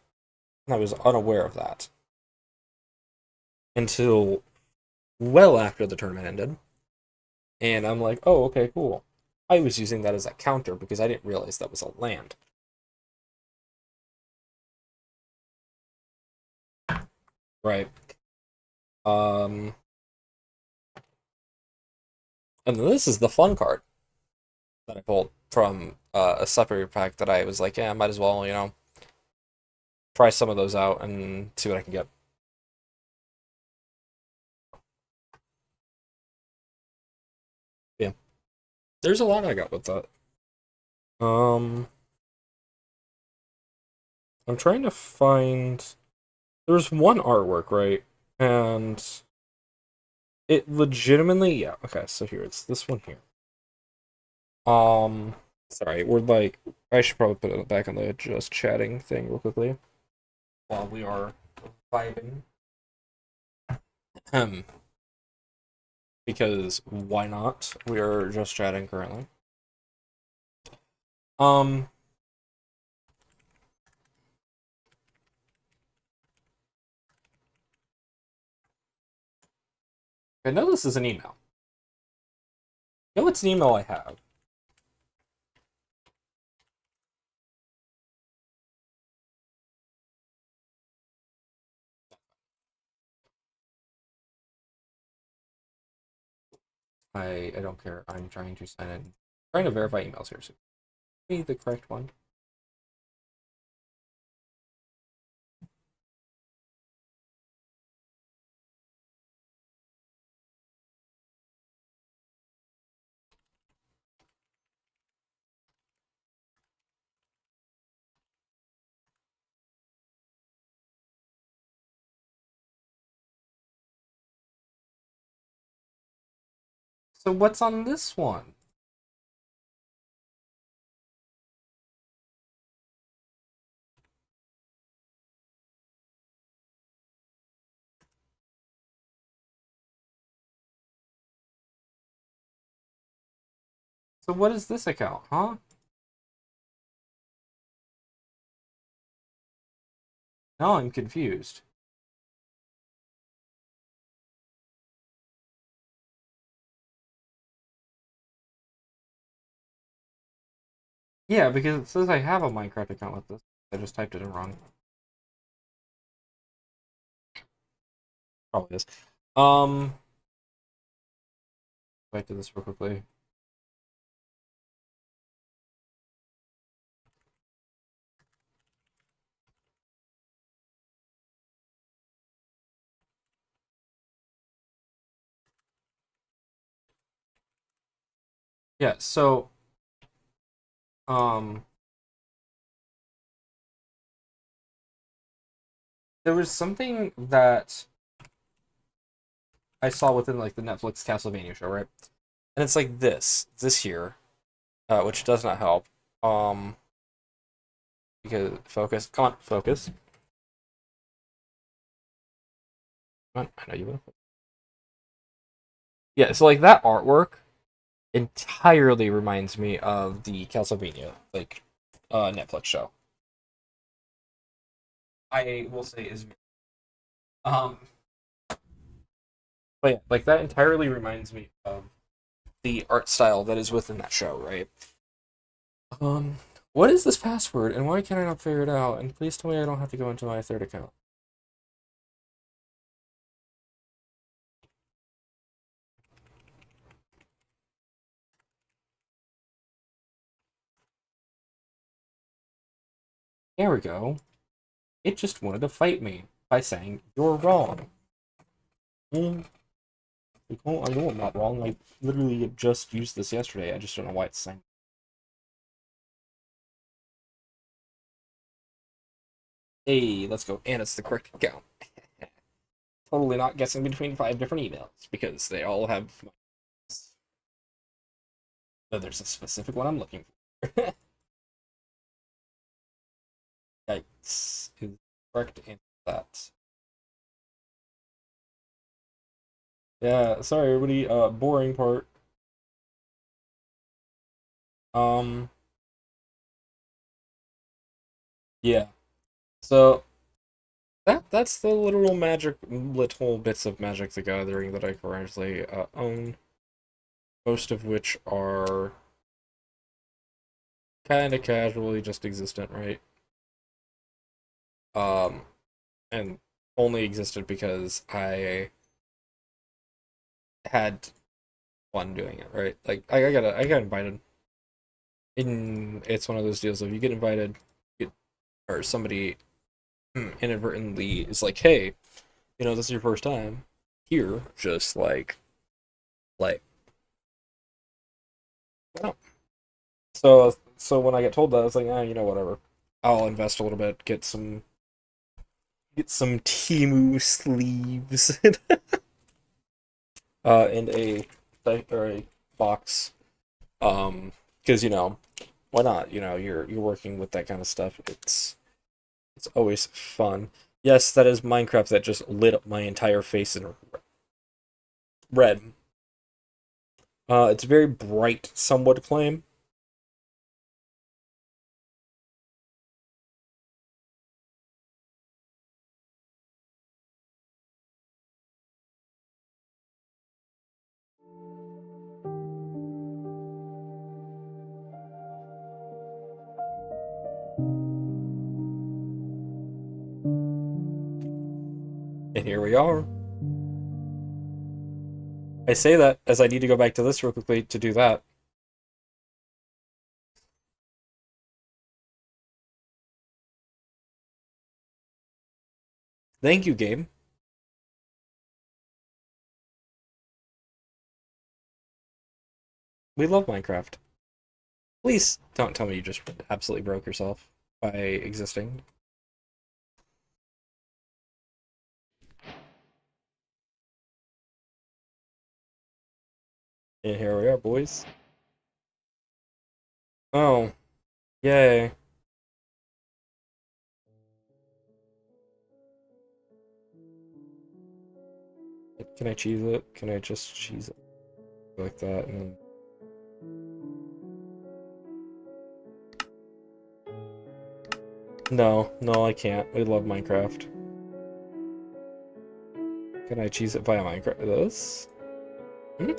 And I was unaware of that. Until well after the tournament ended. And I'm like, oh, okay, cool. I was using that as a counter because I didn't realize that was a land. Right. And this is the fun card that I pulled from a separate pack that I was like, yeah, I might as well, try some of those out and see what I can get. Yeah. There's a lot I got with that. I'm trying to find. There's one artwork, right? And it legitimately, yeah. Okay, so here it's this one here. Sorry, we're like, I should probably put it back on the just chatting thing real quickly while we are vibing. Because why not? We are just chatting currently. Um. I know this is an email. I know it's an email I have. I don't care. I'm trying to sign in. Trying to verify emails here. So give me the correct one. So what's on this one? So what is this account, huh? Now I'm confused. Yeah, because it says I have a Minecraft account with this. I just typed it in wrong. Probably is. Back to this real quickly. Yeah, so um there was something that I saw within like the Netflix Castlevania show, right? And it's like this here, which does not help. Um because focus, come on, focus. Come on, I know you will. Yeah, so like that artwork entirely reminds me of the Castlevania like Netflix show. I will say is um but yeah, like that entirely reminds me of the art style that is within that show, right? Um what is this password and why can I not figure it out? And please tell me I don't have to go into my third account. There we go. It just wanted to fight me by saying you're wrong. Mm, like, well, I know I'm not wrong. I literally just used this yesterday. I just don't know why it's saying. Hey, let's go. And it's the correct account. Totally not guessing between 5 different emails because they all have. But there's a specific one I'm looking for. Yikes. Is correct answer that. Yeah, sorry everybody, boring part. Um yeah. So that's the little bits of Magic the Gathering that I currently own. Most of which are kind of casually just existent, right? Um, and only existed because I had fun doing it, right? Like I got invited. It's one of those deals of you get invited, or somebody inadvertently is like, hey, this is your first time here, just like, well. So when I get told that, I was like, whatever. I'll invest a little bit, get some Temu sleeves, and a box, because why not? You're working with that kind of stuff. It's always fun. Yes, that is Minecraft that just lit up my entire face in red. It's very bright, some would claim. And here we are. I say that as I need to go back to this real quickly to do that. Thank you, game. We love Minecraft. Please don't tell me you just absolutely broke yourself by existing. And here we are, boys. Oh, yay. Can I cheese it? Can I just cheese it like that and then... No, I can't. We love Minecraft. Can I cheese it via Minecraft? This? Hmm?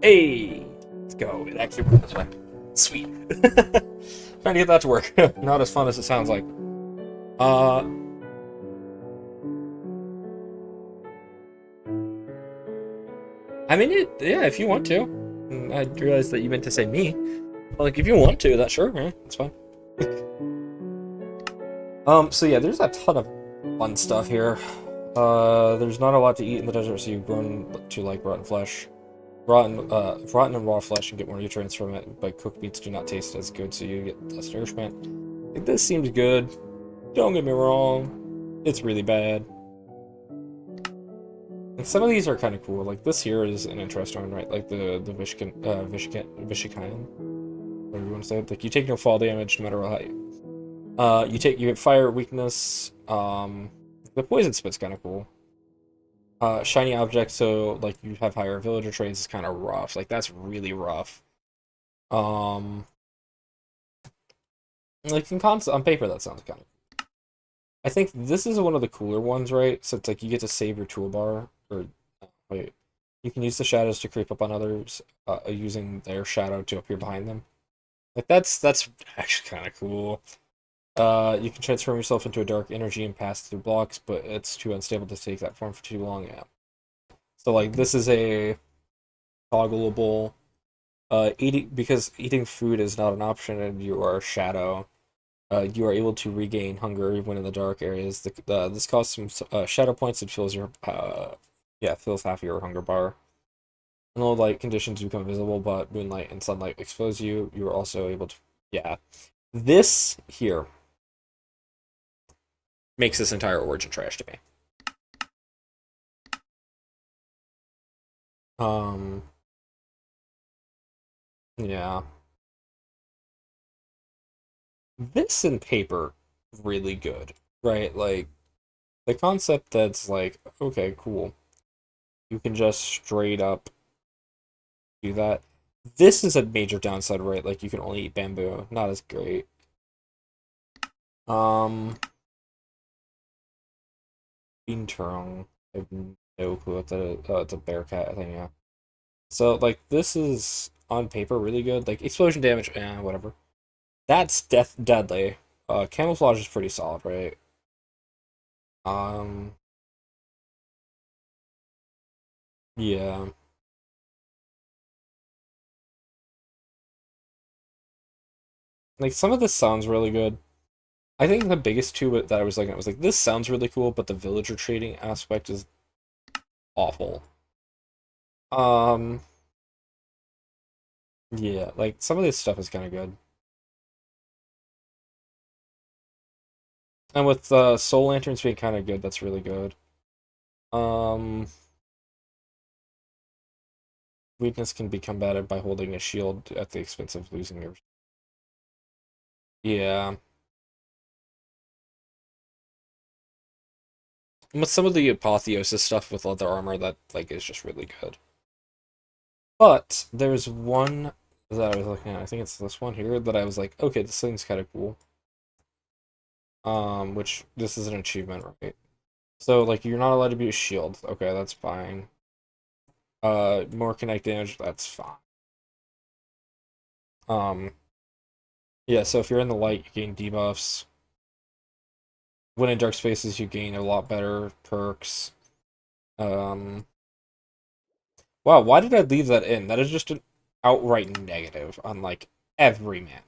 Hey! Let's go. It actually worked this way. Sweet. Trying to get that to work. Not as fun as it sounds like. I mean, yeah, if you want to. I realized that you meant to say me. But, like, if you want to, that's sure, yeah, that's fine. So yeah, there's a ton of fun stuff here. There's not a lot to eat in the desert, so you've grown to like rotten flesh. Rotten and raw flesh and get more nutrients from it, but cooked meats do not taste as good, so you get less nourishment. Like, this seems good. Don't get me wrong. It's really bad. And some of these are kind of cool. Like, this here is an interesting one, right? Like the Vishikan, whatever you want to say. Like, you take no fall damage no matter what height. You get fire weakness. The poison spit's kind of cool. Shiny object, so like you have higher villager traits, is kind of rough. Like, that's really rough. Like, in concept, on paper, that sounds kind of... I think this is one of the cooler ones, right? So it's like you get to save your toolbar, or wait, you can use the shadows to creep up on others, using their shadow to appear behind them. Like, that's actually kind of cool. You can transform yourself into a dark energy and pass through blocks, but it's too unstable to take that form for too long. Yeah. So like, this is a toggleable. Because eating food is not an option and you are a shadow. You are able to regain hunger even in the dark areas. This costs some shadow points and fills your fills half your hunger bar. In low light conditions, you become visible, but moonlight and sunlight expose you. You are also able to This here makes this entire origin trash to me. Yeah. This in paper, really good, right? Like, the concept that's like, okay, cool. You can just straight up do that. This is a major downside, right? Like, you can only eat bamboo. Not as great. Bean Turong. I have no clue what that is. It's a bear cat, I think, yeah. So, like, this is, on paper, really good. Like, explosion damage, whatever. That's deadly. Camouflage is pretty solid, right? Um, yeah. Like, some of this sounds really good. I think the biggest two that I was looking at was like, this sounds really cool, but the villager trading aspect is awful. Um, yeah, like, some of this stuff is kind of good. And with Soul Lanterns being kind of good, that's really good. Um, Weakness can be combated by holding a shield at the expense of losing your... Yeah. And with some of the Apotheosis stuff with leather armor, that, like, is just really good. But, there's one that I was looking at, I think it's this one here, that I was like, okay, this thing's kind of cool. Which, this is an achievement, right? So, like, you're not allowed to be a shield. Okay, that's fine. More connect damage, that's fine. Yeah, so if you're in the light, you gain debuffs. When in dark spaces, you gain a lot better perks. Wow, why did I leave that in? That is just an outright negative on, like, every man.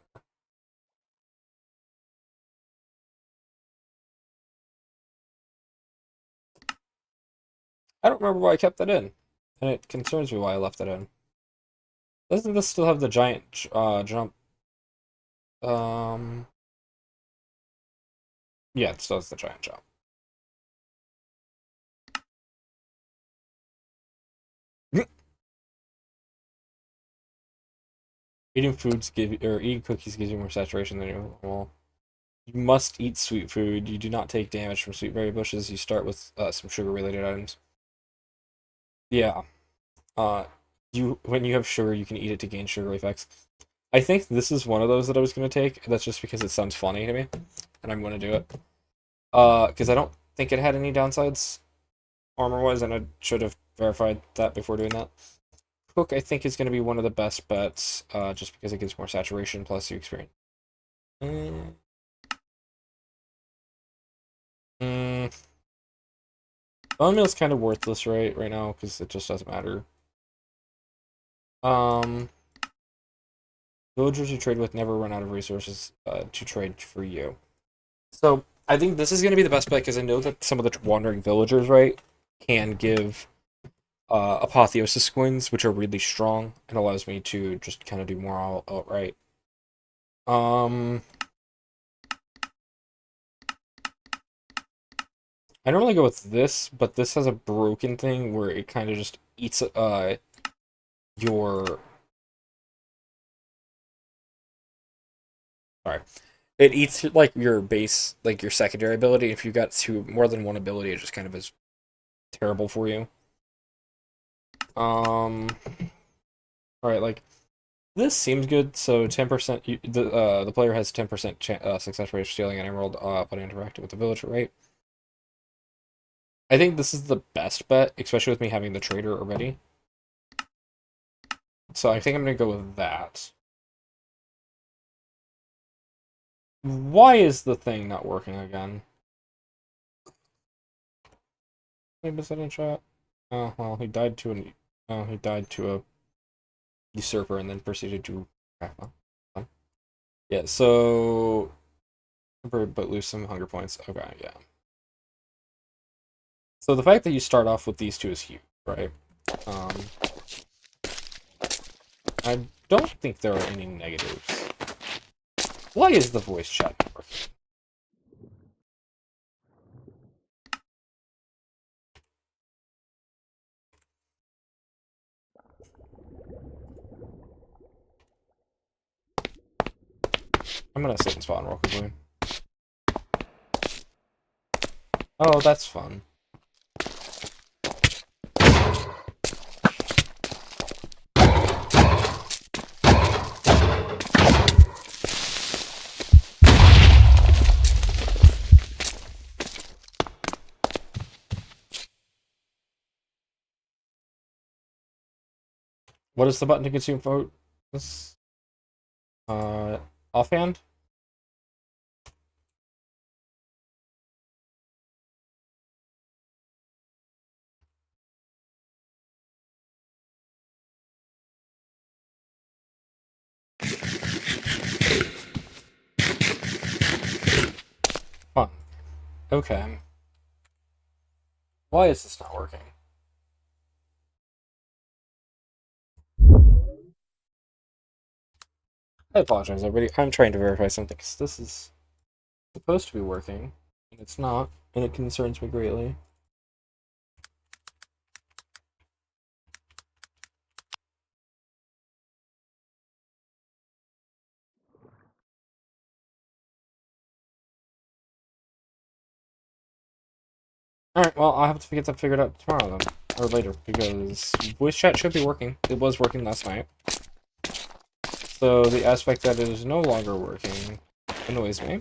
I don't remember why I kept that in, and it concerns me why I left it in. Doesn't this still have the giant jump? Um, yeah, it still has the giant jump. Eating foods eating cookies gives you more saturation than normal. You must eat sweet food. You do not take damage from sweet berry bushes. You start with some sugar-related items. Yeah. When you have sugar, you can eat it to gain sugar effects. I think this is one of those that I was going to take. That's just because it sounds funny to me, and I'm going to do it. Because I don't think it had any downsides armor-wise, and I should have verified that before doing that. Cook, I think, is going to be one of the best bets, just because it gives more saturation, plus you experience. Mm. Bone meal's kind of worthless right now, because it just doesn't matter. Villagers you trade with never run out of resources to trade for you. So, I think this is going to be the best bet, because I know that some of the wandering villagers, right, can give Apotheosis coins, which are really strong, and allows me to just kind of do more outright. I normally go with this, but this has a broken thing where it kind of just eats your... Sorry. It eats, like, your base, like, your secondary ability. If you got more than one ability, it just kind of is terrible for you. Alright, like, this seems good, so 10%, the player has 10% success rate of stealing an emerald when interacting with the villager, right? I think this is the best bet, especially with me having the trader already. So I think I'm going to go with that. Why is the thing not working again? Maybe is that in chat? Oh, well, he died to a usurper and then proceeded to... Yeah, so... But lose some hunger points. Okay, yeah. So the fact that you start off with these two is huge, right? I don't think there are any negatives. Why is the voice chat not working? I'm gonna sit and spawn real quickly. Oh, that's fun. What is the button to consume vote? This, offhand? Okay. Why is this not working? I apologize, everybody. I'm trying to verify something, because this is supposed to be working, and it's not, and it concerns me greatly. Alright, well, I'll have to get that figured out tomorrow, then. Or later, because voice chat should be working. It was working last night. So, the aspect that it is no longer working annoys me.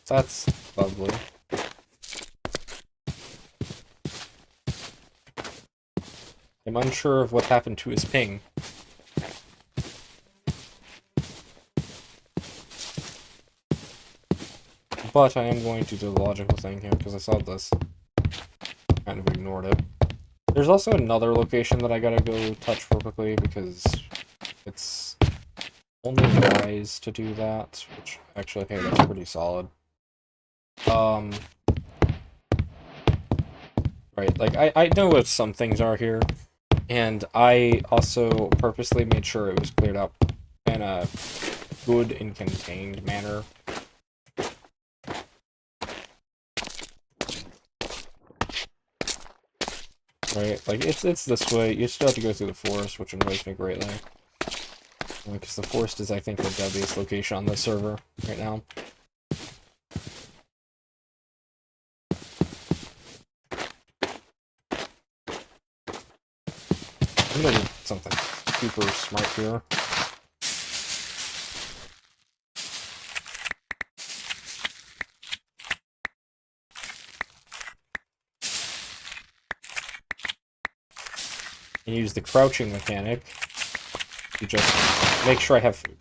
That's lovely. I'm unsure of what happened to his ping. But I am going to do the logical thing here, because I saw this. Kind of ignored it. There's also another location that I gotta go touch real quickly, because it's only wise to do that, which, actually, hey, that's pretty solid. Right, like, I know what some things are here, and I also purposely made sure it was cleared up in a good and contained manner. Right, like, it's this way. You still have to go through the forest, which annoys me greatly. Because the forest is, I think, the deadliest location on this server right now. I'm gonna do something super smart here. And use the crouching mechanic to just make sure I have food.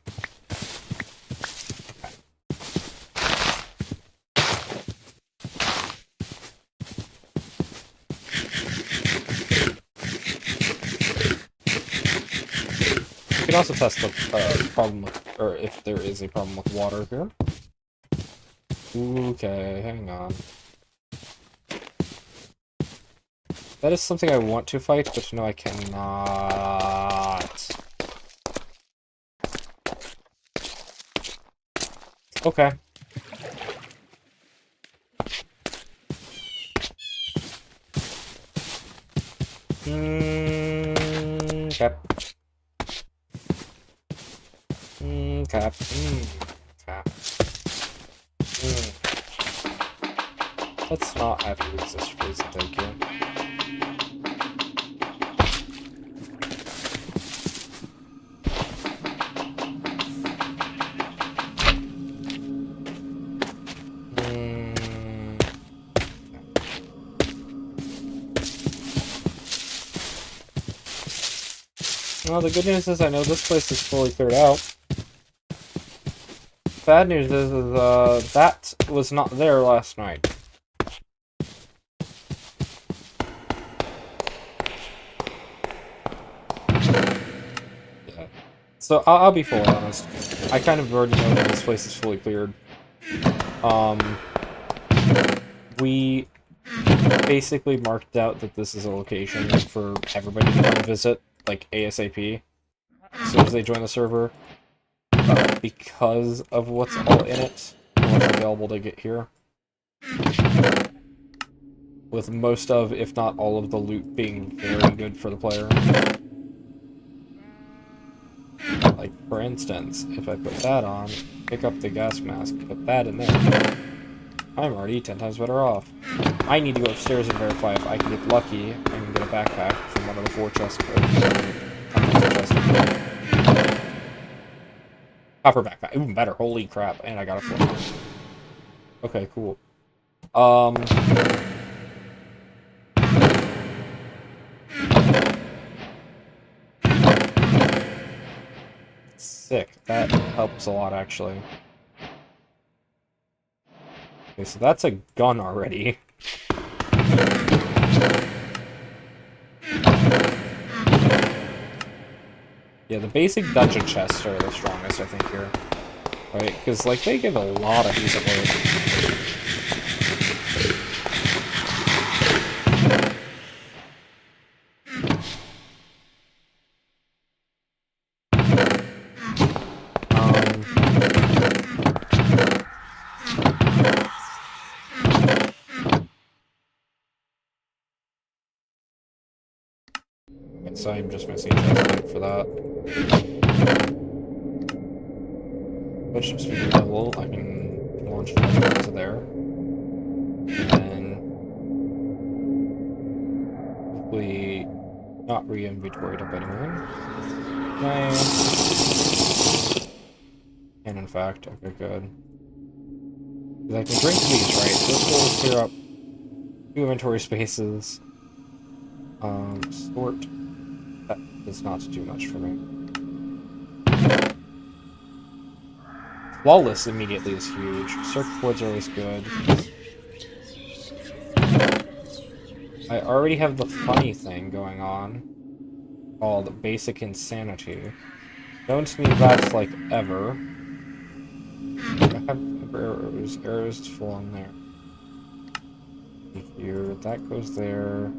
You can also test the problem with, or if there is a problem with water here. Okay, hang on. That is something I want to fight, but no, I cannot. Okay. Cap. Cap. Cap. Let's not have to use this phrase, thank you. Well, the good news is I know this place is fully cleared out. Bad news is that was not there last night. Yeah. So I'll be fully honest. I kind of already know that this place is fully cleared. We basically marked out that this is a location for everybody to come visit, like ASAP, as soon as they join the server, because of what's all in it and what's available to get here. With most of, if not all of the loot being very good for the player. Like, for instance, if I put that on, pick up the gas mask, put that in there, I'm already 10 times better off. I need to go upstairs and verify if I can get lucky and get a backpack from one of the 4 chests. Copper backpack. Even better. Holy crap. And I got a floor. Okay, cool. Sick. That helps a lot, actually. Okay, so that's a gun already. Yeah, the basic dungeon chests are the strongest, I think, here. Right? Because, like, they give a lot of decent loot. So I'm just missing a chest for that. Which, speaking of level, I can launch it into there. And then hopefully not re-inventoried up anywhere. And in fact, okay, good. Because I can drink these, right? This will clear up 2 inventory spaces. Sort. That does not do much for me. Flawless immediately is huge. Circuit boards are always good. I already have the funny thing going on called Basic Insanity. Don't need that like ever. I have arrows. Arrows full on there. Here, that goes there.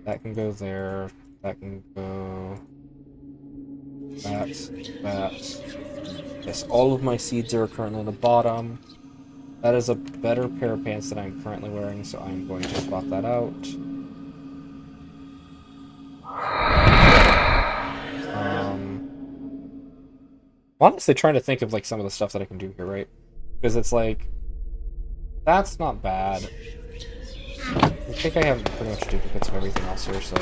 That can go there. That can go. That. Yes, all of my seeds are currently on the bottom. That is a better pair of pants than I'm currently wearing, so I'm going to swap that out. Honestly, trying to think of like some of the stuff that I can do here, right? Because it's like, that's not bad. I think I have pretty much duplicates of everything else here, so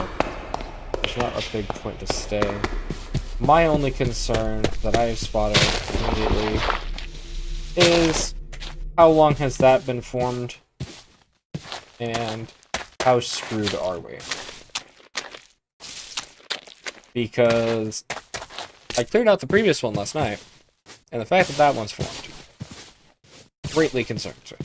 there's not a big point to stay. My only concern that I have spotted immediately is how long has that been formed, and how screwed are we? Because I cleared out the previous one last night, and the fact that that one's formed greatly concerns me.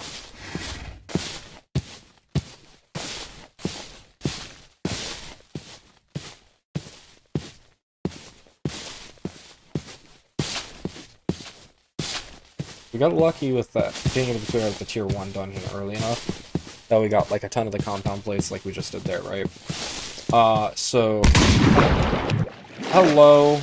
We got lucky with that, being able to clear out the tier 1 dungeon early enough that we got like a ton of the compound plates like we just did there, right? So hello.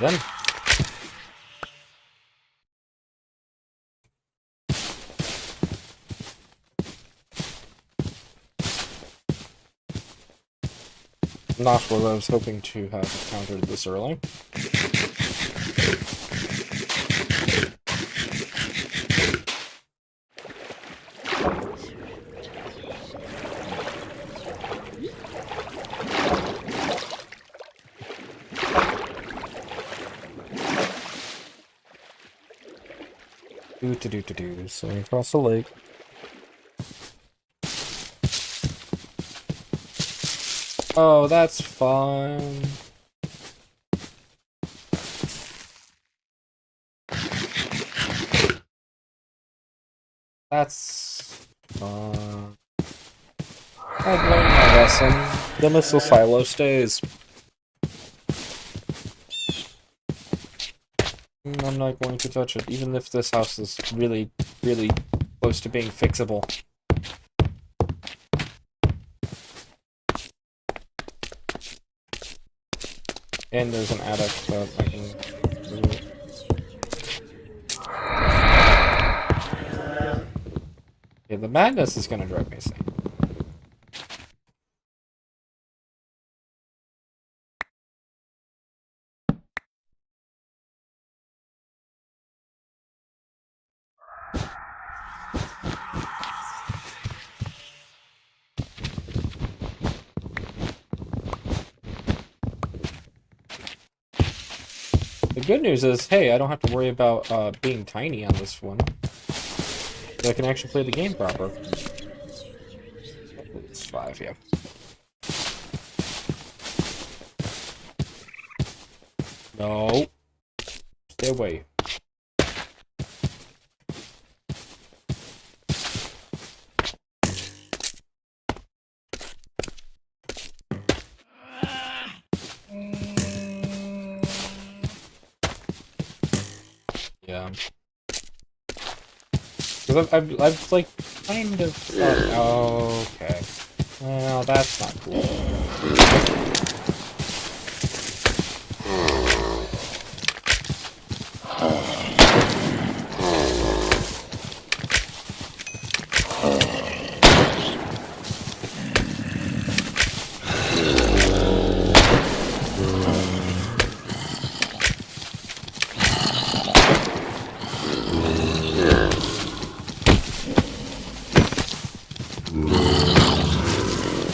Then not what I was hoping to have encountered this early. So across the lake. Oh, that's fun. That's fun. I've learned my lesson. The missile silo stays. I'm not going to touch it, even if this house is really, really close to being fixable. And there's an attic that I can move. Yeah, the madness is gonna drive me insane. The good news is, hey, I don't have to worry about being tiny on this one. I can actually play the game proper. It's 5, yeah. No. Stay away. Yeah. Because I've like kind of thought, okay. Well, that's not cool.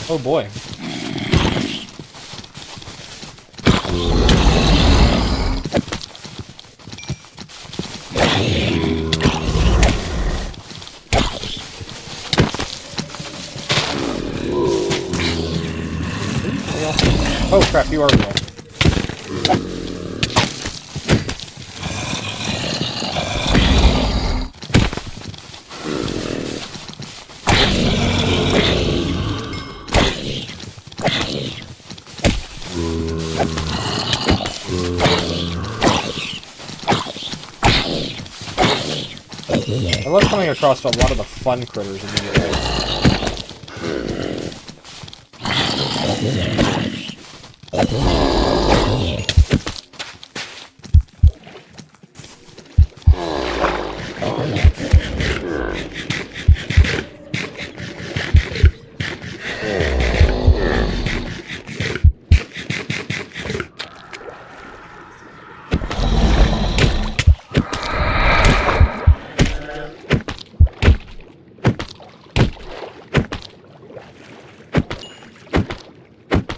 Oh boy. Oh crap, you are real. I love coming across a lot of the fun critters in the area.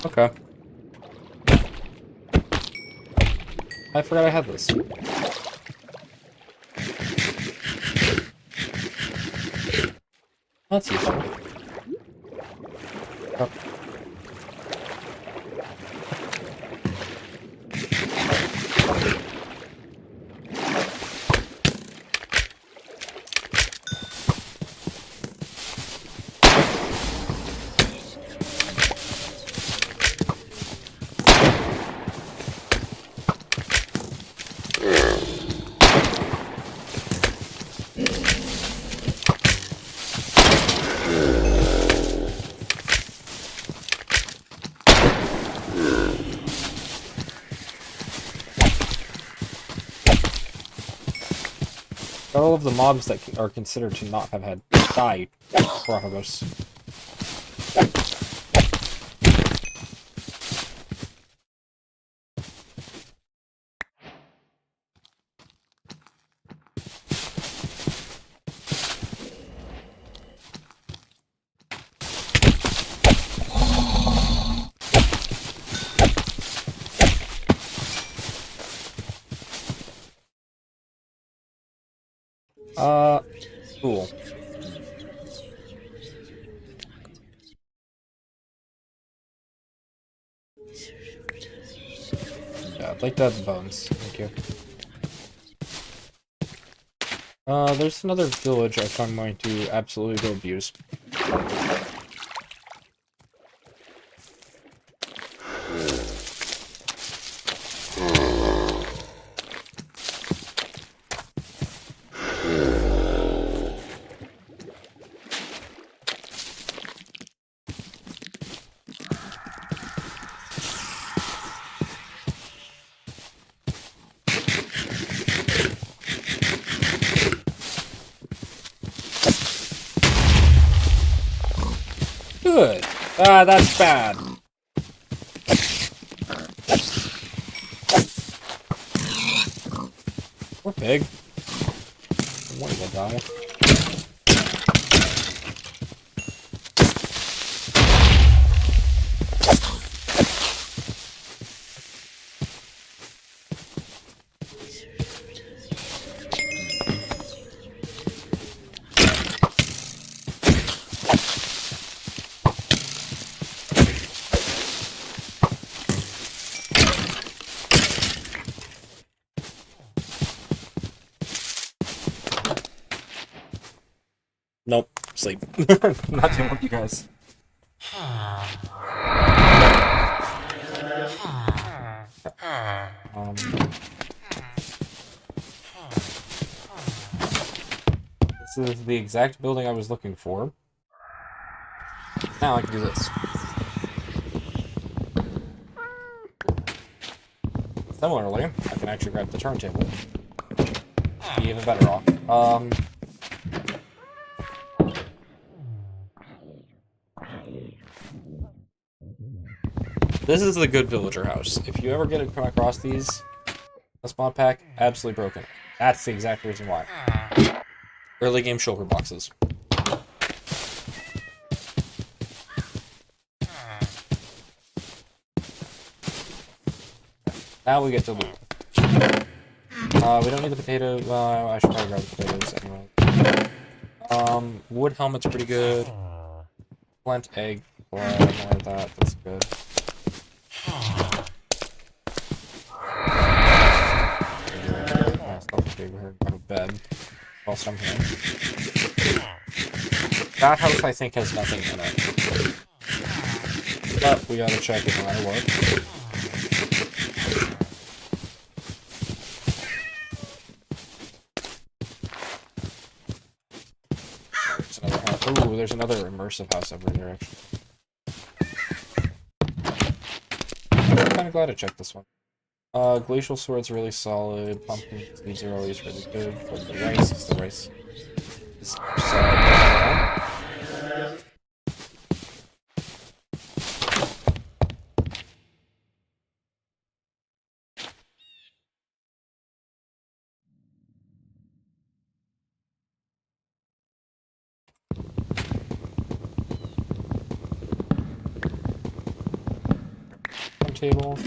Okay. I forgot I had this. That's useful. Oh. All of the mobs that are considered to not have had died, Brahagos. Cool. Yeah, I'd like to have the bones. Thank you. There's another village I'm going to absolutely go abuse. Good. Ah, that's bad. Poor pig. I want to die. sleep. Not dealing with you guys. This is the exact building I was looking for. Now I can do this. Similarly, I can actually grab the turntable. Be even better off. This is the good villager house. If you ever get to come across these, this mod pack, absolutely broken. That's the exact reason why. Early game shulker boxes. Now we get to loot. We don't need the potato. I should probably grab the potatoes anyway. Wood helmet's pretty good. Flint egg. More of that. That's good. Go to bed whilst I'm here. That house, I think, has nothing in it. But we gotta check it no matter what. There's another house. Ooh, there's another immersive house over here, actually. I'm kinda glad I checked this one. Glacial Sword's really solid. Pumpkin seeds are always really good. For the rice, because the rice is solid. Table.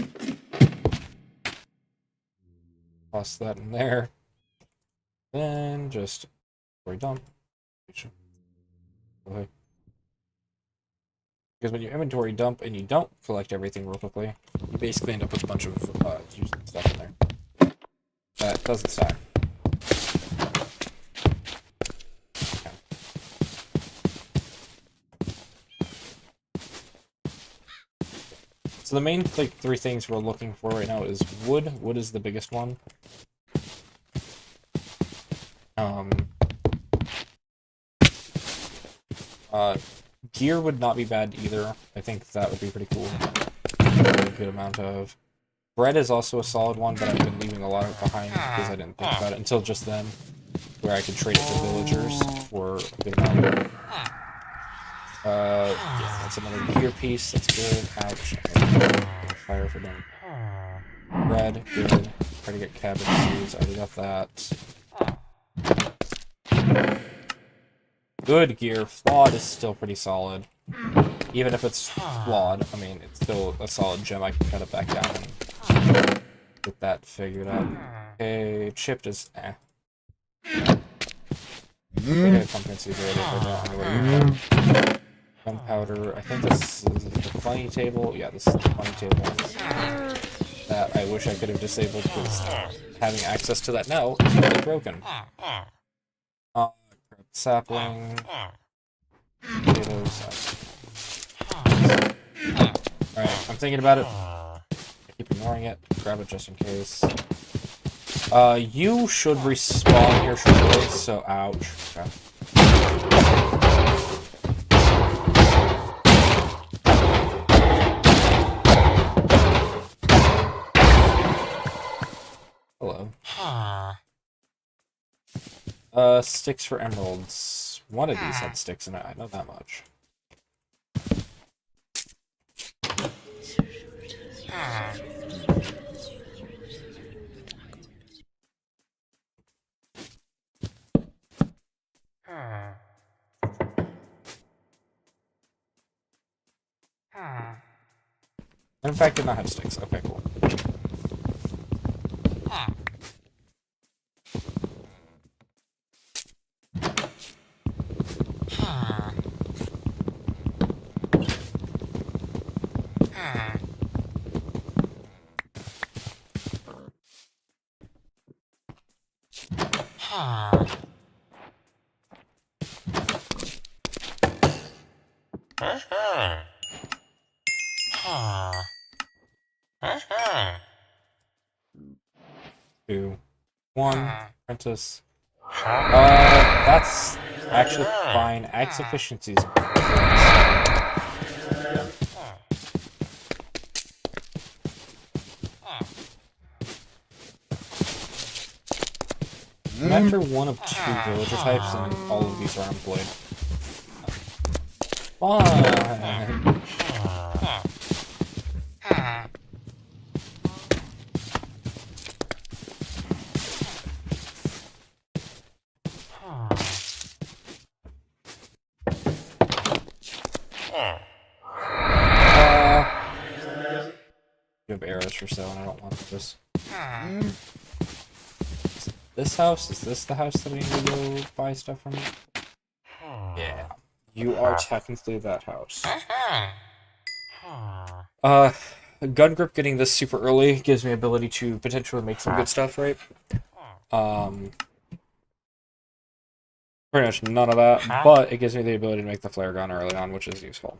Toss that in there. Then just dump. Okay. Because when you inventory dump and you don't collect everything real quickly, you basically end up with a bunch of useless stuff in there. That doesn't stack. So the main three things we're looking for right now is wood. Wood is the biggest one. Gear would not be bad either. I think that would be pretty cool. A good amount of. Bread is also a solid one, but I've been leaving a lot of it behind because I didn't think about it until just then, where I could trade it to villagers for a good amount. Yeah, that's another gear piece. That's good. Ouch. Fire for them. Bread, good. Try to get cabbage seeds. I already got that. Good gear. Flawed is still pretty solid. Even if it's flawed, I mean, it's still a solid gem. I can cut it back down and get that figured out. Okay, chipped is pumpkin seeds already. Gunpowder. I think this is the funny table. Yeah, this is the funny table. That I wish I could have disabled because having access to that now is really broken. Sapling. Potatoes. Alright, I'm thinking about it. I keep ignoring it. Grab it just in case. You should respawn here shortly, so ouch. Okay. Hello. Sticks for emeralds. One of these had sticks in it, I know that much. In fact, did not have sticks. Okay, cool. Two, one, apprentice. That's actually fine. Axe efficiencies. I'm after one of two villager types, and all of these are employed. Fine. You have arrows for sale, and I don't want this. This house? Is this the house that I need to go buy stuff from? Yeah. You are technically that house. Gun grip getting this super early gives me ability to potentially make some good stuff, right? Pretty much none of that, but it gives me the ability to make the flare gun early on, which is useful.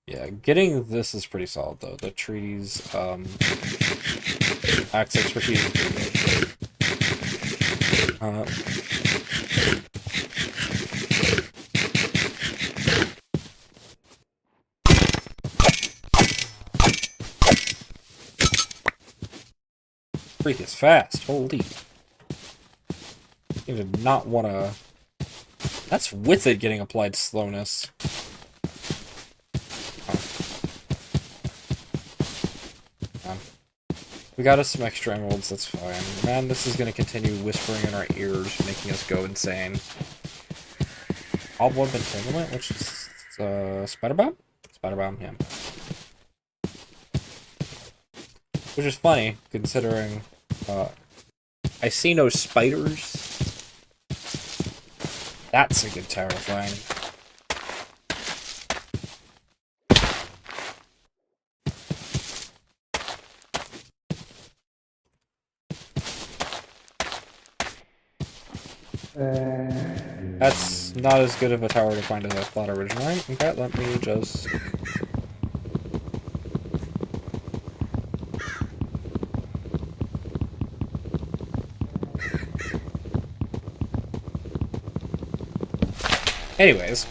Yeah, getting this is pretty solid though. The trees, axe expertise. Freak is fast. Holy. You did not want to. That's with it getting applied slowness. We got us some extra emeralds, that's fine. Man, this is going to continue whispering in our ears, making us go insane. Cobweb Entanglement, which is Spider Bomb? Spider Bomb, yeah. Which is funny, considering I see no spiders. That's a good terrifying. That's not as good of a tower to find as I thought originally. Okay, let me just... Anyways.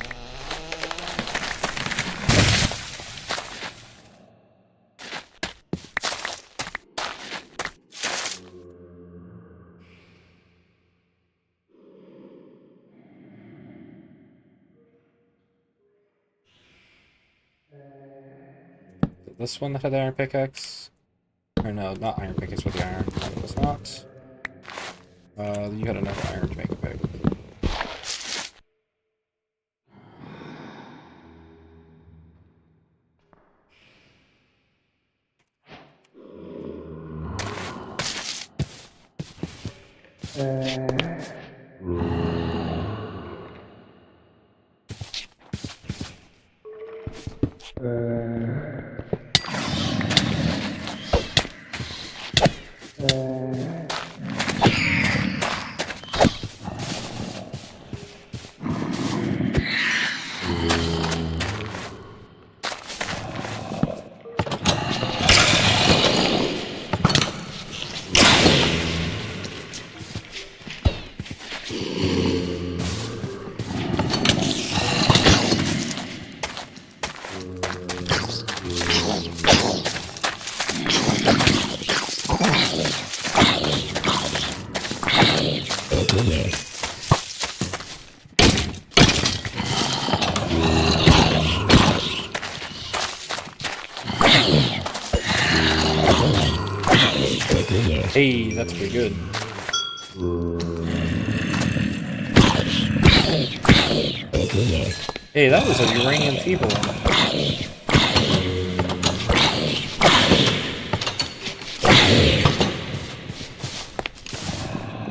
This one that had the iron pickaxe? Or no, not iron pickaxe with the iron. That was not. You had enough iron to make a pick. Hey, that's pretty good. Hey, that was a uranium feeble.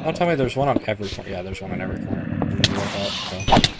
Don't tell me there's one on every corner. Yeah, there's one on every corner. I didn't know that, so.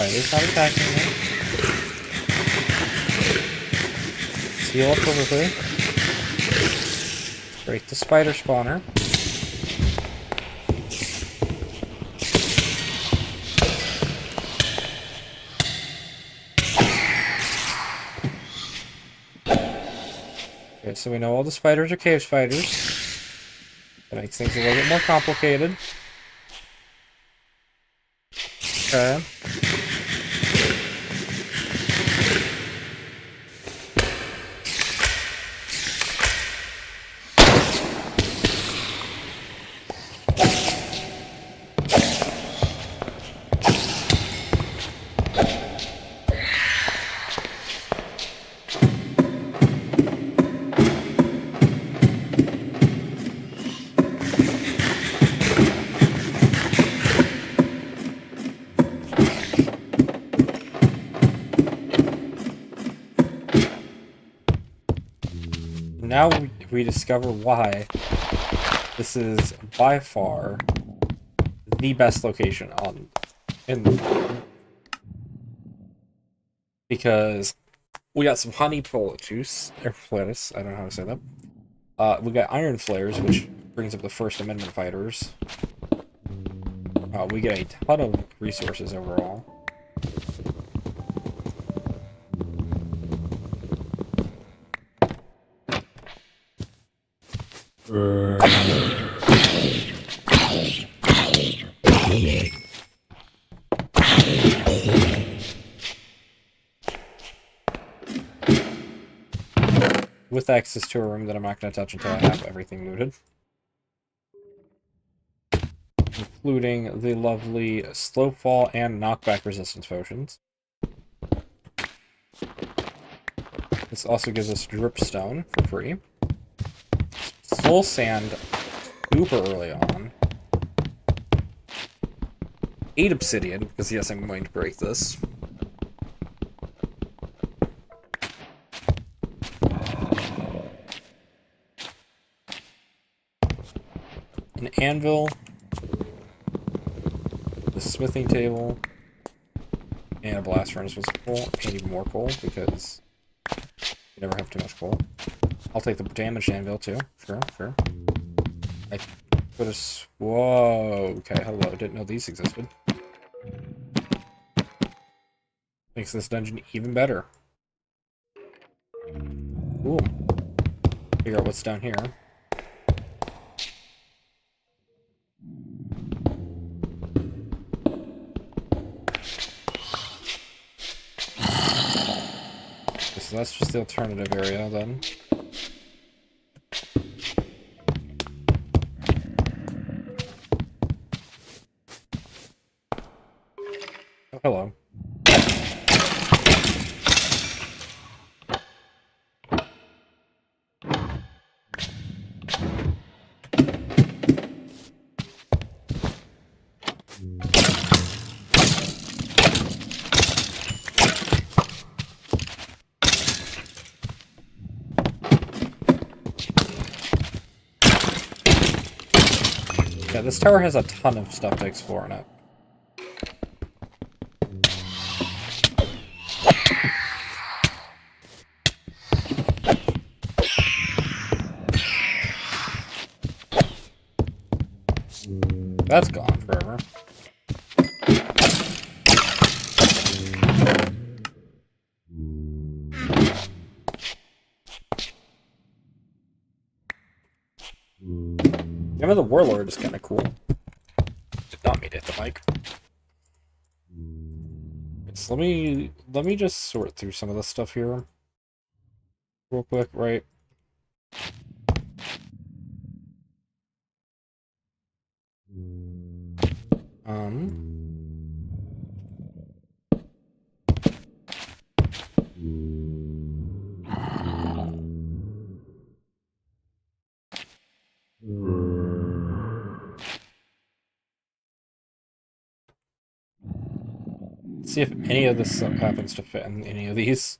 Spider's not attacking me. Heal up quickly. Break the spider spawner. Okay, so we know all the spiders are cave spiders. That makes things a little bit more complicated. Okay. Now we discover why this is by far the best location because we got some honey juice or Platus, I don't know how to say that. We got iron flares, which brings up the First Amendment fighters. We get a ton of resources overall. With access to a room that I'm not going to touch until I have everything looted. Including the lovely slow fall and knockback resistance potions. This also gives us dripstone for free. Soul sand super early on. 8 obsidian, because yes, I'm going to break this. An anvil. The smithing table. And a blast furnace was cool. And even more coal, because you never have too much coal. I'll take the damaged anvil too. Sure. I could have. Whoa. Okay, hello. Didn't know these existed. Makes this dungeon even better. Cool. Figure out what's down here. So that's just the alternative area then. Oh, hello. Yeah, this tower has a ton of stuff to explore in it. That's gone forever. Name of the Warlord is kind of cool. Did not mean to hit the mic. So let me just sort through some of this stuff here real quick, right? Let's see if any of this stuff happens to fit in any of these.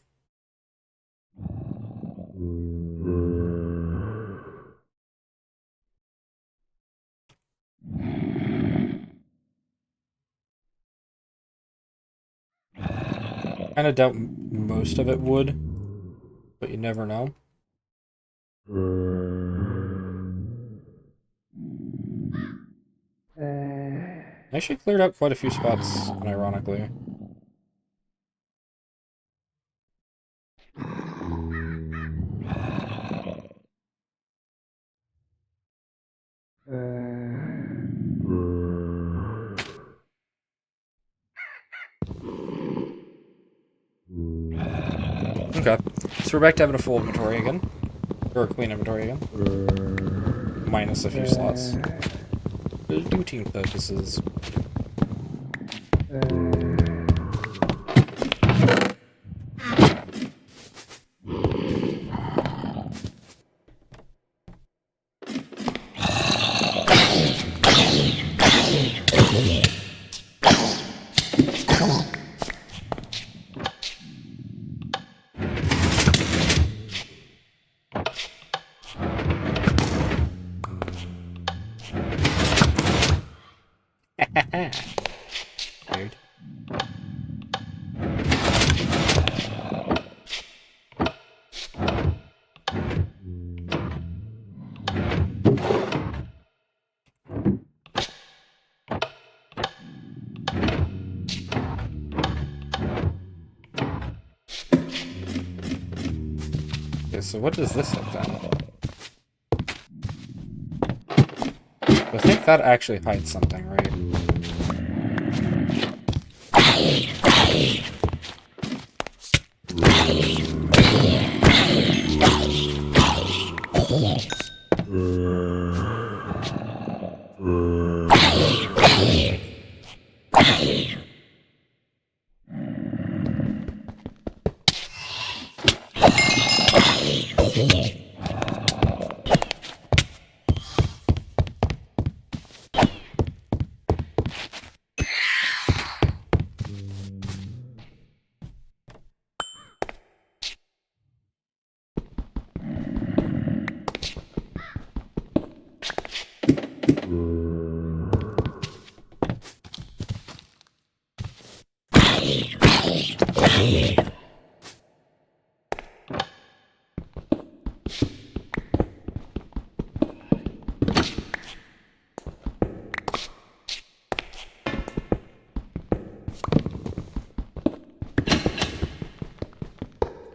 Kind of doubt most of it would, but you never know. I actually cleared out quite a few spots, unironically. Okay, so we're back to having a full inventory again. Or a clean inventory again. Minus a few slots. For routine purposes. Weird. Okay, so what does this hit then? I think that actually hides something, right?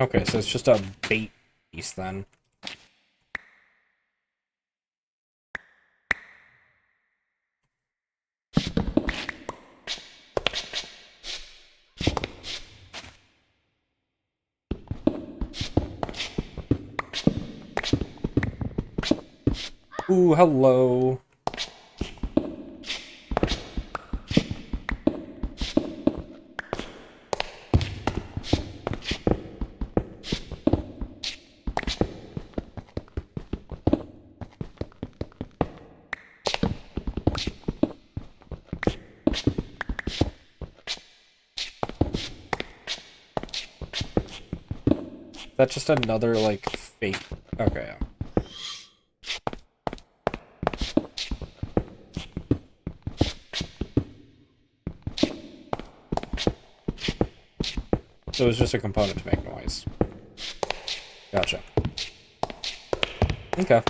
Okay, so it's just a bait piece then. Ooh, hello. That's just another, like, fake... Okay. So it was just a component to make noise. Gotcha. Okay.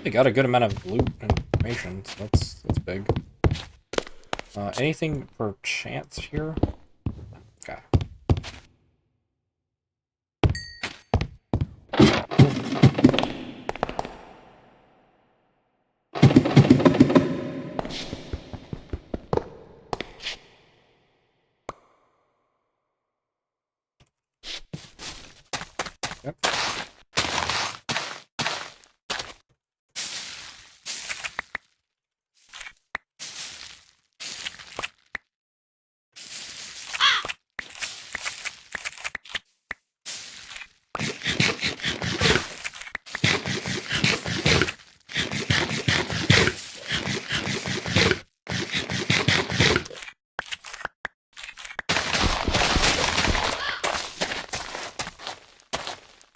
Well, we got a good amount of loot and information, so that's big. Anything per chance here? Okay. Yep.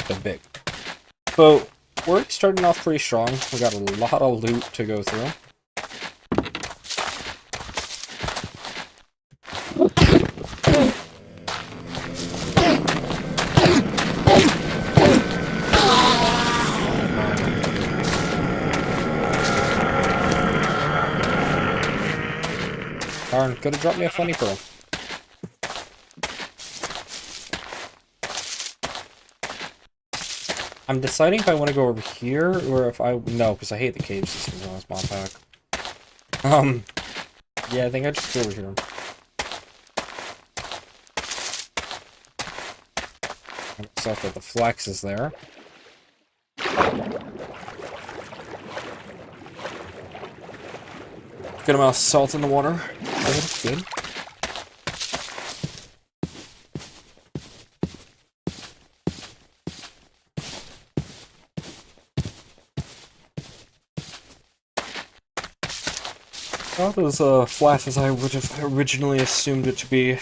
They're big. So, we're starting off pretty strong. We got a lot of loot to go through. Darn, could have dropped me a funny pearl. I'm deciding if I want to go over here or if I... No, because I hate the cave systems on this mod pack. Yeah, I think I just go over here. Stuff that the flex is there. Good amount of salt in the water. That's good. Not as flat as I would have originally assumed it to be.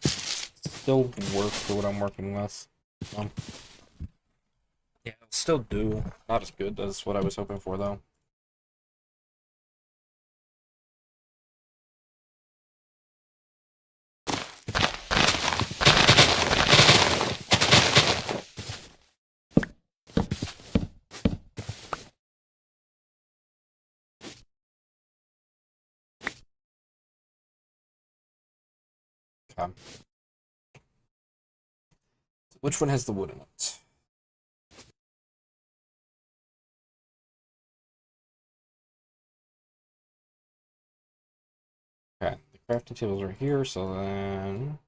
Still work for what I'm working with. Yeah, it'll still do. Not as good as what I was hoping for, though. Okay. Which one has the wood in it? Okay, the crafting tables are here, so then...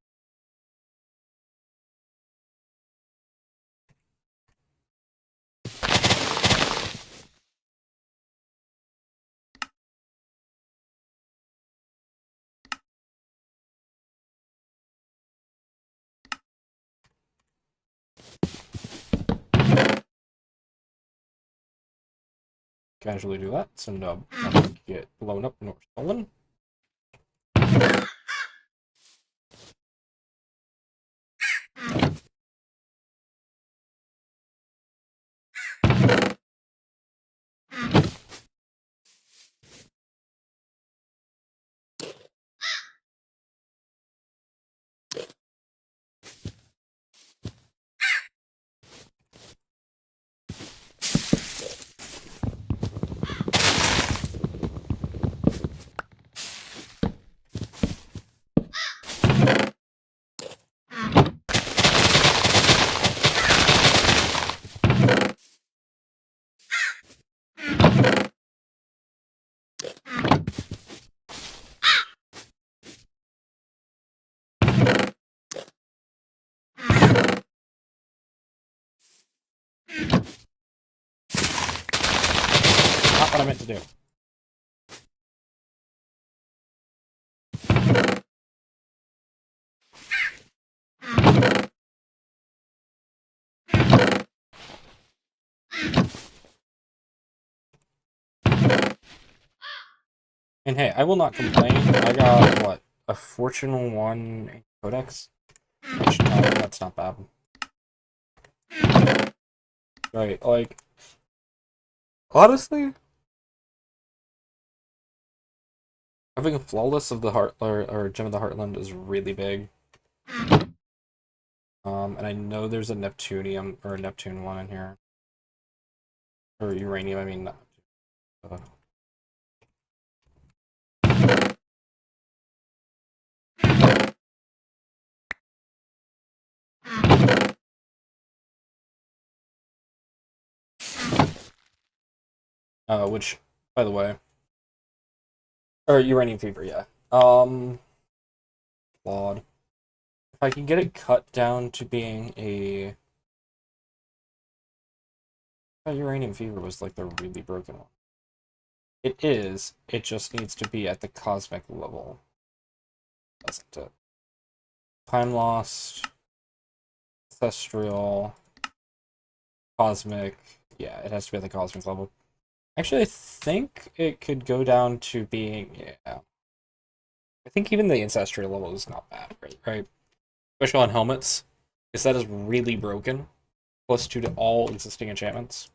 Casually do that, so no, I don't get blown up nor stolen. Not what I meant to do. And hey, I will not complain. I got, what, a Fortune 1 Codex? Which, that's not bad. Right, like... Honestly... Having a Flawless of the Heart, or Gem of the Heartland is really big. And I know there's a Neptunium, or a Neptune one in here. Or uranium, I mean. Which, by the way, or uranium fever, yeah. Flawed. If I can get it cut down to being a. Uranium fever was like the really broken one. It is. It just needs to be at the cosmic level. That's it. Time lost. Ancestral. Cosmic. Yeah, it has to be at the cosmic level. Actually, I think it could go down to being, yeah. I think even the ancestral level is not bad, right? Especially on helmets, because that is really broken. +2 to all existing enchantments.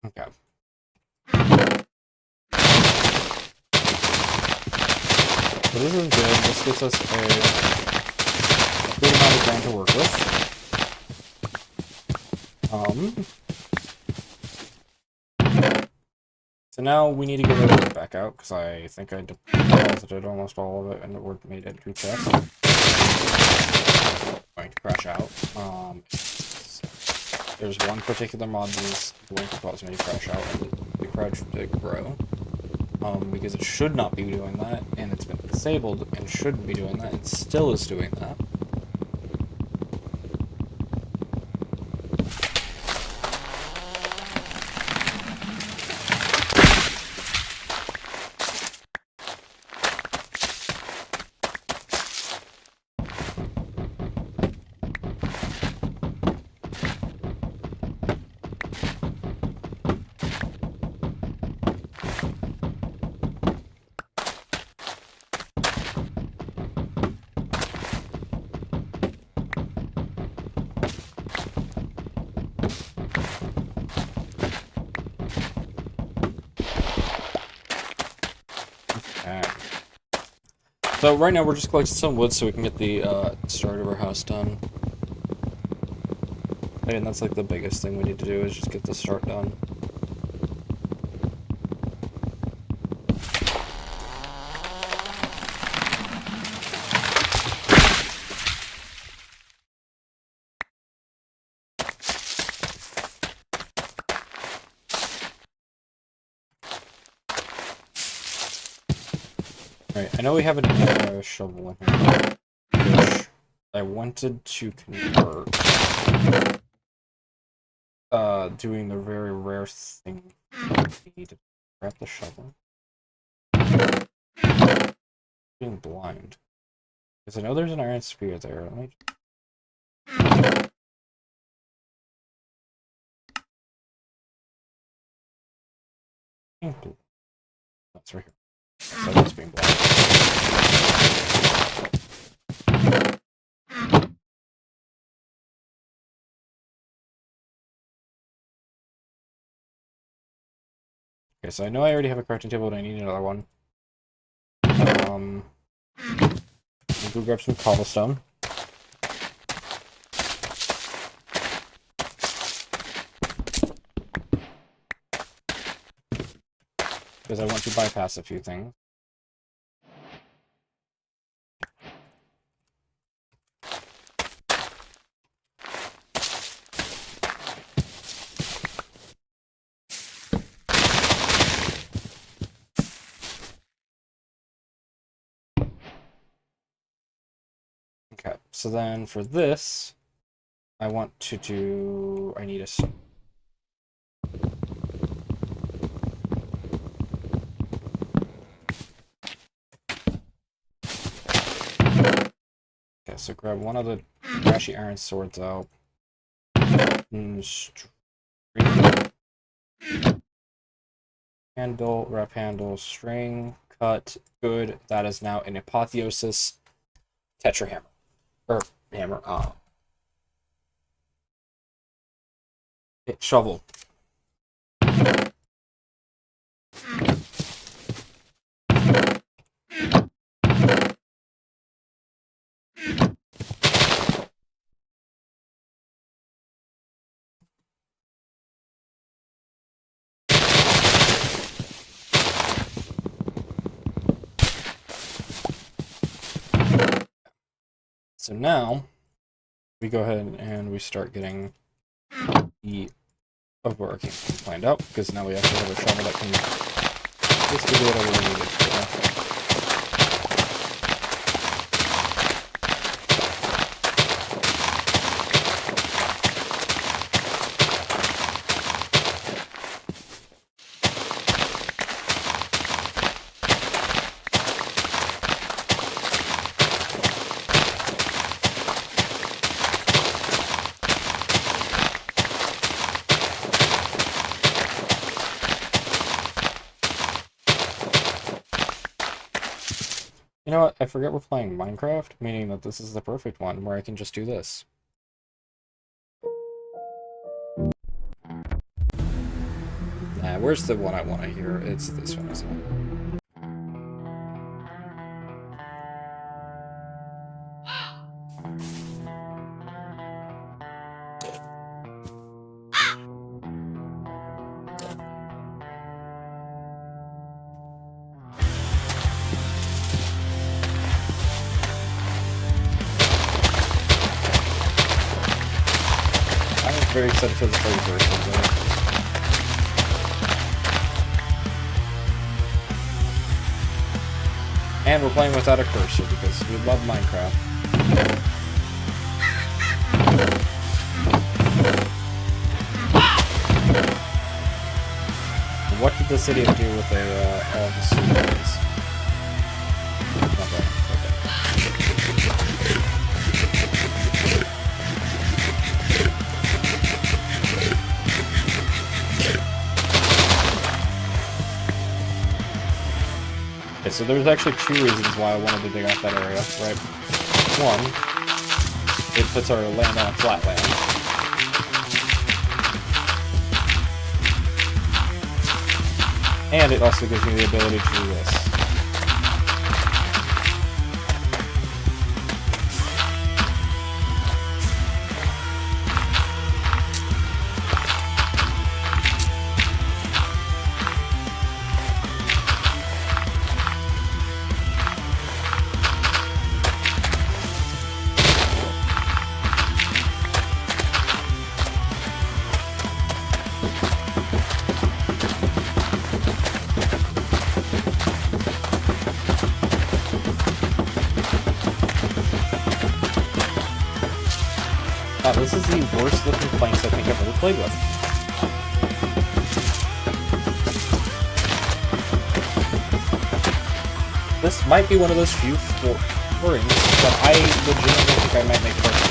Okay. So this is good. This gives us a good amount of ground to work with. So now we need to get it back out, because I think I deposited almost all of it and it made it too fast. Going to crash out. There's one particular mod that's going to cause me to crash out and the crouch to grow. Because it should not be doing that, and it's been disabled and shouldn't be doing that, and still is doing that. So right now we're just collecting some wood so we can get the start of our house done. And that's like the biggest thing we need to do is just get the start done. Right, I know we have a shovel in here, which I wanted to convert. Doing the very rare thing. I need to grab the shovel. Being blind. Because I know there's an iron spear there. Let me... That's right here. So that's being blocked. Okay, so I know I already have a crafting table, but I need another one. I'll go grab some cobblestone. Because I want to bypass a few things. Okay, so then for this, I want to do... I need a... Okay, so grab one of the trashy iron swords out. Handle, rep handle, string, cut, good. That is now an apotheosis tetra hammer. Or hammer, shovel. So now we go ahead and we start getting the overarching planned out, because now we actually have a shovel that can basically do whatever we need it to. You know what? I forget we're playing Minecraft, meaning that this is the perfect one where I can just do this. Nah, where's the one I want to hear? It's this one, isn't it? I'm very excited for the third version, though. And we're playing without a cursor because we love Minecraft. What did the city do with their all the students? Nothing. Okay, so there's actually two reasons why I wanted to dig out that area, right? One, it puts our land on a flat land. And it also gives me the ability to do this. Wow, this is the worst looking planks I think I've ever played with. This might be one of those few floorings that I legitimately think I might make perfect.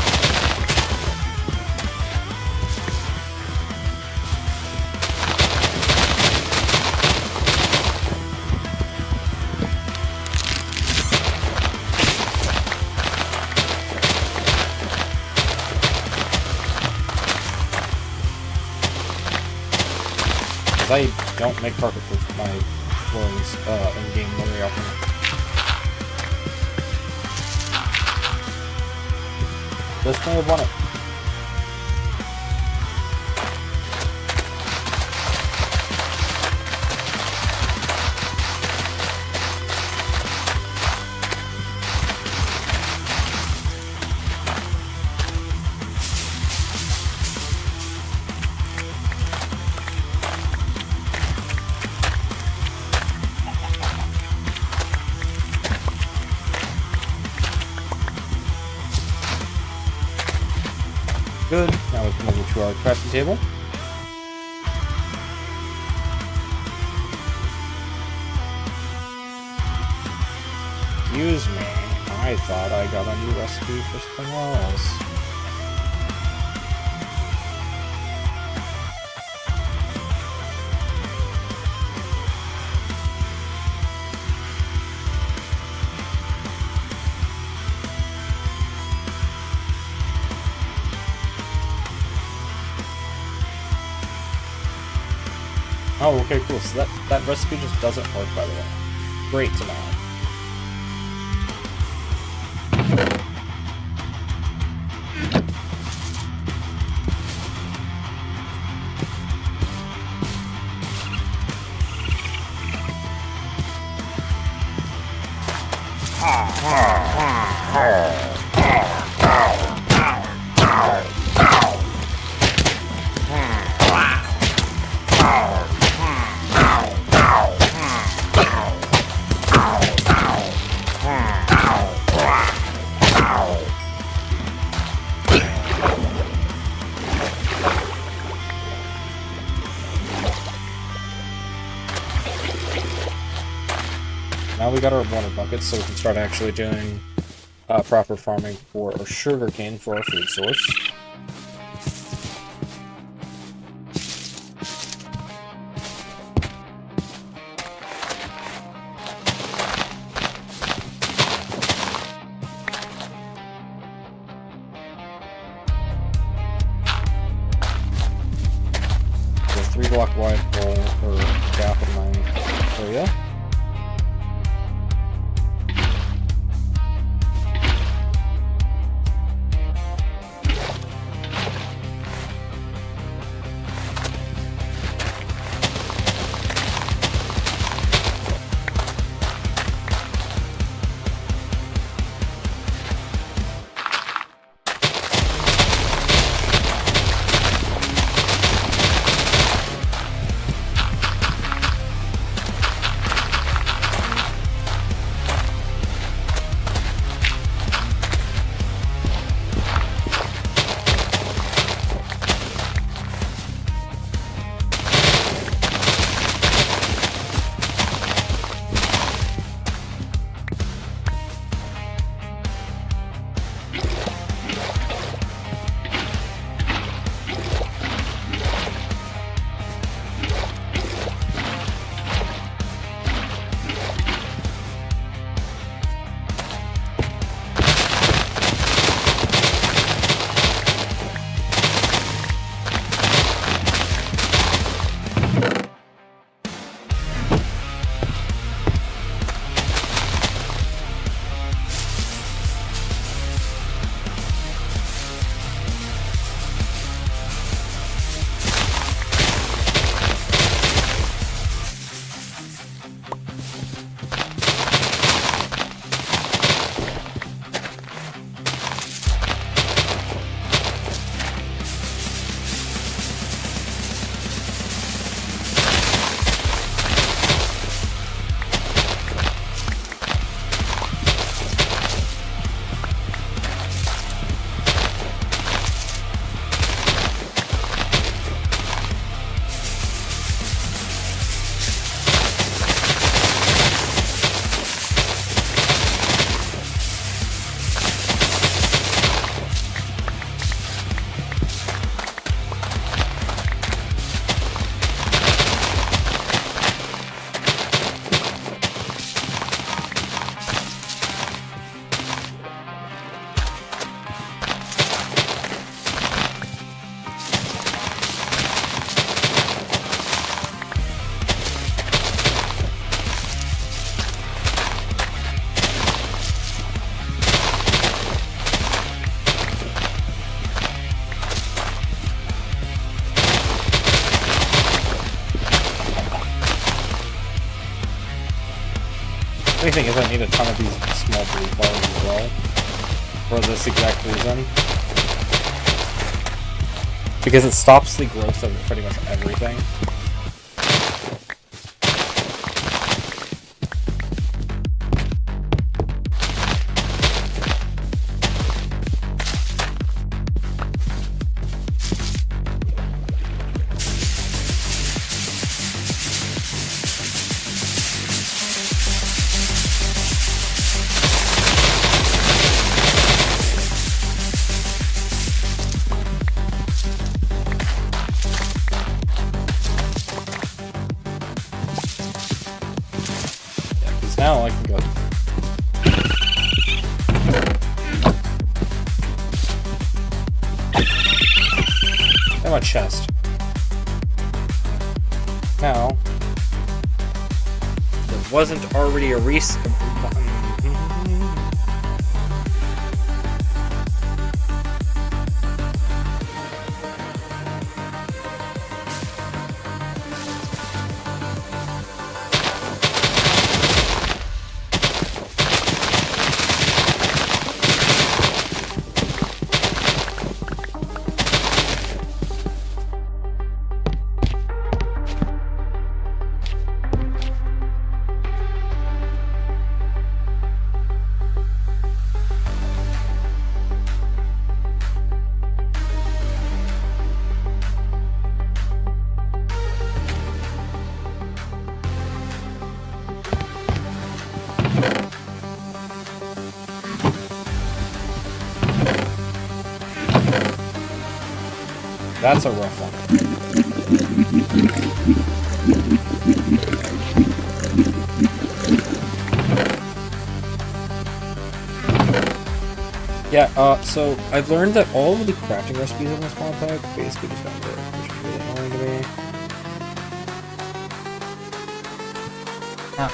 I don't make carpet with my floorings in game very often. This may have won it. Good. Now we come over to our crafting table. Excuse me. I I thought I got a new recipe for something else. Oh, okay, cool. So that recipe just doesn't work, by the way. Great to know. Now we got our water buckets, so we can start actually doing proper farming for our sugarcane for our food source. So 3-block wide hole or gap in my area. The thing is, I need a ton of these small blue bars as well, for this exact reason. Because it stops the growth of pretty much everything. Come on, chest. Now, there wasn't already a reset button. That's a rough one. Yeah, so I've learned that all of the crafting recipes in this mod pack basically just don't work, which is really annoying to me. Ah.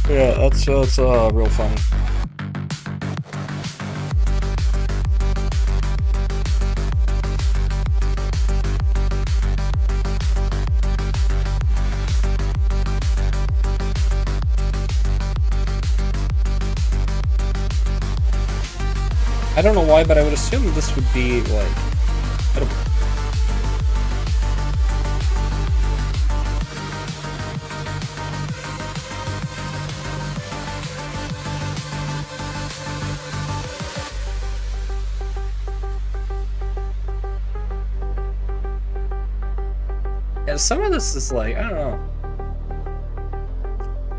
Yeah, that's real fun. I don't know why, but I would assume this would be like edible. Yeah, some of this is like, I don't know.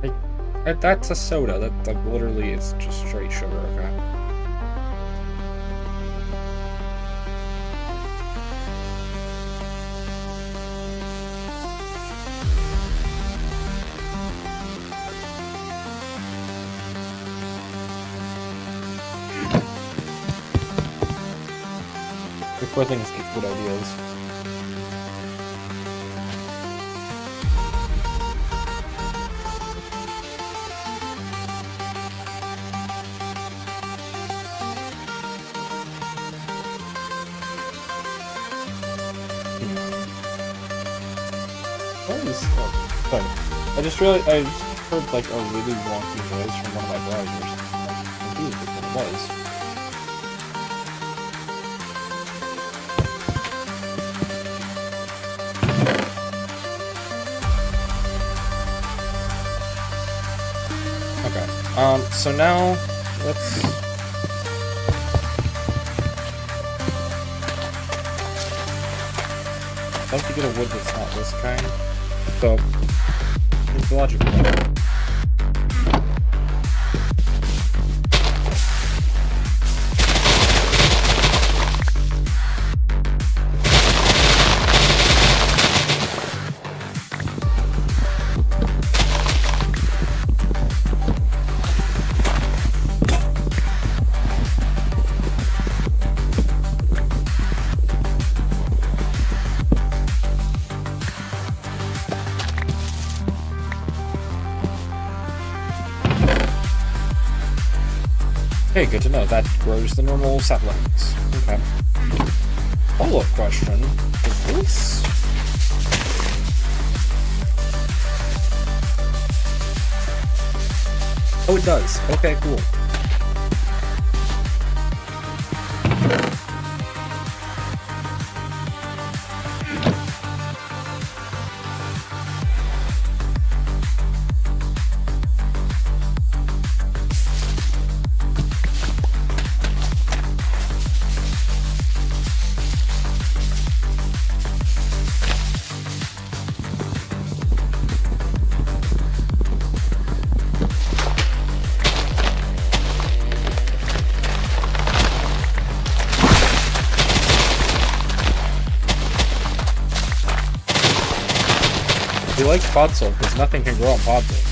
Like, that's a soda. That like literally is just straight sugar. Okay. The poor things get good ideas. What is sorry. I just heard like a really wonky noise from one of my browsers. I'm confused with what it was. So now, let's... I'd like to get a wood that's not this kind. So, here's the logic. Okay, good to know. That grows the normal saplings. Okay. Follow-up question. Is this... Oh, it does. Okay, cool. He likes Podzol because nothing can grow on Podzol.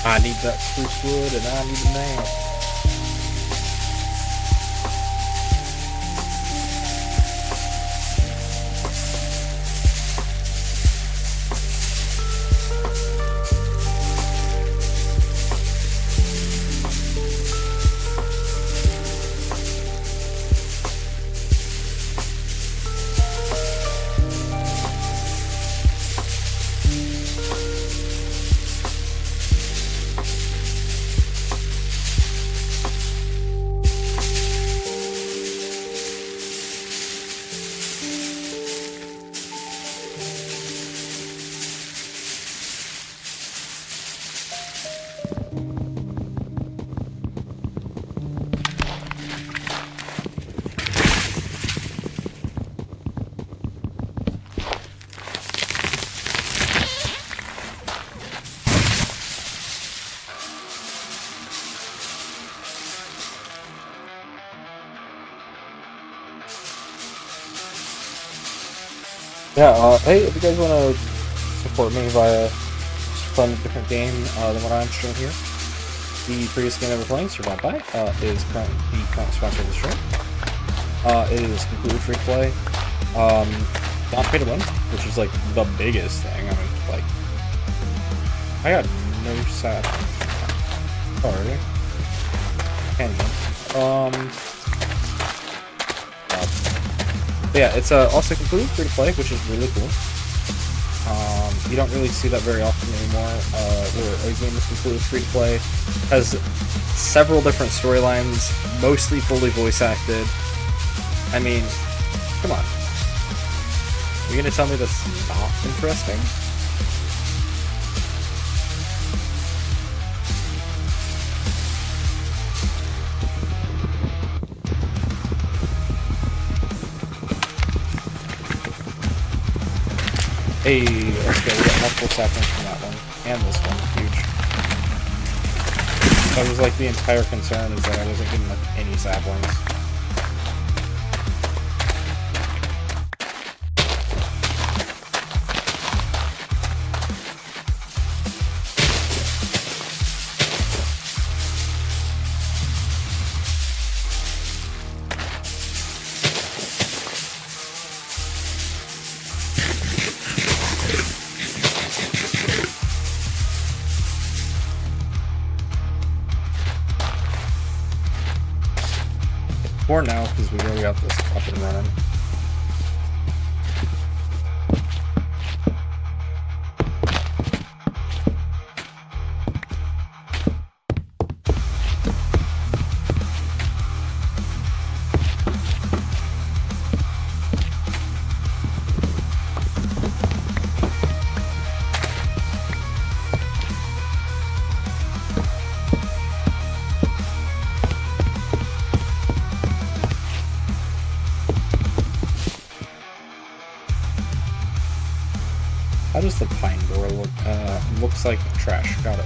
I need that spruce wood and I need a man. Yeah, hey, if you guys want to support me via playing a different game than what I'm showing here, the previous game that we're playing, Survive By, is currently the current sponsor of the stream. It is completely free to play, not pay to win, which is like the biggest thing. I mean, like, I got no sap. Sorry. Tangent. Yeah, it's also completely free to play, which is really cool. You don't really see that very often anymore, where a game is completely free to play, has several different storylines, mostly fully voice acted. I mean, come on. Are you gonna tell me that's not interesting? Hey, okay, we got multiple saplings from that one, and this one, huge. That was like the entire concern, is that I wasn't getting like any saplings. For now, because we already got this up and running. does the pine door look? Looks like trash. Got it.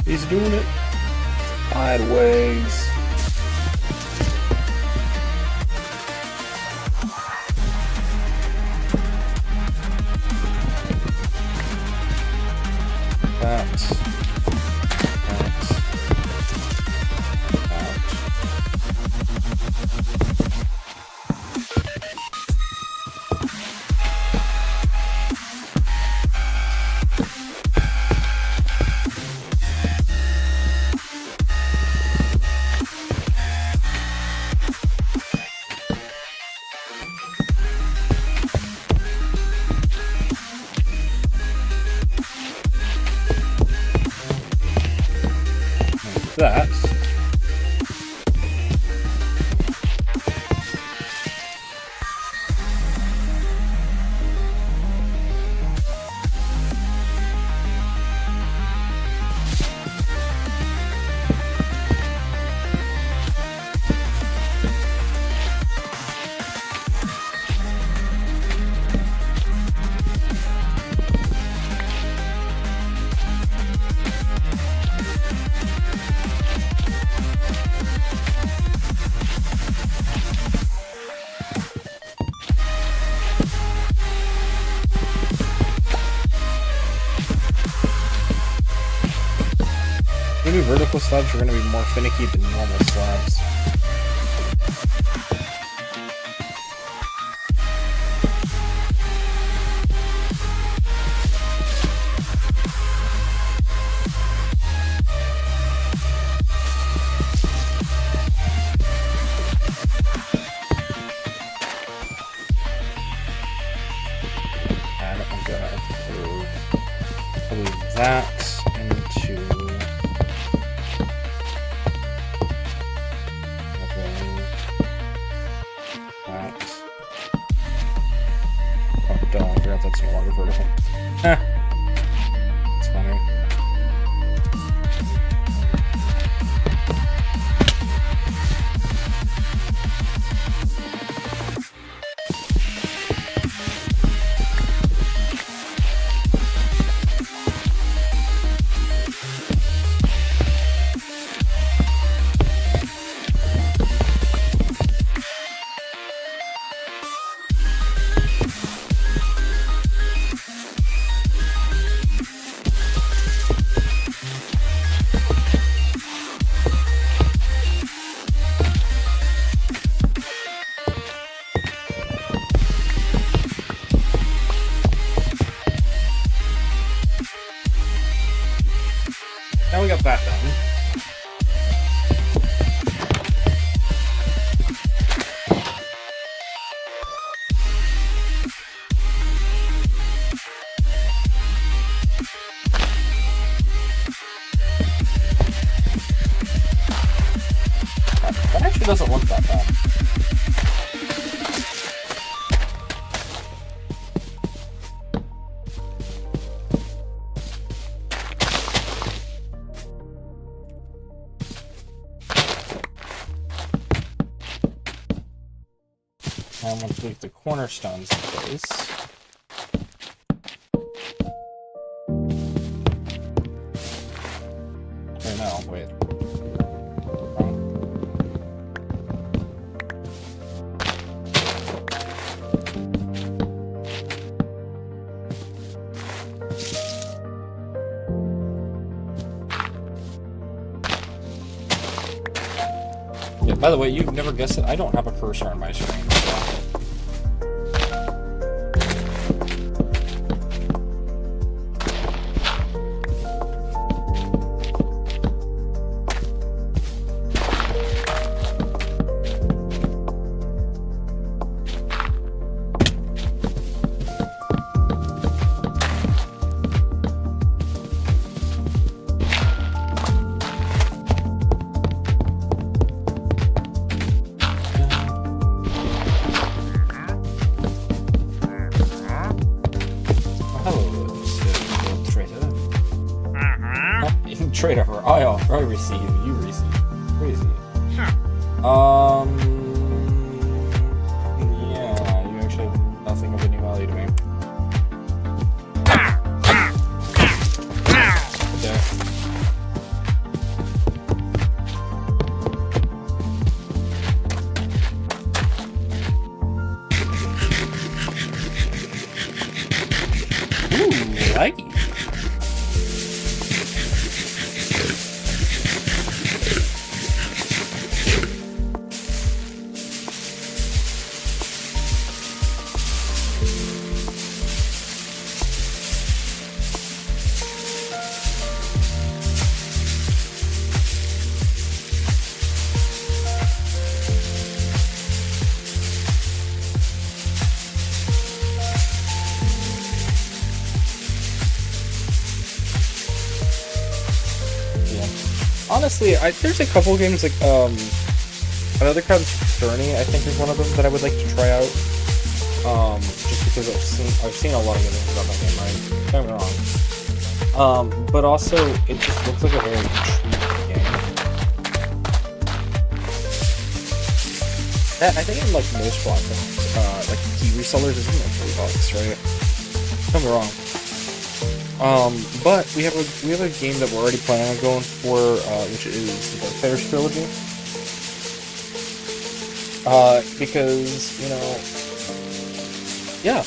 He's doing it sideways. That's out. That. Maybe vertical slabs are going to be more finicky than normal slabs. And I'm going to probably that into that. Oh, duh, I forgot that's no longer vertical. Heh. That's funny. Now we got that done. That actually doesn't look that bad. Now I'm going to leave the cornerstones in place. Or no, wait. Wrong. Yeah, by the way, you've never guessed it, I don't have a cursor on my screen. whatever. I receive. You receive. Crazy. Huh. Yeah, you actually have nothing of any value to me. Okay. Ooh, laggy. Honestly, there's a couple games like Another Crowd's Journey, I think, is one of them that I would like to try out. Just because I've seen a lot of good things about that game, right? Don't get me wrong. But also it just looks like a very intriguing game. I think in like most platforms, like key resellers is like $3, right? Don't get me wrong. But we have a game that we're already planning on going for, which is the Darksiders trilogy. Because, you know, yeah.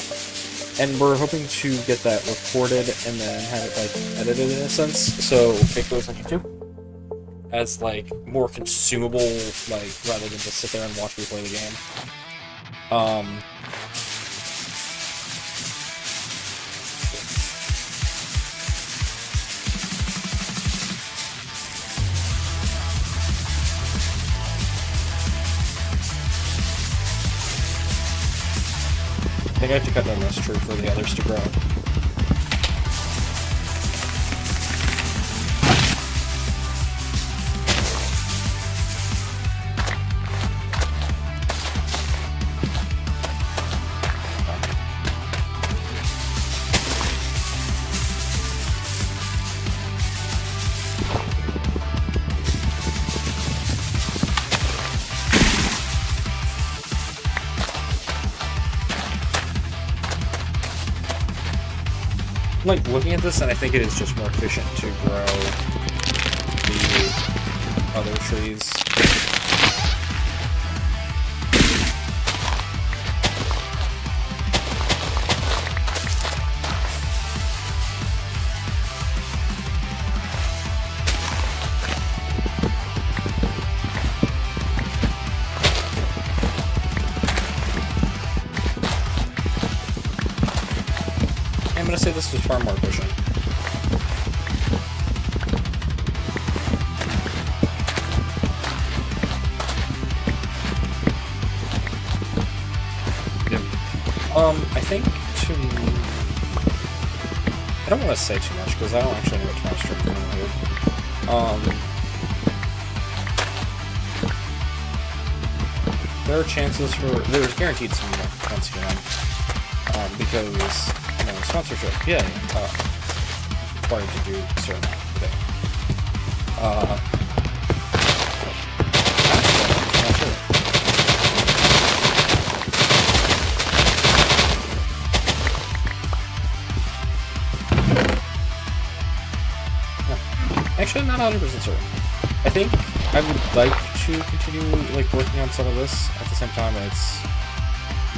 And we're hoping to get that recorded and then have it, like, edited in a sense, so it goes on YouTube as, like, more consumable, like, rather than just sit there and watch me play the game. I think I have to cut down this tree for the others to grow. I'm like looking at this and I think it is just more efficient to grow the other trees. I'm gonna say this was far more efficient. Yeah. I think to... I don't want to say too much, because I don't actually know what monster I'm doing here. There are chances for... There's guaranteed some once again. Because... sponsorship, yeah, required to do a certain amount of thing. Not sure. No. Actually, I'm not 100% certain. I think I would like to continue like working on some of this at the same time, and it's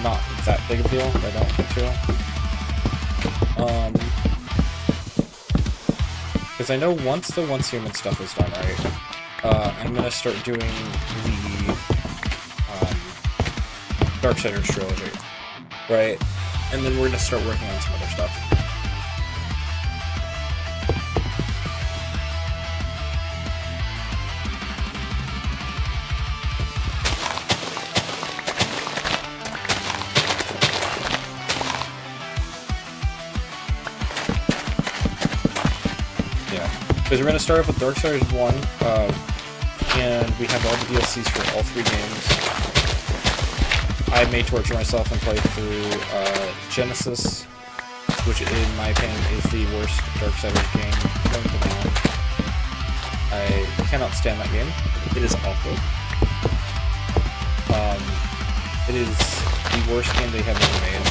not that big of a deal. I don't think so. Because I know once the Once Human stuff is done, right, I'm gonna start doing the Darksiders trilogy, right, and then we're gonna start working on some other stuff. Because we're going to start off with Darksiders 1, and we have all the DLCs for all 3 games. I may torture myself and play through Genesis, which in my opinion is the worst Darksiders game going to I cannot stand that game. It is awful. It is the worst game they have ever made.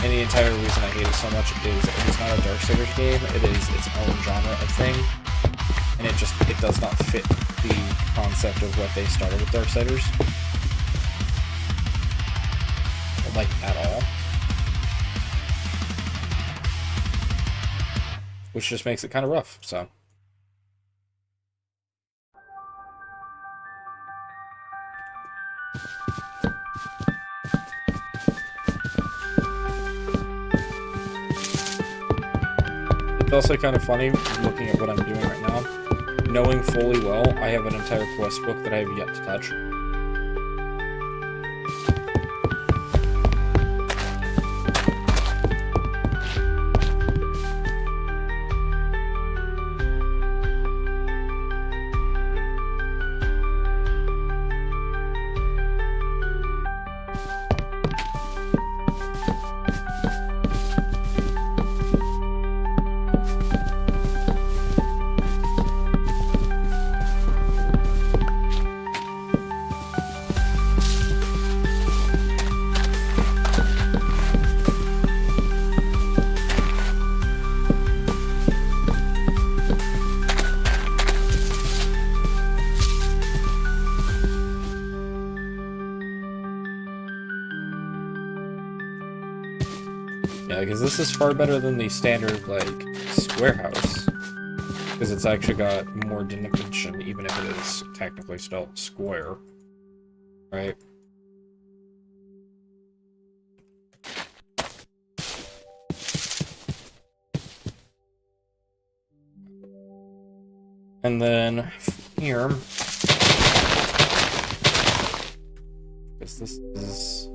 And the entire reason I hate it so much is it is not a Darksiders game, it is its own genre of thing. And it does not fit the concept of what they started with Darksiders. Like, at all. Which just makes it kind of rough, so. It's also kind of funny looking at what I'm doing right now, knowing fully well I have an entire quest book that I have yet to touch. Yeah, because this is far better than the standard, like, square house. Because it's actually got more dimension, even if it is technically still square. Right? And then, here... because this is...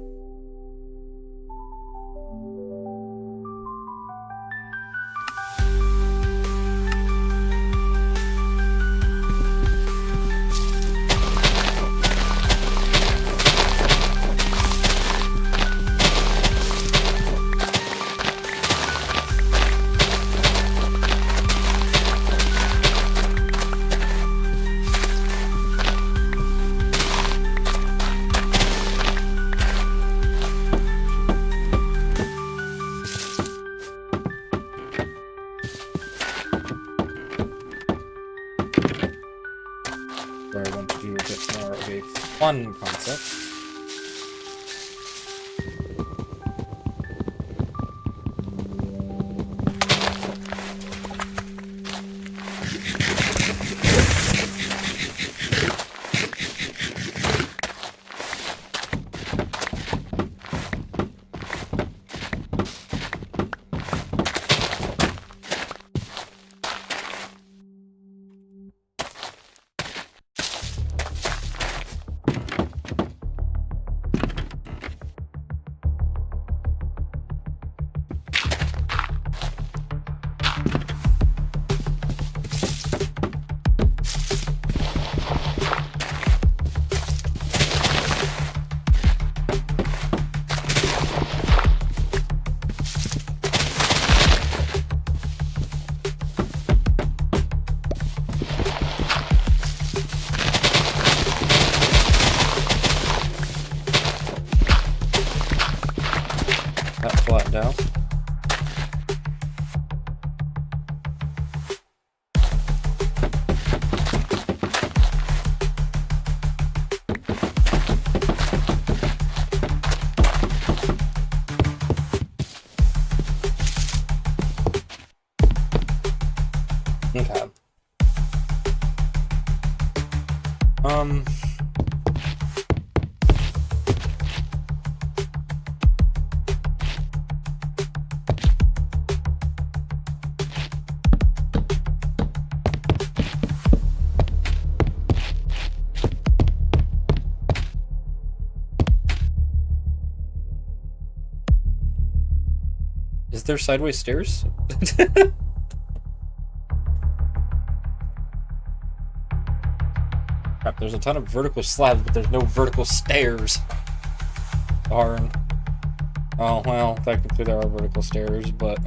where I want to do a bit more of a fun concept. That flattened out. Okay. Is there sideways stairs? Crap, there's a ton of vertical slabs, but there's no vertical stairs. Darn. Oh, well, technically there are vertical stairs, but,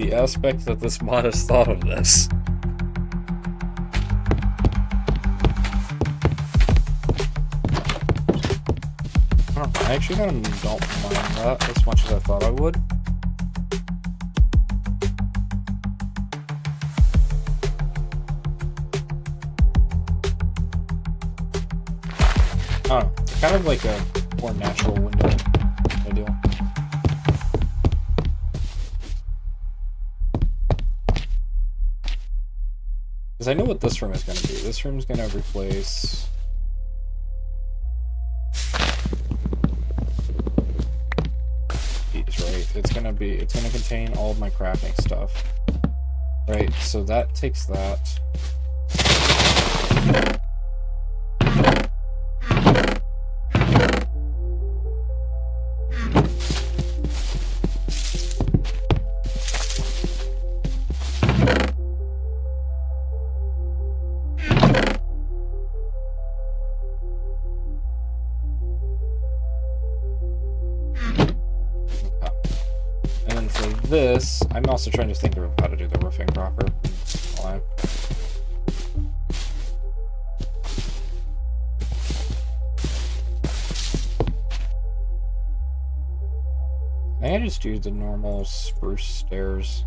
The aspect that this mod has thought of this. I actually don't mind that as much as I thought I would. I don't know. It's kind of like a more natural window ideal. Because I know what this room is going to be. This room is going to replace... these, right? It's going to contain all of my crafting stuff. Right, so that takes that. This, I'm also trying to think of how to do the roofing proper. Hold on. I think I just do the normal spruce stairs.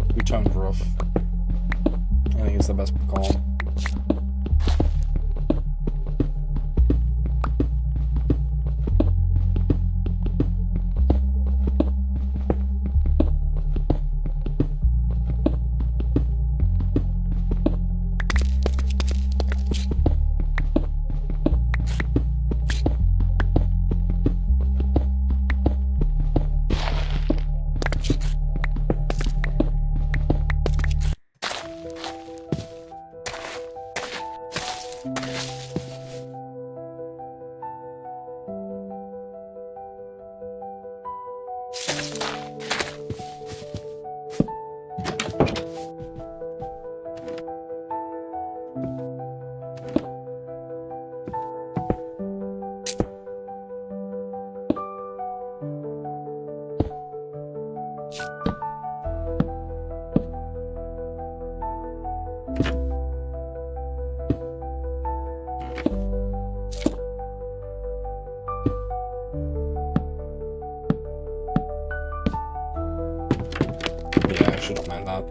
Two-toned roof. I think it's the best call. Yeah, I shouldn't mind that.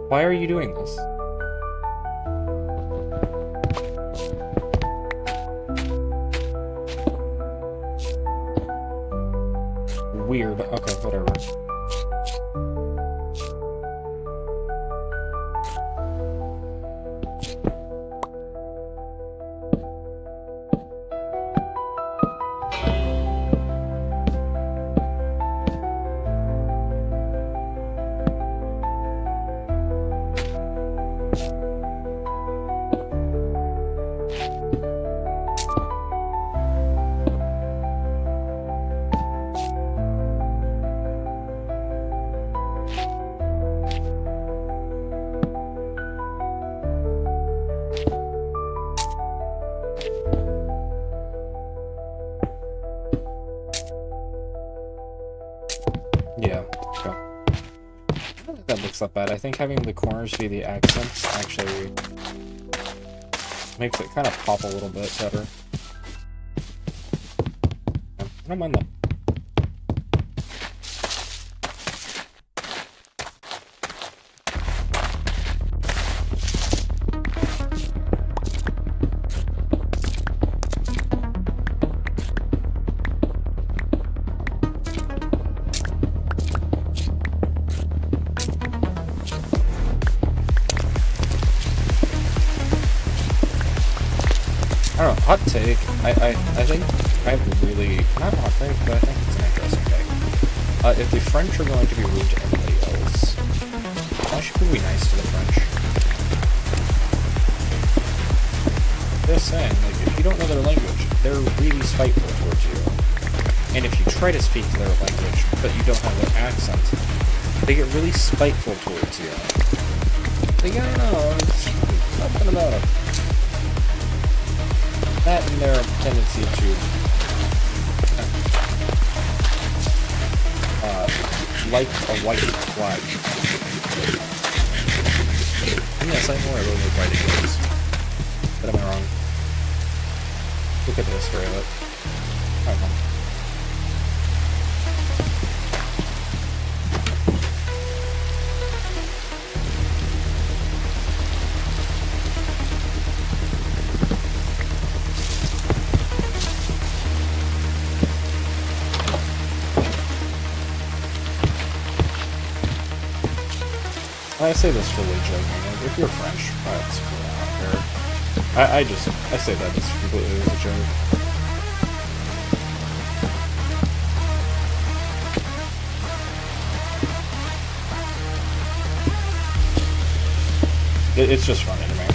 Why are you doing this? Weird. Okay, whatever. Yeah, okay. I don't think that looks that bad. I think having the corners be the accents actually makes it kind of pop a little bit better. Yeah, I don't mind that. I don't know, hot take. I think I have really, not hot take, but I think it's an interesting take. If the French are going to be rude to anybody else, why should we be nice to the French? Just saying, like, if you don't know their language, they're really spiteful towards you. And if you try to speak their language, but you don't have their accent, they get really spiteful towards you. Like, I don't know, it's something about it. That and their tendency to like a white flag. Yes, I'm more of a white flags. But am I wrong? Look at the history of it. I don't know. I say this fully joking. If you're French, that's cool. I don't care. I say that just completely as a joke. It's just funny to me.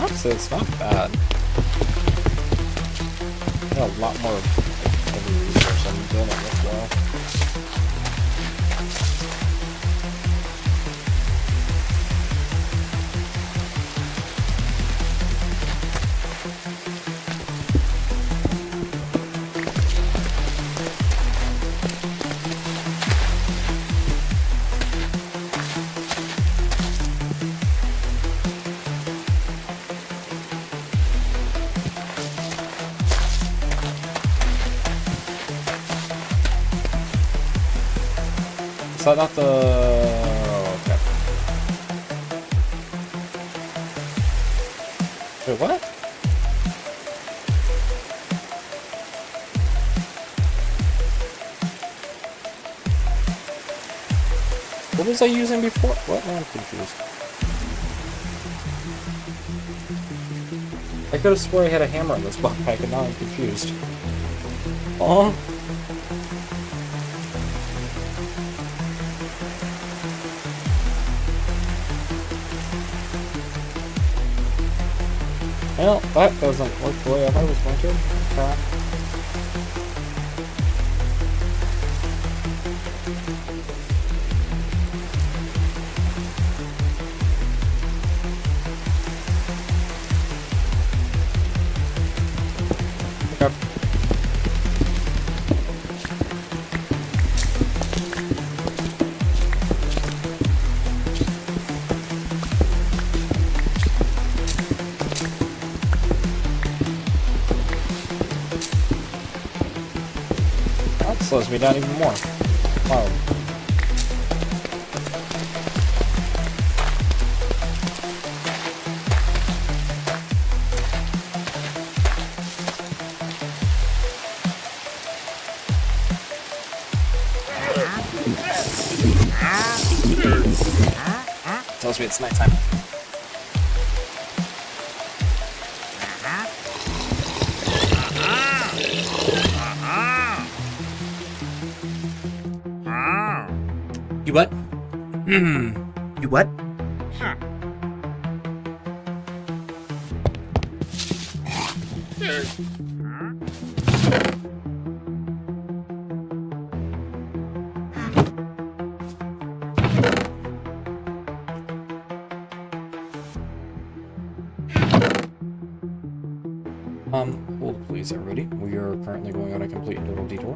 Honestly, it's not bad. Got a lot more heavy resource I'm doing it with well. Is that not the... okay. Wait, what? What was I using before? What? Now I'm confused. I could have swore I had a hammer in this backpack and now I'm confused. Oh. Well, that doesn't work the way I thought it was going to. Okay. Okay. Slows me down even more. Wow. Tells me it's nighttime. You what? You what? Hold please, everybody. We are currently going on a complete and total detour.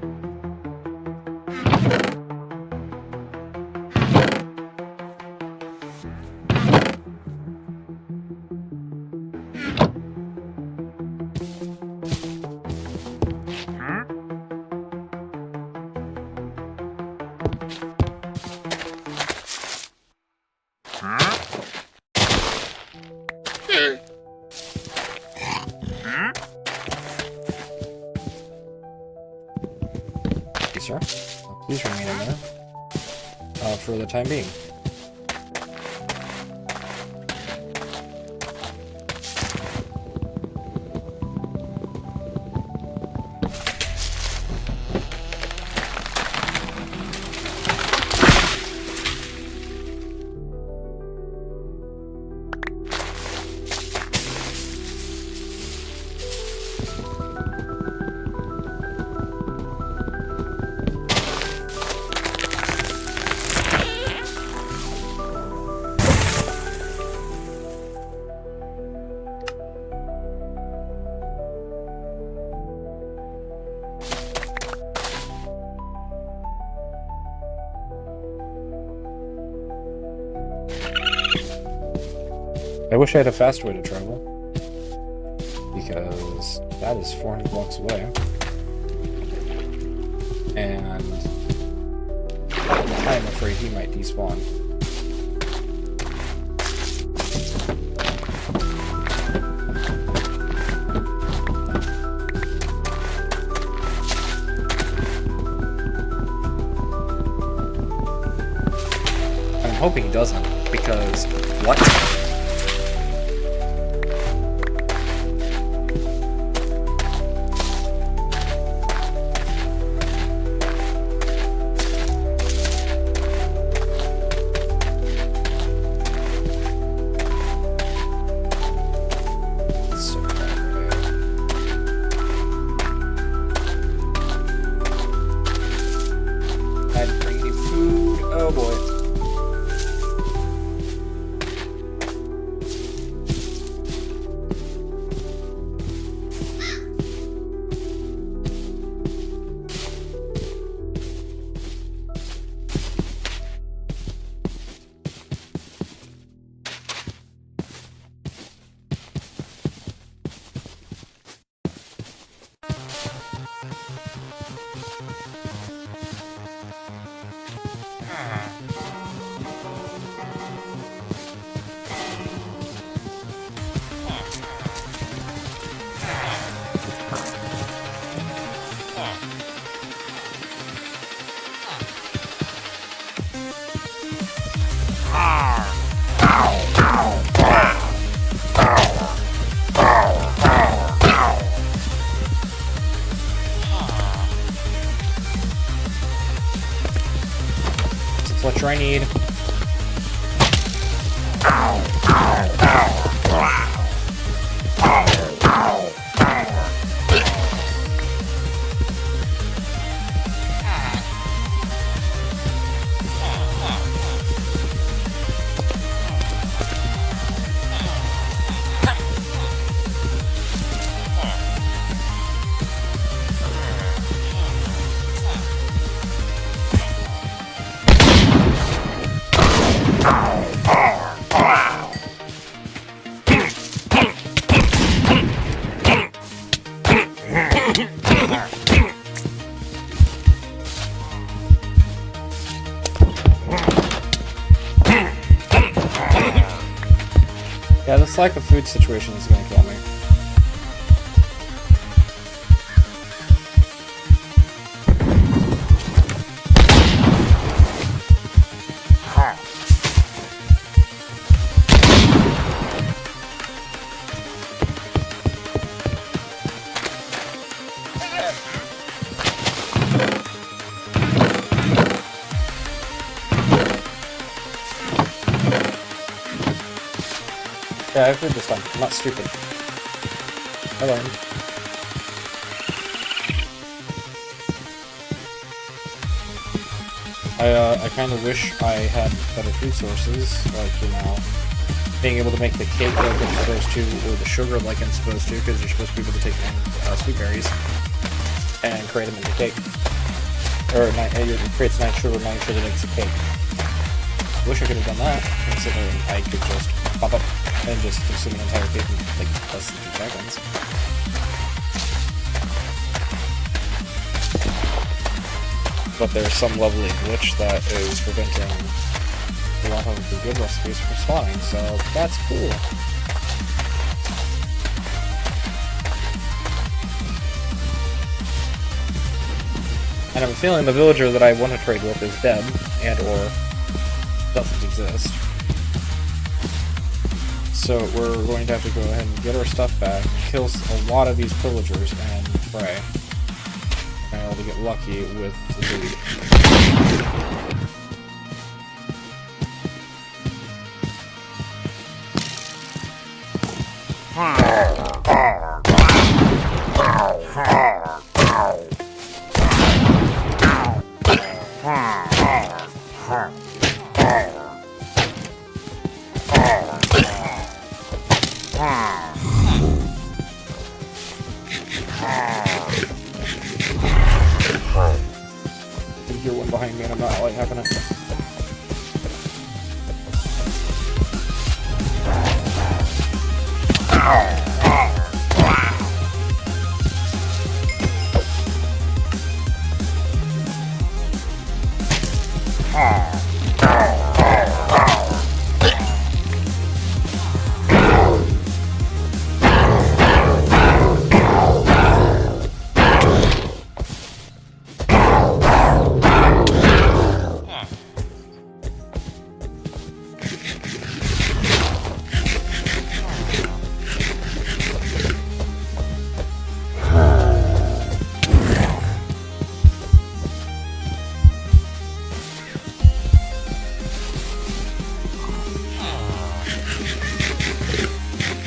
Sir. Please remain in there for the time being. I wish I had a fast way to travel, because that is 400 blocks away, and I'm afraid he might despawn. I'm hoping he doesn't, because what? What I need. Yeah, this lack of food situation is gonna kill me. Yeah, I've heard this time. I'm not stupid. I learned. I kind of wish I had better food sources, like, you know, being able to make the cake like I'm supposed to, or the sugar like I'm supposed to, because you're supposed to be able to take sweet berries and create them into cake. Or it creates nice sugar makes a cake. I wish I could have done that, considering I could just pop up and just consume an entire cake in like less than 2 seconds. But there's some lovely glitch that is preventing a lot of the good recipes from spawning, so that's cool. And I have a feeling the villager that I want to trade with is dead, and or doesn't exist. So we're going to have to go ahead and get our stuff back, kill a lot of these pillagers, and pray. And able to get lucky with the loot. I hear one behind me and I'm not like having it.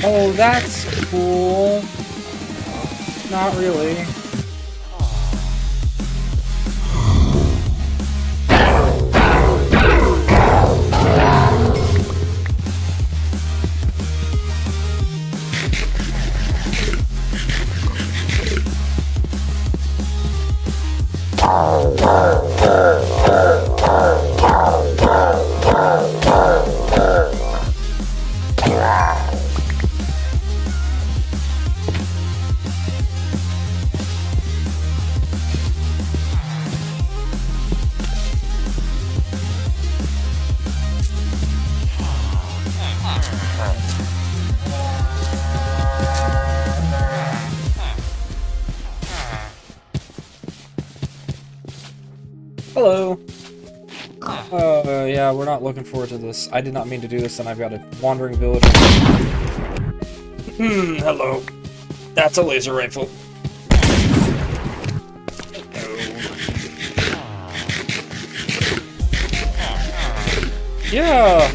Oh, that's cool. Not really. Hello. Yeah, we're not looking forward to this. I did not mean to do this, and I've got a wandering villager. Hello. That's a laser rifle. Yeah.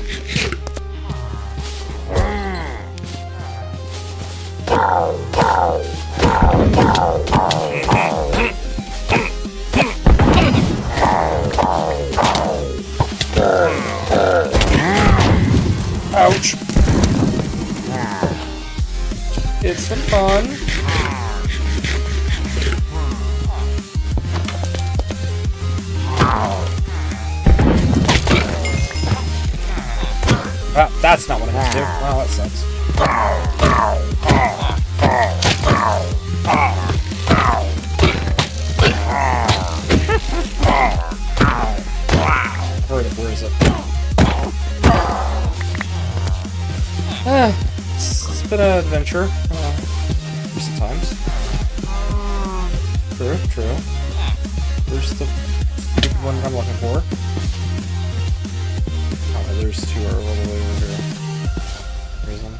Ouch. It's some fun. Ah, that's not what I meant to do. Wow, that sucks. Heard it, where is it? It's been an adventure. Recent times. True, true. There's the stupid one I'm looking for. Oh, there's two are all the way over here. There's one.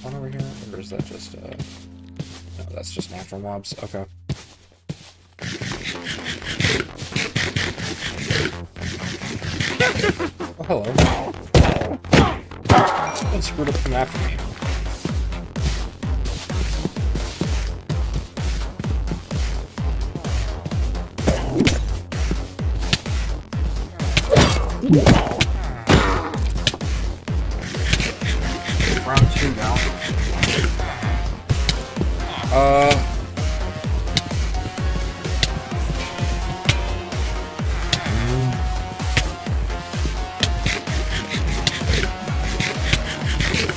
One over here? Or is that just, no, that's just natural mobs. Okay. Oh, hello. Someone screwed up coming after me. Round 2 now.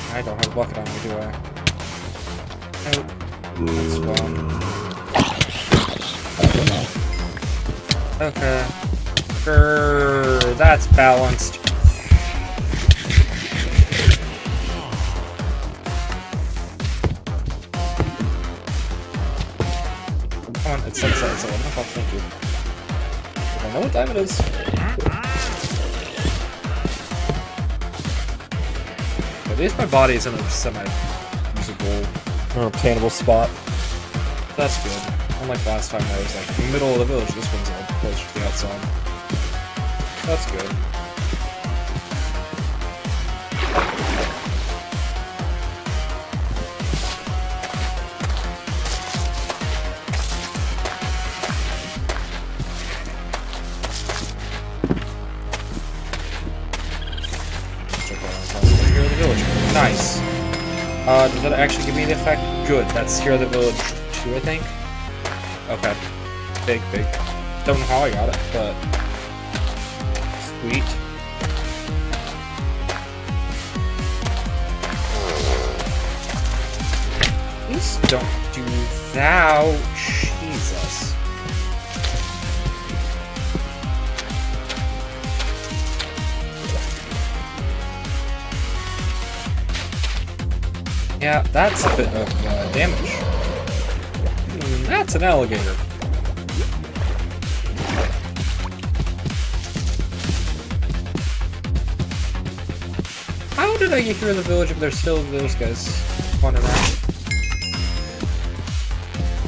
I don't have a bucket on me, do I? Nope. That's one. Okay. Grrr, that's balanced. Come on, it's sunset, it's 11 o'clock, thank you. I know what time it is. At least my body is in a semi-usable or obtainable spot. That's good. Unlike last time where I was like in the middle of the village, this one's like closer to the outside. That's good. Here of the village. Nice. Does that actually give me the effect? Good. That's here of the village 2, I think. Okay. Big. Don't know how I got it, but sweet. Please don't do that. Jesus. Yeah, that's a bit of damage. That's an alligator. How did I get through the village if there's still those guys wandering around?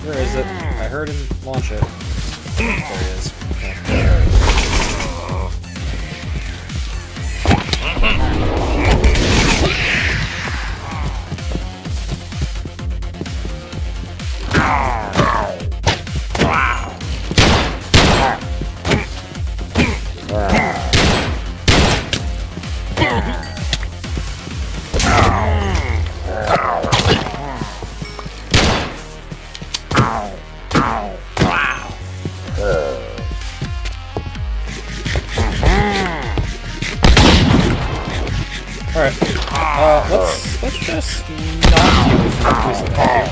Where is it? I heard him launch it. There he is. Okay. Alright. Let's just not deal with that twist here.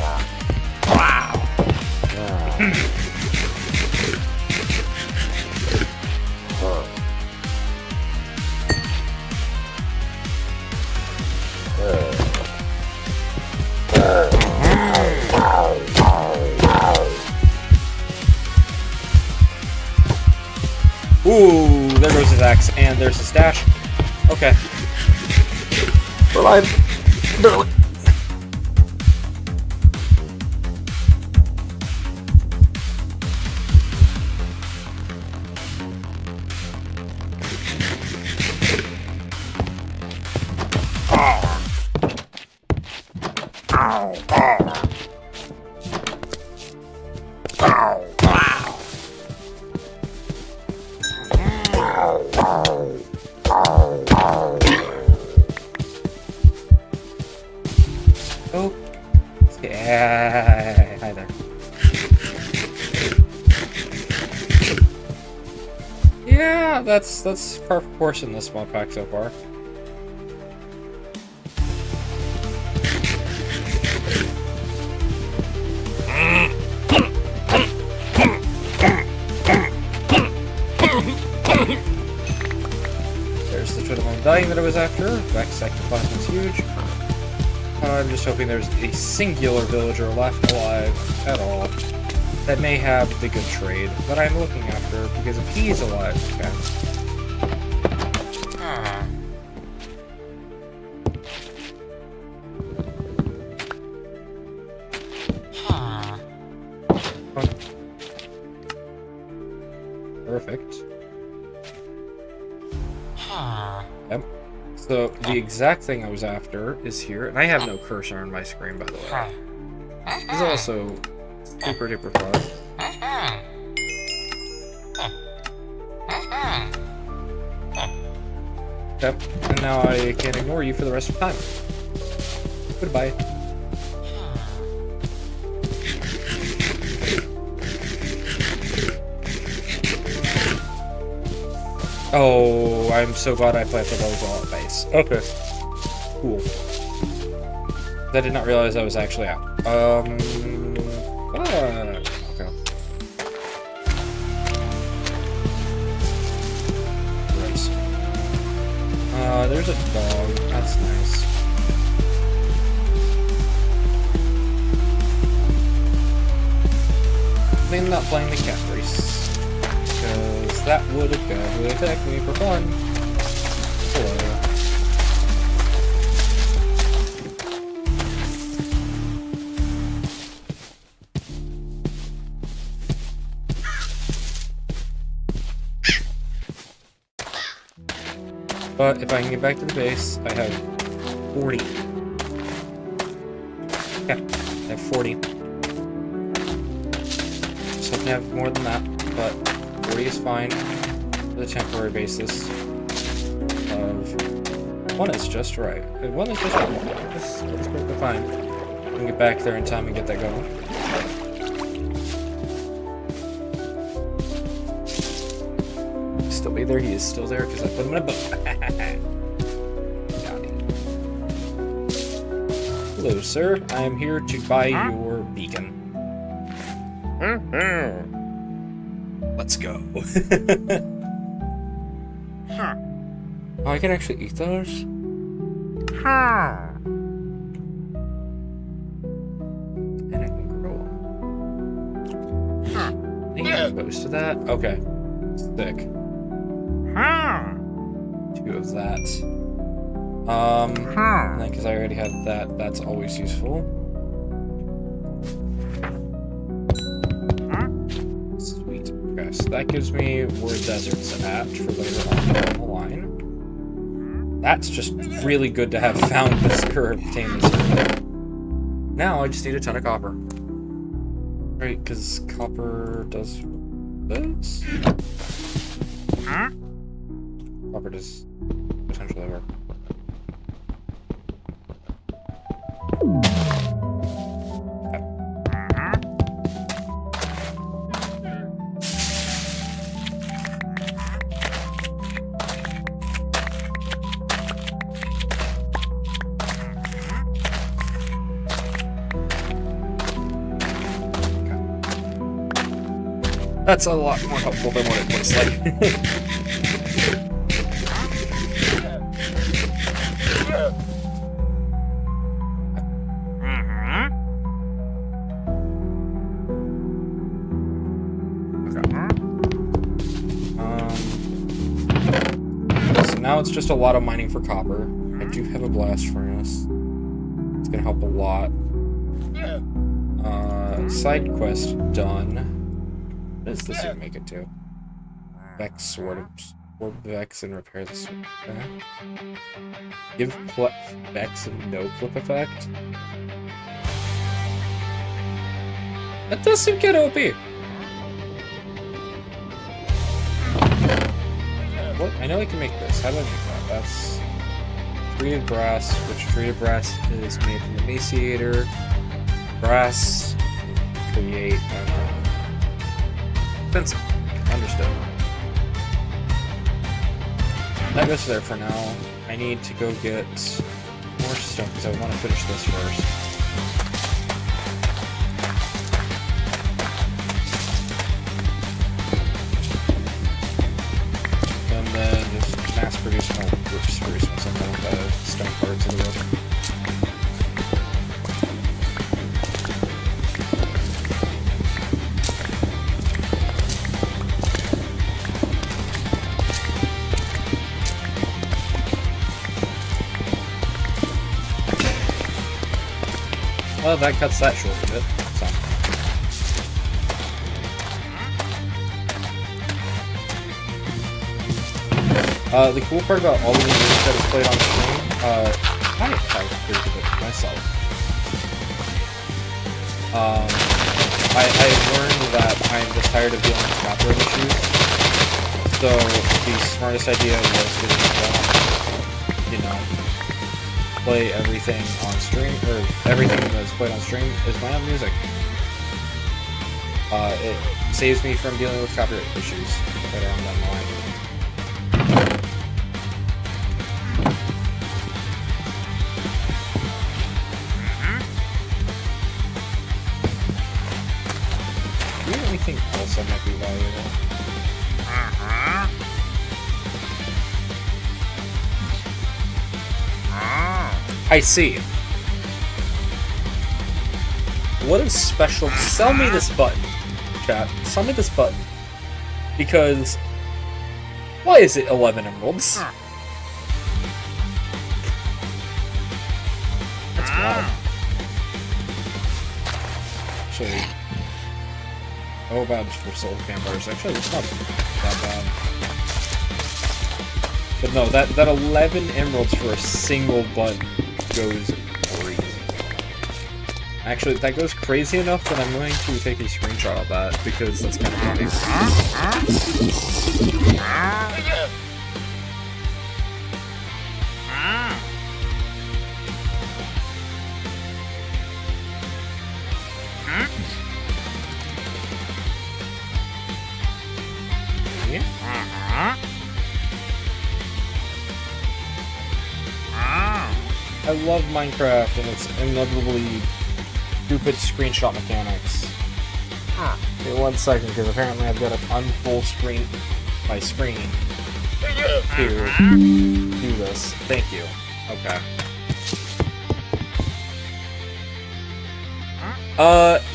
Ooh, there goes his axe, and there's his stash. Okay. We're alive. Barely. Oh, yeah. Hi there. Yeah, that's par for course in this mod pack so far. There's the Twin of Undying that I was after. Vex sacrifice was huge. I'm just hoping there's a singular villager left alive at all that may have the good trade that I'm looking after, because if he's alive, okay. Perfect. Yep. So the exact thing I was after is here, and I have no cursor on my screen, by the way. It's also super duper fun. Yep, and now I can ignore you for the rest of time. Goodbye. Oh, I'm so glad I played for those all at base. Okay. Cool. I did not realize I was actually out. Okay. Gross. There's a dog. That's nice. I'm not playing the cat race. Because that would have badly attacked me for fun. Hello. But if I can get back to the base, I have 40. Yeah, I have 40. Just hoping to have more than that, but 40 is fine for the temporary basis of 1 is just right. 1 is just right. That's perfectly fine. We can get back there in time and get that going. Still be there. He is still there because I put him in a boat. Got him. Hello, sir. I am here to buy your beacon. Let's go. Oh, I can actually eat those? And I can grow them. I think I'm exposed to that? Okay. Sick. 2 of that. And then because I already have that, that's always useful. Sweet. Okay, so that gives me where desert's at for later on down the line. That's just really good to have found this curve to tame this curve. Now I just need a ton of copper. Right, because copper does this? Copper does potentially work. That's a lot more helpful than what it looks like. So now it's just a lot of mining for copper. I do have a blast furnace. It's gonna help a lot. Side quest done. What does this even make it to? Vex Sword of Vex and repair the sword. Give Vex a no clip effect. That does seem kind of OP. What? I know I can make this. How do I make that? That's treated brass, which treated brass is made from the Emaciator. Brass create. Expensive. Understood. That goes there for now. I need to go get more stuff because I want to finish this first. And then just mass produce more groups first once I'm done with the stone parts of the road. Well, that cuts that short a bit. So. The cool part about all the music that is played on stream, I have created it myself. I learned that I'm just tired of dealing with copyright issues. So the smartest idea was to play everything on stream, or everything that's played on stream is my own music. It saves me from dealing with copyright issues later on down the line. Do you have anything else that might be valuable? I see. What is special? Sell me this button, chat. Sell me this button. Because... why is it 11 emeralds? That's wild. Actually... oh, badge for soul campfires. Actually, it's not that bad. But no, that 11 emeralds for a single button goes crazy. Actually, that goes crazy enough that I'm going to take a screenshot of that, because that's kind of funny. I love Minecraft and its inevitably stupid screenshot mechanics. Okay, 1 second, because apparently I've got to unfull screen my screen to do this. Thank you. Okay.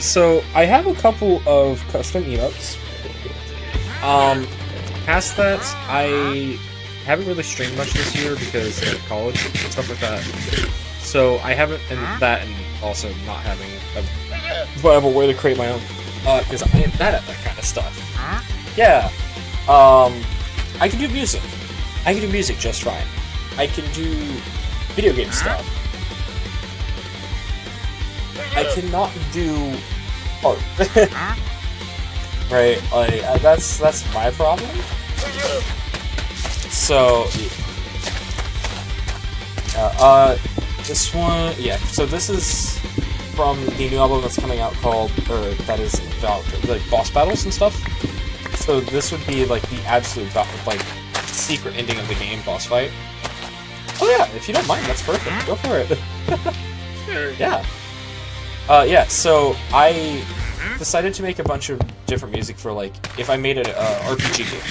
So I have a couple of custom emotes. Past that, I haven't really streamed much this year because of college and stuff like that. So I haven't, and that, and also not having a viable way to create my own, because I ain't bad at that kind of stuff. Yeah. I can do music. I can do music just fine. I can do video game stuff. I cannot do art. Right? Like, that's my problem. So, this one, yeah, so this is from the new album that's coming out called, or that is about, like, boss battles and stuff. So this would be, like, the absolute, like, secret ending of the game, boss fight. Oh yeah, if you don't mind, that's perfect. Go for it. Yeah. Yeah, so I decided to make a bunch of different music for, like, if I made an RPG game,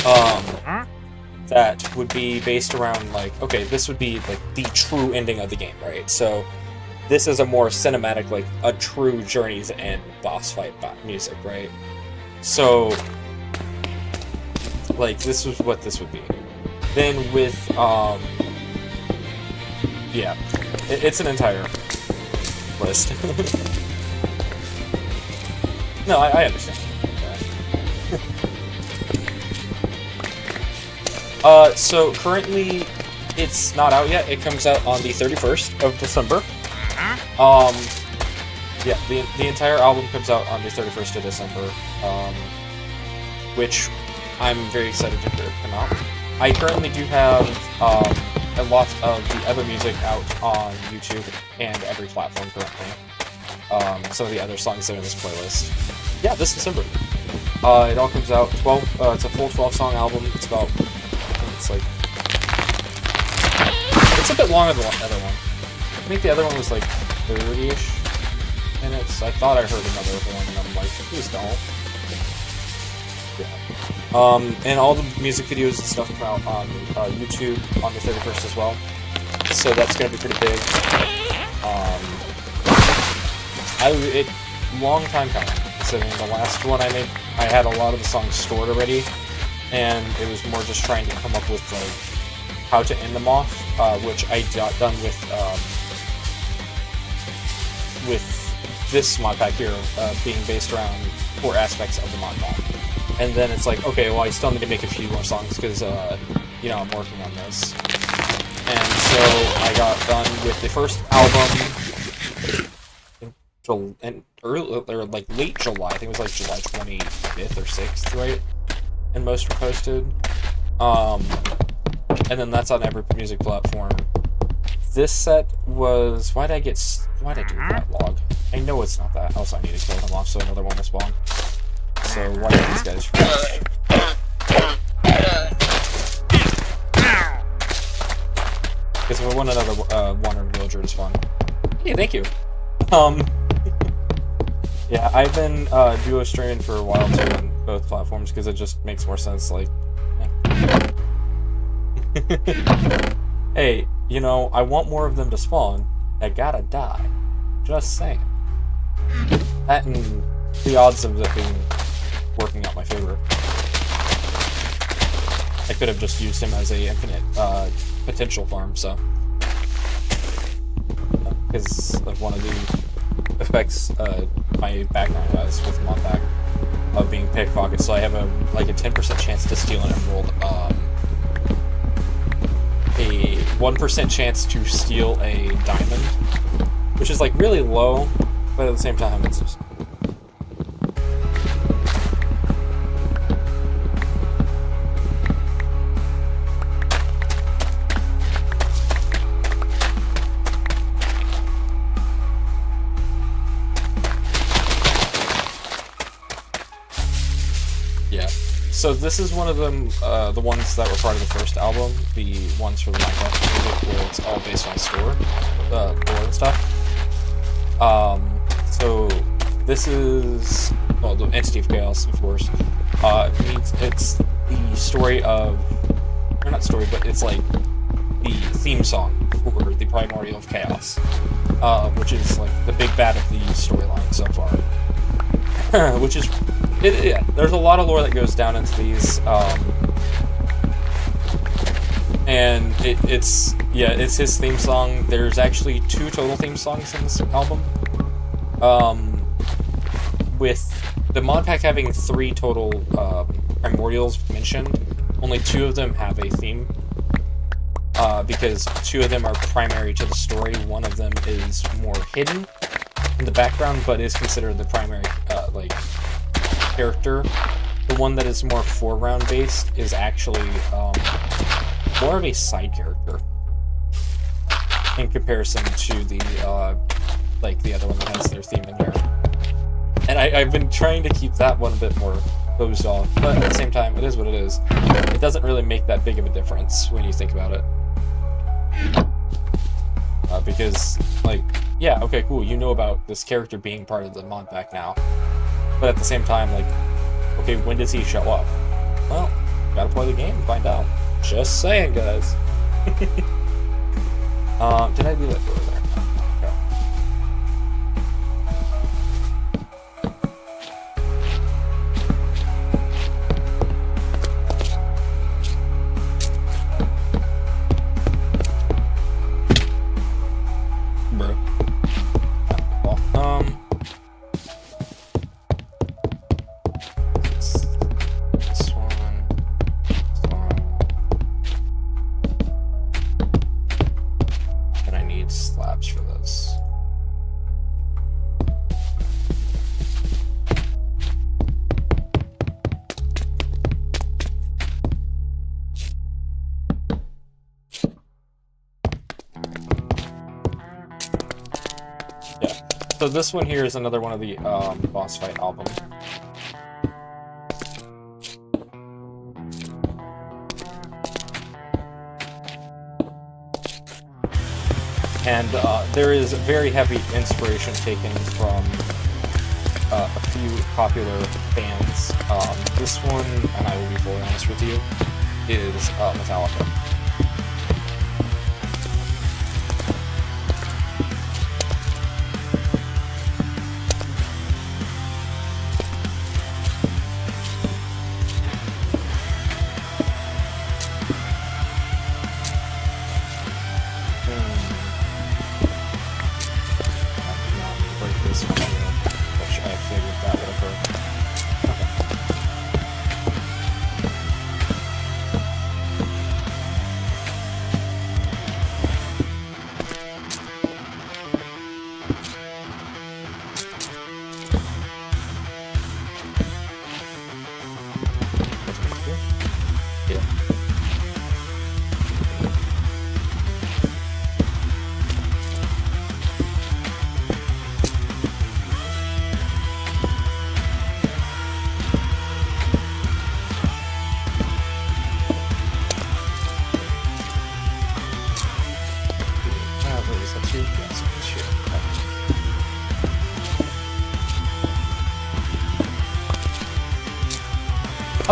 right? That would be based around, like, okay, this would be, like, the true ending of the game, right? So this is a more cinematic, like, a true journey to end boss fight music, right? So, like, this was what this would be. Then with, yeah, it's an entire list. No, I understand. So currently, it's not out yet. It comes out on the 31st of December. Yeah, the entire album comes out on the 31st of December, which I'm very excited to come out. I currently do have a lot of the other music out on YouTube and every platform currently. Some of the other songs that are in this playlist. Yeah, this December. It all comes out 12. It's a full 12-song album. It's about. It's like. It's a bit longer than the other one. I think the other one was like 30-ish minutes. I thought I heard another one, and I'm like, please don't. Yeah. And all the music videos and stuff come out on YouTube on the 31st as well. So that's gonna be pretty big. Long time coming. So the last one I made, I had a lot of the songs stored already, and it was more just trying to come up with like how to end them off, which I got done with this mod pack here, being based around 4 aspects of the mod pack. And then it's like, okay, well, I still need to make a few more songs because, you know, I'm working on this. And so I got done with the first album in early, or like late July. I think it was like July 25th or 6th, right? And most were posted. And then that's on every music platform. This set was... Why'd I do that log? I know it's not that. Also, I need to kill him off so another one will spawn. So, why are these guys fresh? Because if we want another wandering villager, it's fun. Hey, thank you. Yeah, I've been duo streaming for a while too on both platforms because it just makes more sense. Like, hey, you know, I want more of them to spawn. I gotta die. Just saying. That and the odds of it being working out my favor. I could have just used him as a infinite potential farm, so. Because of one of the effects my background has with Modpack of being pickpocket, so I have a 10% chance to steal an emerald, a 1% chance to steal a diamond, which is like really low, but at the same time it's just... So this is one of them, the ones that were part of the first album, the ones for the Minecraft music, where it's all based on lore and stuff. So this is, well, the Entity of Chaos, of course. It's the story of, or not story, but it's like the theme song for the Primordial of Chaos, which is like the big bad of the storyline so far, which is. Yeah, there's a lot of lore that goes down into these, and it's his theme song. There's actually 2 total theme songs in this album, with the mod pack having 3 total primordials mentioned. Only 2 of them have a theme, because 2 of them are primary to the story. One of them is more hidden in the background, but is considered the primary, character. The one that is more foreground based is actually more of a side character in comparison to the the other one that has their theme in there. And I've been trying to keep that one a bit more closed off, but at the same time, it is what it is. It doesn't really make that big of a difference when you think about it. Because, like, yeah, okay, cool, you know about this character being part of the mod pack now. But at the same time, like, okay, when does he show up? Well, gotta play the game and find out. Just saying, guys. Did I do that over there? So this one here is another one of the boss fight albums. And there is very heavy inspiration taken from a few popular bands. This one, and I will be fully honest with you, is Metallica.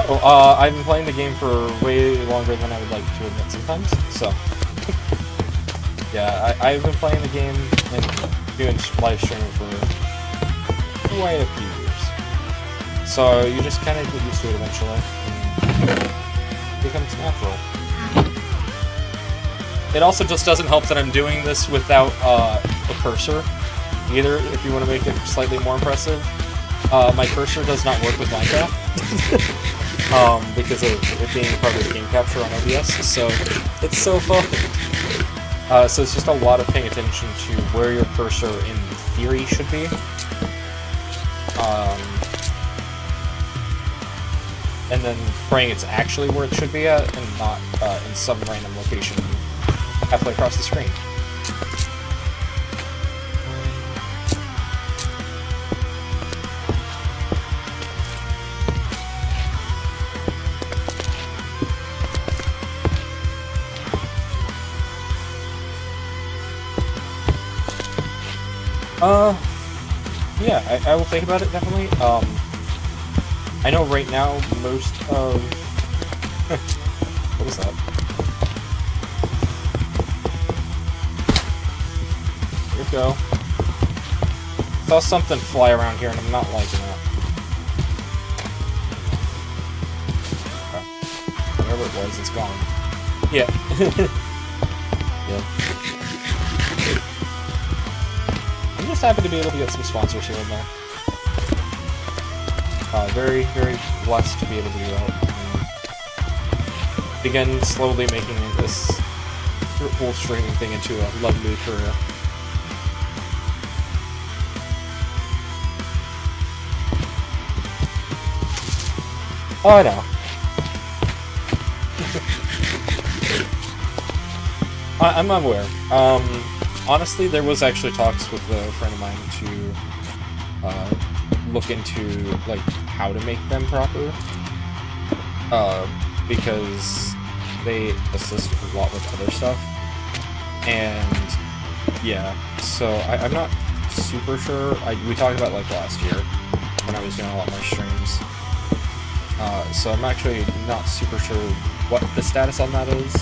I've been playing the game for way longer than I would like to admit sometimes, so... yeah, I've been playing the game and doing live streaming for quite a few years. So you just kind of get used to it eventually, and it becomes natural. It also just doesn't help that I'm doing this without a cursor, either, if you want to make it slightly more impressive. My cursor does not work with Minecraft, because of it being part of the game capture on OBS, so it's so fun. So it's just a lot of paying attention to where your cursor in theory should be. And then praying it's actually where it should be at, and not in some random location halfway across the screen. Yeah, I will think about it, definitely. I know right now most of... what was that? Here we go. Saw something fly around here and I'm not liking it. Okay. Whatever it was, it's gone. Yeah. Yeah. I'm just happy to be able to get some sponsors here and there. Very, very blessed to be able to do that. And begin slowly making this whole streaming thing into a lovely career. Oh, I know. I'm aware. Honestly, there was actually talks with a friend of mine to look into like how to make them proper, because they assist a lot with other stuff, and yeah, so I'm not super sure. We talked about like last year when I was doing a lot more streams, so I'm actually not super sure what the status on that is,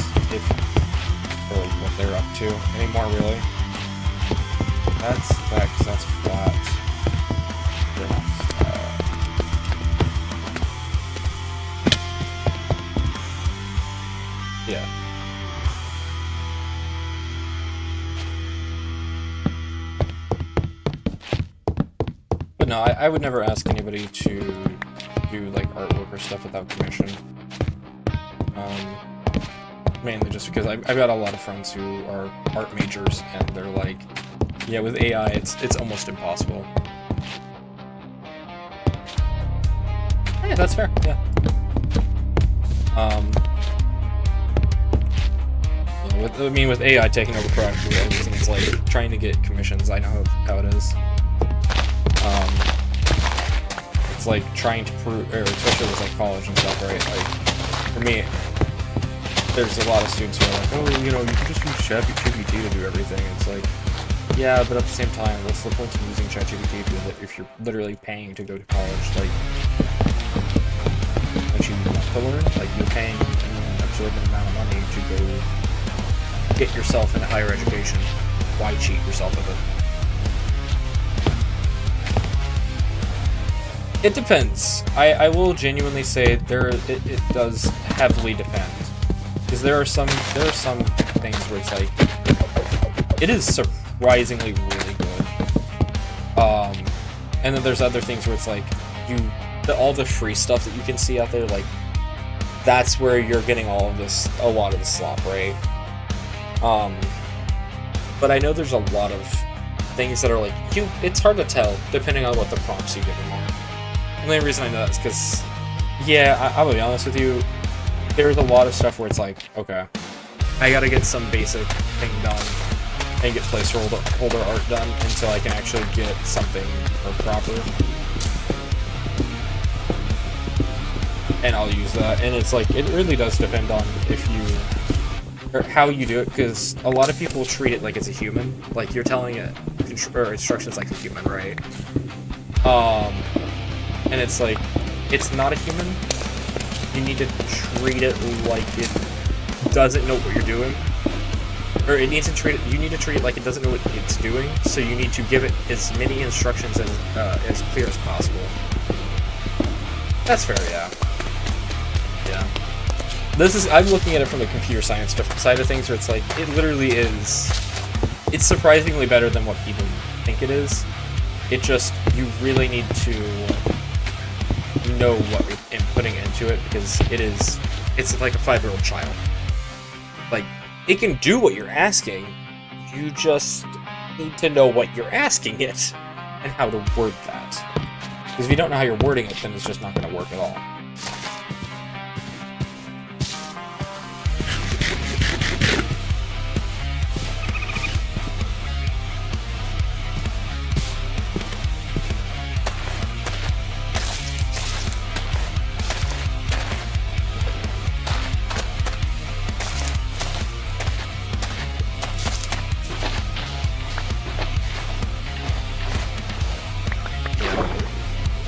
or what they're up to anymore, really. That's that, 'cause that's flat. They're not flat. Yeah. But no, I would never ask anybody to do like artwork or stuff without permission. Mainly just because I've got a lot of friends who are art majors, and they're like, yeah, with AI, it's almost impossible. Yeah, that's fair. Yeah. With AI taking over practically everything, it's like trying to get commissions. I know how it is. It's like trying to prove, or especially with like college and stuff, right? Like for me, there's a lot of students who are like, oh, you know, you can just use ChatGPT to do everything. It's like, yeah, but at the same time, what's the point of using ChatGPT if you're literally paying to go to college? Like, don't you want to learn? Like, you're paying an absorbent amount of money to go get yourself into higher education. Why cheat yourself with it? It depends. I will genuinely say it does heavily depend. Because there are some things where it's like, it is surprisingly really good. And then there's other things where it's like, all the free stuff that you can see out there, like, that's where you're getting a lot of the slop, right? But I know there's a lot of things that are like, it's hard to tell depending on what the prompts you give them are. And the only reason I know that is because, yeah, I'll be honest with you, there's a lot of stuff where it's like, okay, I gotta get some basic thing done and get placeholder art done until I can actually get something more proper. And I'll use that. And it's like, it really does depend on how you do it, because a lot of people treat it like it's a human. Like, you're telling it instructions like a human, right? And it's like, it's not a human, you need to treat it like it doesn't know what you're doing. Or it needs to treat it, you need to treat it like it doesn't know what it's doing, so you need to give it as many instructions as clear as possible. That's fair, yeah. Yeah. I'm looking at it from the computer science side of things, where it's like, it literally is, it's surprisingly better than what people think it is. It just, you really need to know what you're inputting into it, because it's like a 5-year-old child. Like, it can do what you're asking, you just need to know what you're asking it, and how to word that. Because if you don't know how you're wording it, then it's just not going to work at all.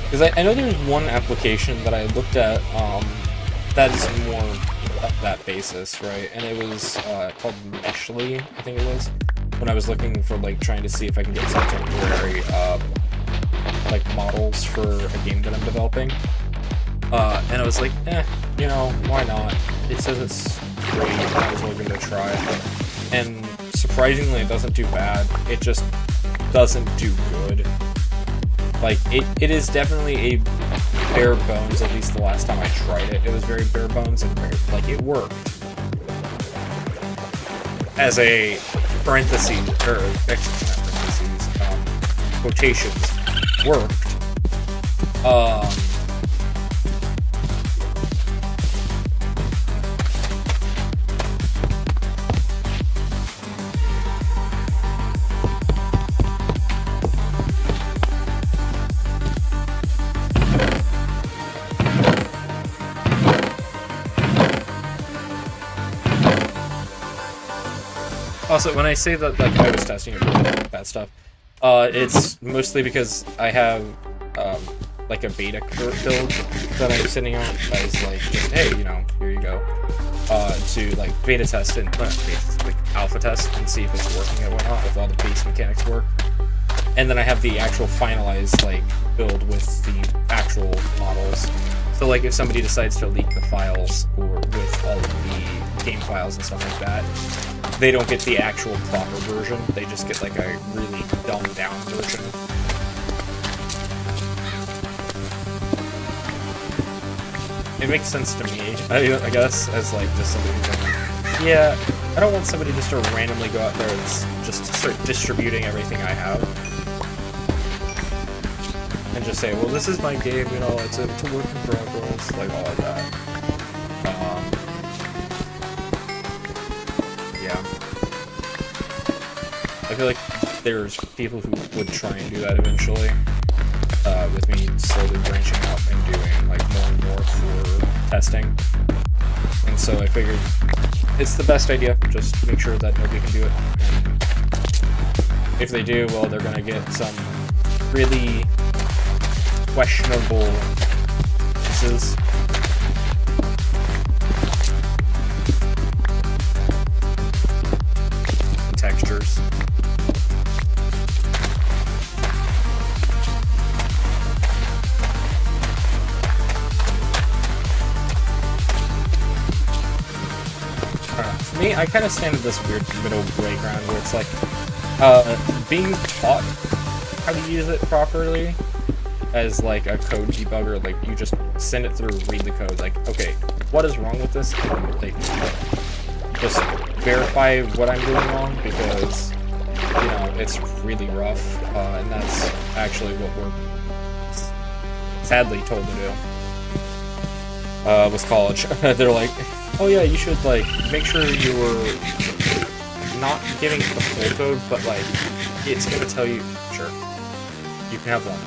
Because I know there's one application that I looked at that is more that basis, right? And it was called Meshly, I think it was, when I was looking for, like, trying to see if I can get some temporary like models for a game that I'm developing. And I was like, you know, why not? It says it's free, I was looking to try it. And surprisingly, it doesn't do bad. It just doesn't do good. Like, it is definitely a bare bones, at least the last time I tried it. It was very bare bones and very, like, it worked. As a parentheses, or, not parentheses, quotations, worked. Also, when I say that, like, I was testing that stuff, it's mostly because I have, like, a beta build that I'm sitting on as, like, just, hey, you know, here you go, to, like, beta test and, like, alpha test and see if it's working and whatnot, if all the base mechanics work. And then I have the actual finalized, like, build with the actual models. So, like, if somebody decides to leak the files, or with all of the game files and stuff like that, they don't get the actual proper version, they just get, like, a really dumbed down version. It makes sense to me, I guess, as, like, just somebody who's like, yeah, I don't want somebody just to randomly go out there and just start distributing everything I have. And just say, well, this is my game, you know, it's a work in progress, like, all of that. Yeah. I feel like there's people who would try and do that eventually, with me slowly branching out and doing, like, more and more for testing. And so I figured it's the best idea, just make sure that nobody can do it. And if they do, well, they're gonna get some really questionable pieces. Textures. For me, I kind of stand at this weird middle gray ground where it's like, being taught how to use it properly as, like, a code debugger, like, you just send it through, read the code, like, okay, what is wrong with this? Like, just verify what I'm doing wrong, because, you know, it's really rough, and that's actually what we're sadly told to do. With college. They're like, oh yeah, you should, like, make sure you're not giving the full code, but, like, it's gonna tell you, sure, you can have one.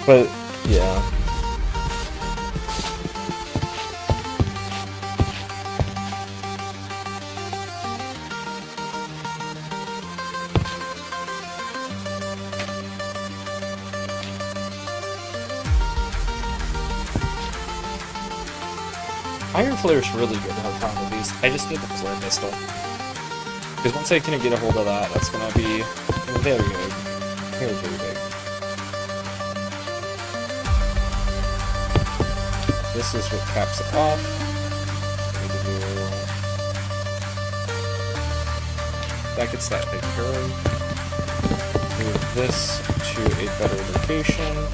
But, yeah. Iron Flare is really good to have found with these. I just need the flare pistol. Because once I can get a hold of that, that's gonna be very good. Very, very big. This is what caps it off. That gets that taken care of. Move this to a better location.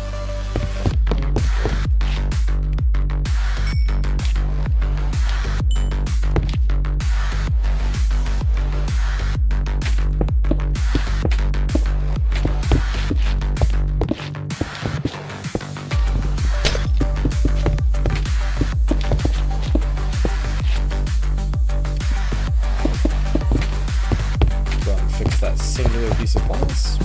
Singular piece of glass.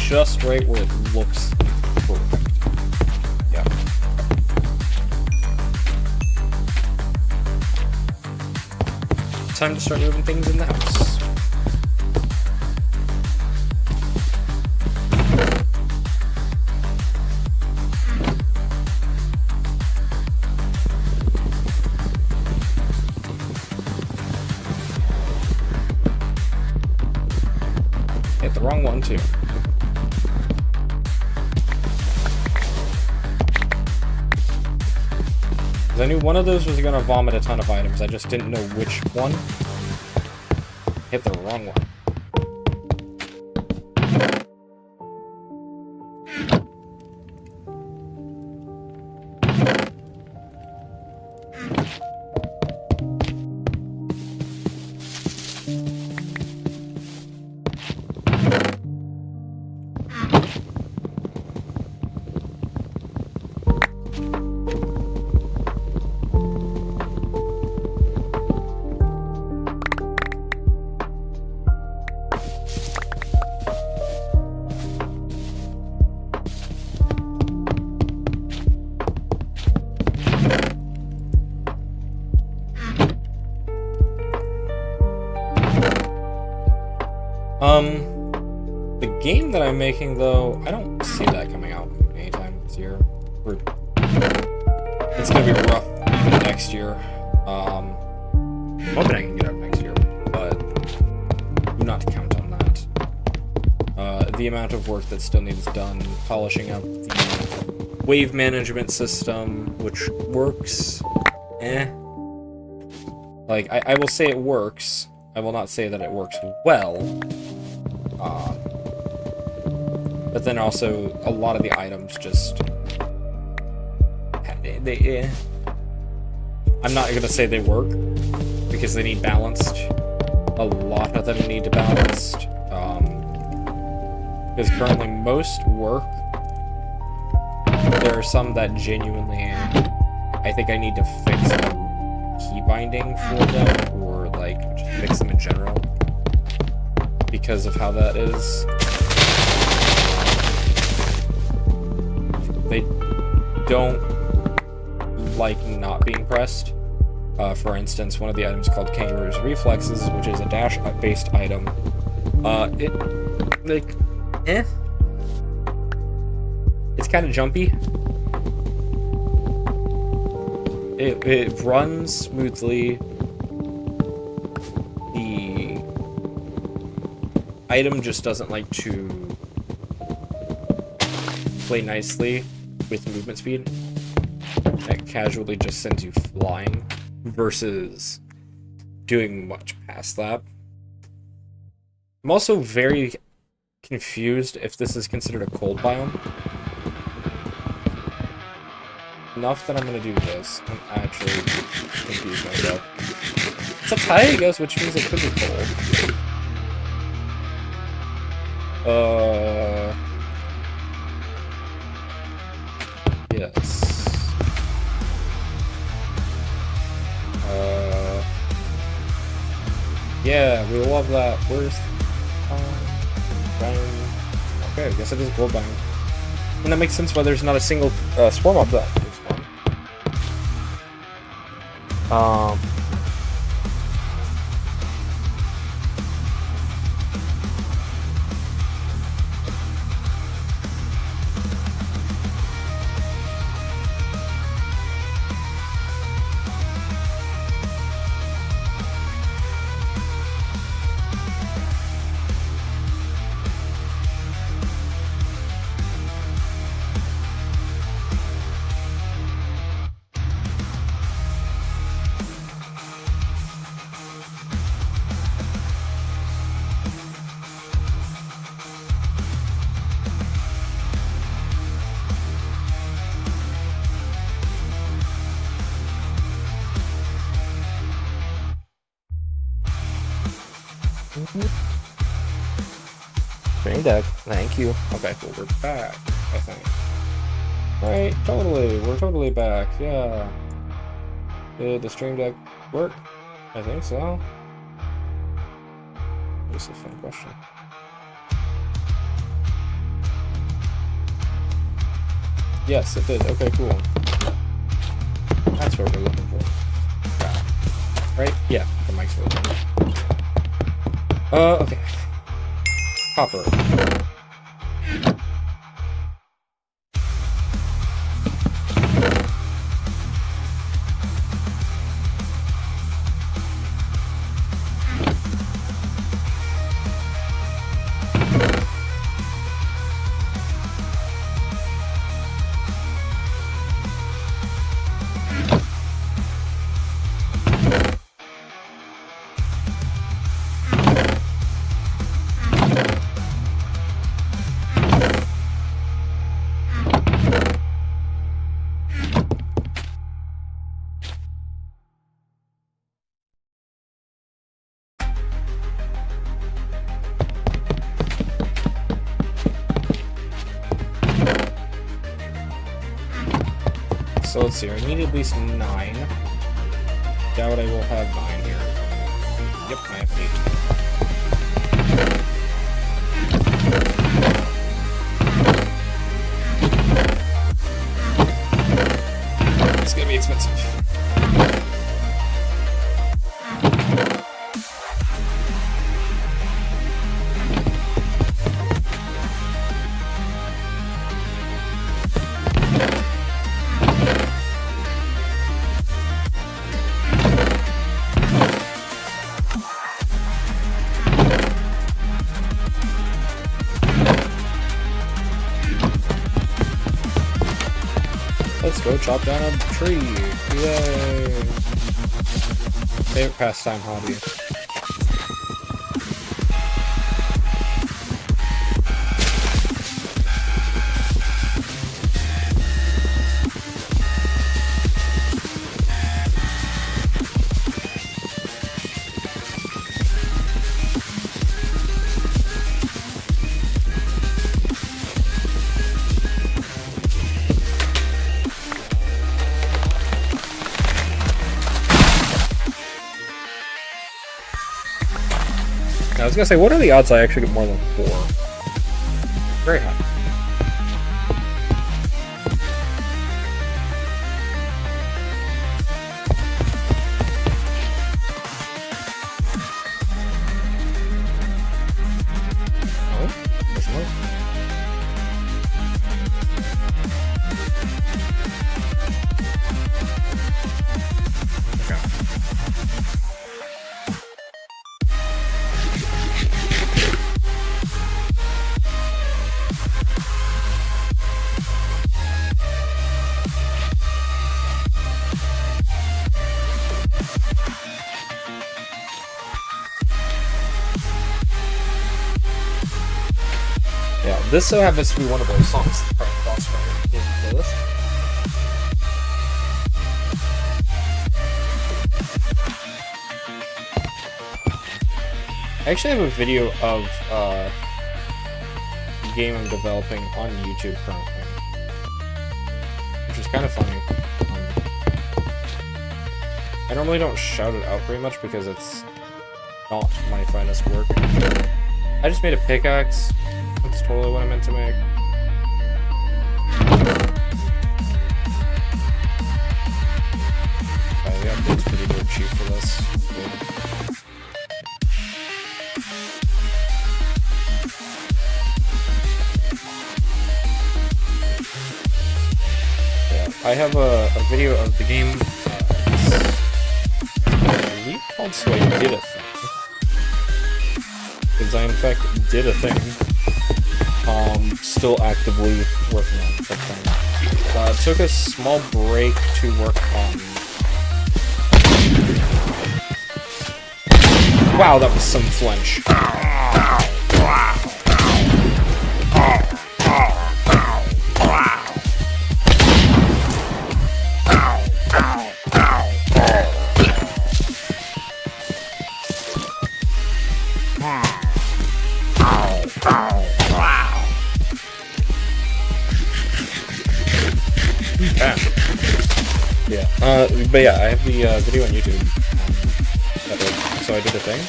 Just right where it looks perfect. Yeah. Time to start moving things in the house. Hit the wrong one too. I knew one of those was gonna vomit a ton of items, I just didn't know which one. Hit the wrong one. The game that I'm making, though, I don't see that coming out anytime this year. It's gonna be rough even next year. I'm hoping I can get up next year, but do not count on that. The amount of work that still needs done, polishing up the wave management system, which works, Like, I will say it works. I will not say that it works well. But then also, a lot of the items just... I'm not going to say they work, because they need balanced. A lot of them need to balanced. Because currently most work, there are some that genuinely... I think I need to fix the key binding for them, or like, just fix them in general. Because of how that is. They don't like not being pressed. For instance, one of the items called Kangaroo's Reflexes, which is a dash-based item. It's kind of jumpy. It runs smoothly. The item just doesn't like to play nicely with movement speed. It casually just sends you flying versus doing much past that. I'm also very confused if this is considered a cold biome. Enough that I'm gonna do this and actually confuse myself. It's a Taigos, which means it could be cold. Yes. Yeah, we love that. Where's bind? Okay, I guess it is gold bind. And that makes sense why there's not a single spore mob that is one. Stream deck, thank you. Okay, cool, we're back, I think. Right, totally, we're totally back, yeah. Did the stream deck work? I think so. This is a fun question. Yes, it did, okay, cool. That's what we're looking for. Right? Yeah, the mic's working. Okay. Copper. So let's see, I need at least 9. Doubt I will have 9 here. Yep, I have 8. It's gonna be expensive. Let's go chop down a tree. Yay! Favorite pastime hobby. I was gonna say, what are the odds I actually get more than 4? Very high. Oh, there's more. Okay. Yeah, this so happens to be one of those songs that's part of the boss fight in the playlist. I actually have a video of game I'm developing on YouTube currently, which is kind of funny. I normally don't shout it out very much because it's not my finest work. I just made a pickaxe. That's totally what I meant to make. The update's pretty dirt cheap for this. Yeah, I have a video of the game. I believe called So I Did a Thing. Because I in fact did a thing. Still actively working on something. Took a small break to work on. Wow, that was some flinch. But yeah, I have the video on YouTube. So I did a thing,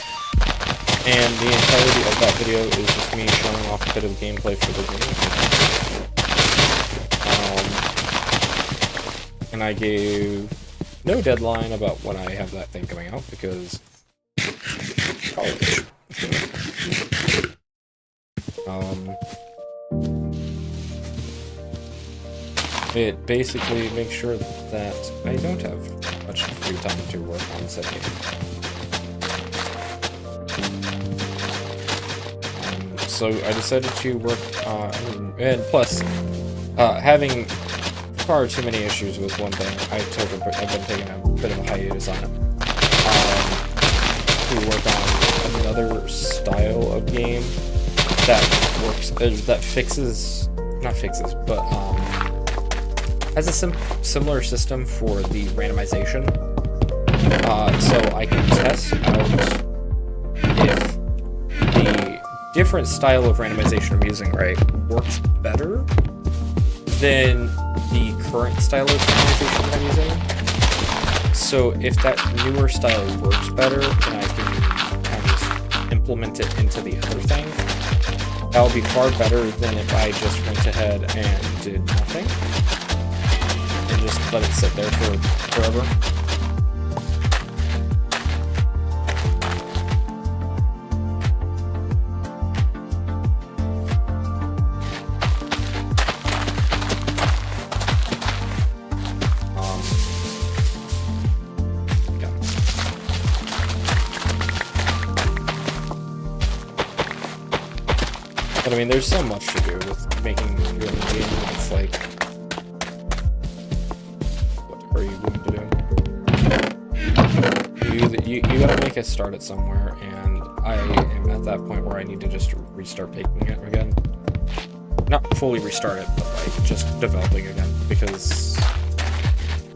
and the entirety of that video is just me showing off a bit of the gameplay for the game. And I gave no deadline about when I have that thing coming out because college. It basically makes sure that I don't have much free time to work on said game. So I decided to work and plus, having far too many issues was one thing. I've been taking a bit of a hiatus on it. To work on another style of game that works, that fixes, not fixes, but has a similar system for the randomization, so I can test out if the different style of randomization I'm using, right, works better than the current style of randomization that I'm using. So if that newer style works better, then I can kind of just implement it into the other thing. That would be far better than if I just went ahead and did nothing. And just let it sit there for forever. Yeah. But I mean, there's so much to do with making a game. It's like, are you going to do? You gotta make it start it somewhere, and I am at that point where I need to just restart making it again. Not fully restart it, but like just developing again, because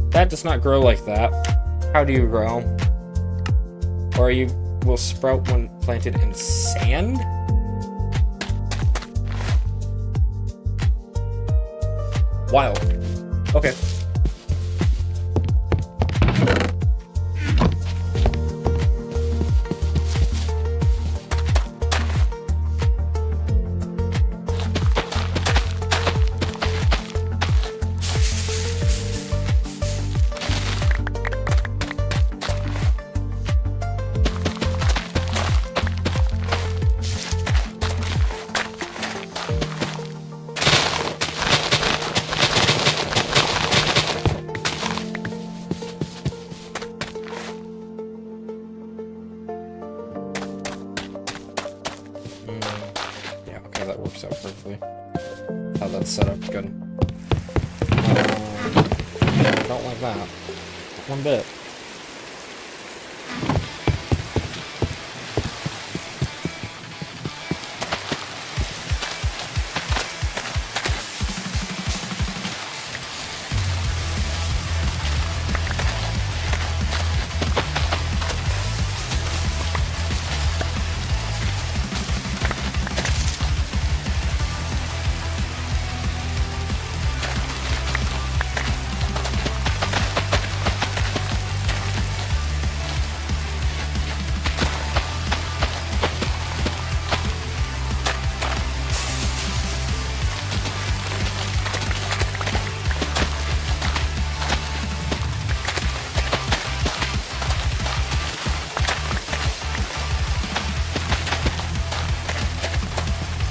that does not grow like that. How do you grow? Or will sprout when planted in sand? Wild. Okay. Yeah, okay, that works out perfectly. How that's set up, good. I don't like that. One bit.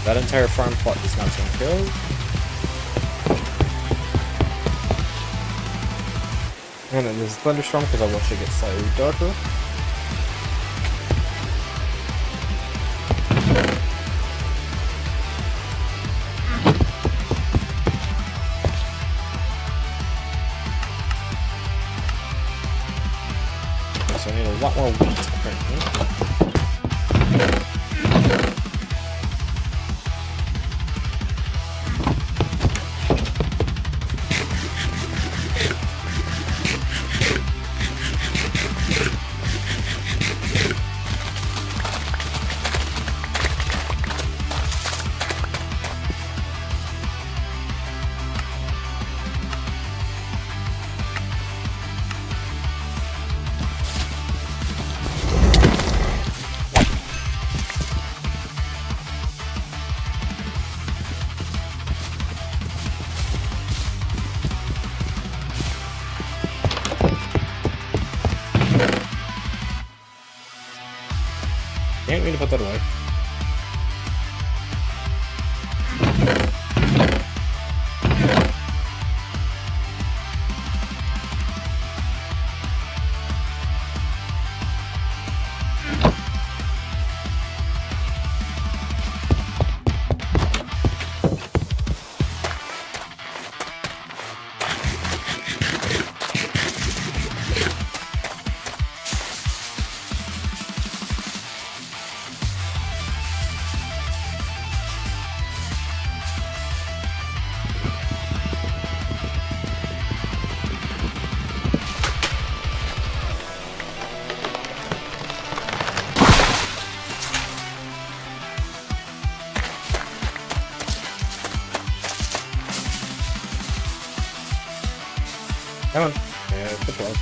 That entire farm plot is not taken care of. And then there's a thunderstorm because I wish it gets slightly darker. So I need a lot more wheat, apparently. Can't mean to put that away. Come on. Yeah, good plug.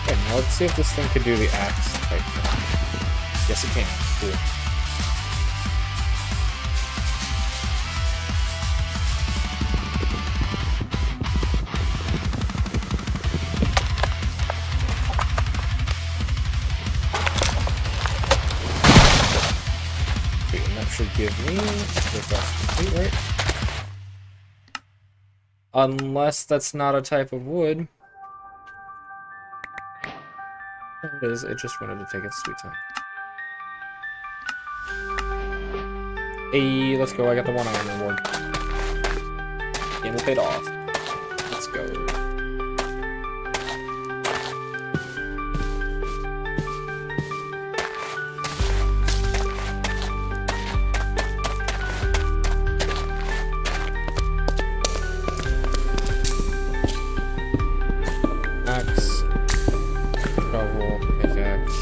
Okay, now let's see if this thing can do the axe type thing. Yes, it can. Cool. Should give me if that's complete, right? Unless that's not a type of wood. There it is. It just wanted to take its sweet time. Hey, let's go. I got the 1 iron reward. Game paid off. Let's go. Axe, shovel, pickaxe.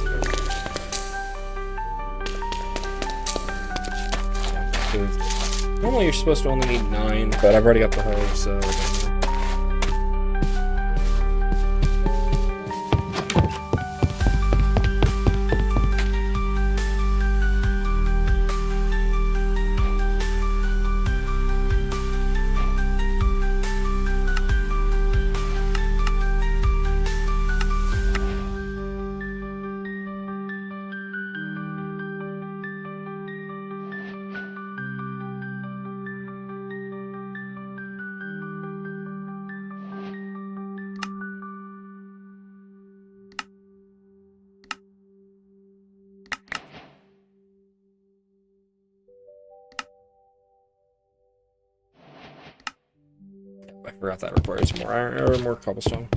Normally you're supposed to only need 9, but I've already got the hoe, so it doesn't matter. I forgot that requires more iron or more cobblestone.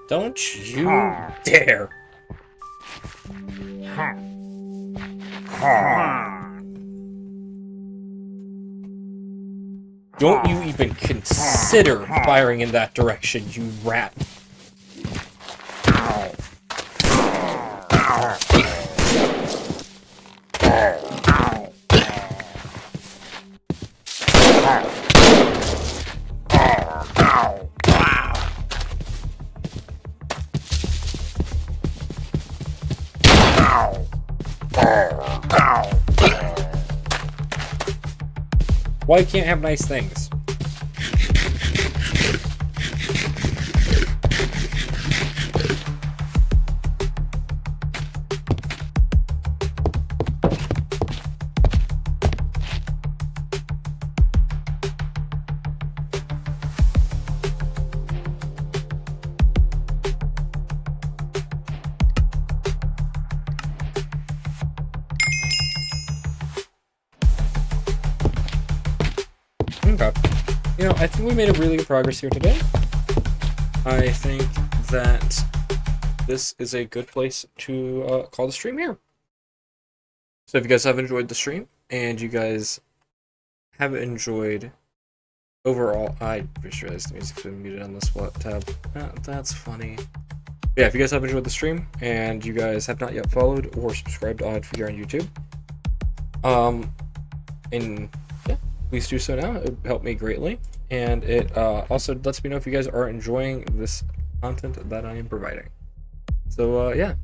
Don't you dare. Don't you even consider firing in that direction, you rat. Why can't have nice things? Okay. You know, I think we made a really good progress here today. I think that this is a good place to call the stream here. So if you guys have enjoyed the stream, and you guys have enjoyed overall... I just realized the music's been muted on this tab. That's funny. Yeah, if you guys have enjoyed the stream, and you guys have not yet followed or subscribed to Odd Figure on YouTube, and yeah, please do so now. It would help me greatly, and it also lets me know if you guys are enjoying this content that I am providing. So yeah,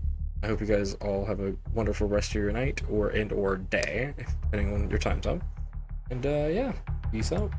I hope you guys all have a wonderful rest of your night or day, depending on your time zone. And yeah, peace out.